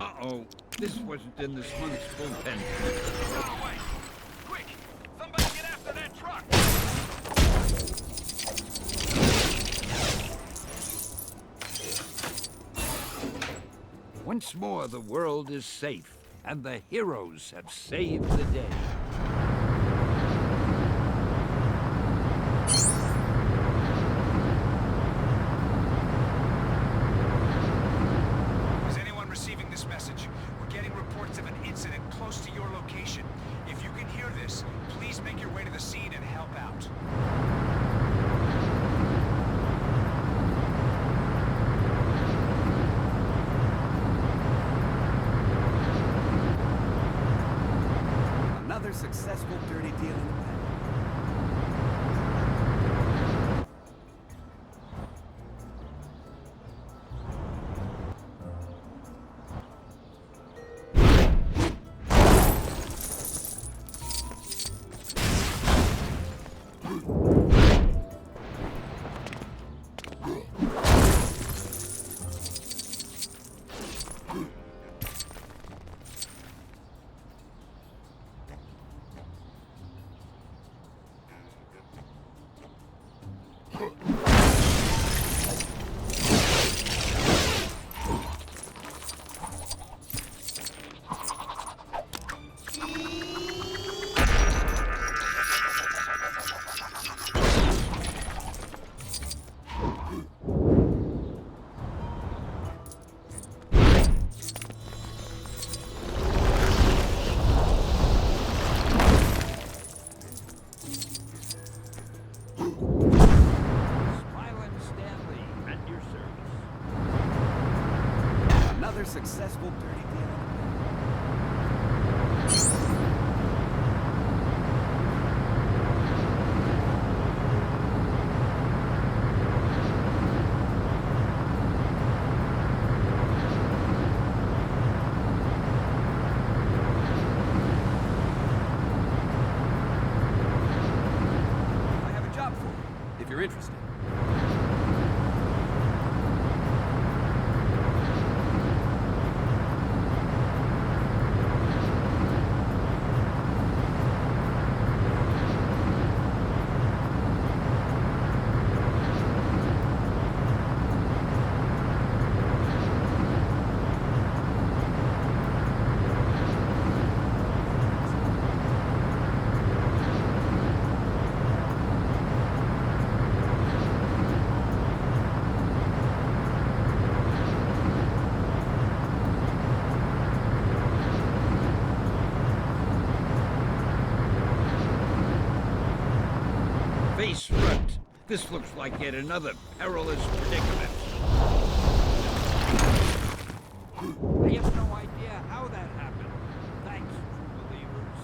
Uh-oh, this wasn't in this month's bullpen. Quick! Somebody get after that truck! Once more, the world is safe, and the heroes have saved the day. Is anyone receiving this message? We're getting reports of an incident close to your location. If you can hear this, please make your way to the scene and help out. Another successful dirty deal in the bag. Successful dirty deal. I have a job for you, if you're interested. This looks like yet another perilous predicament. I have no idea how that happened. Thanks, true believers.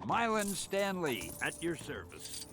Smilin' Stanley, at your service.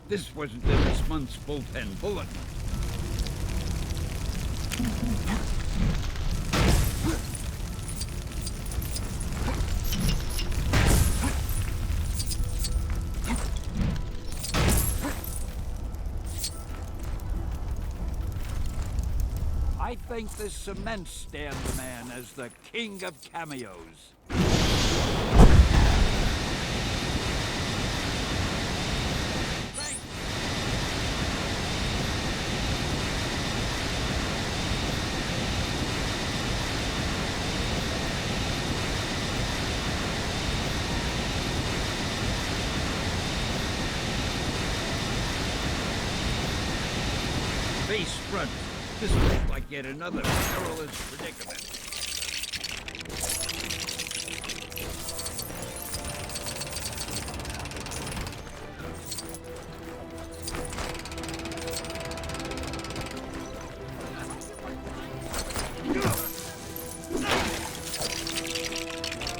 This wasn't in this month's bullpen bulletin. I think this cement stand man as the king of cameos. Face front. This looks like yet another perilous predicament.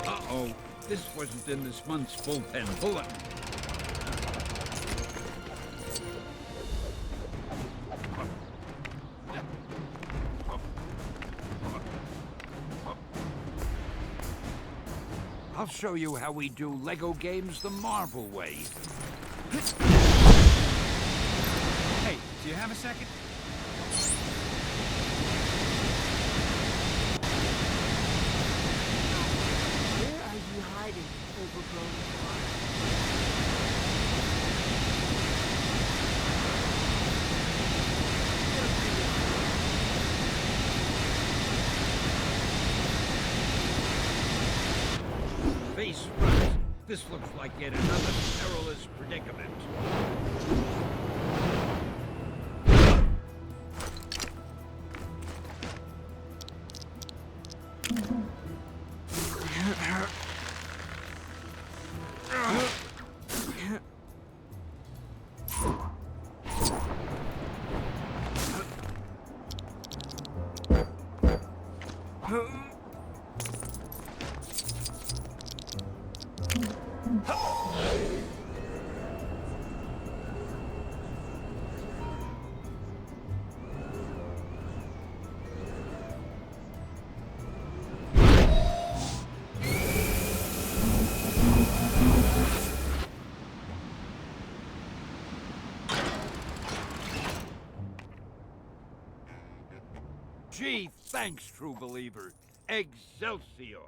Uh-oh. This wasn't in this month's bullpen bulletin. I'll show you how we do Lego games the Marvel way. Hey, do you have a second? Where are you hiding, overgrown car? Face front. This looks like yet another perilous predicament. Gee, thanks, true believer. Excelsior.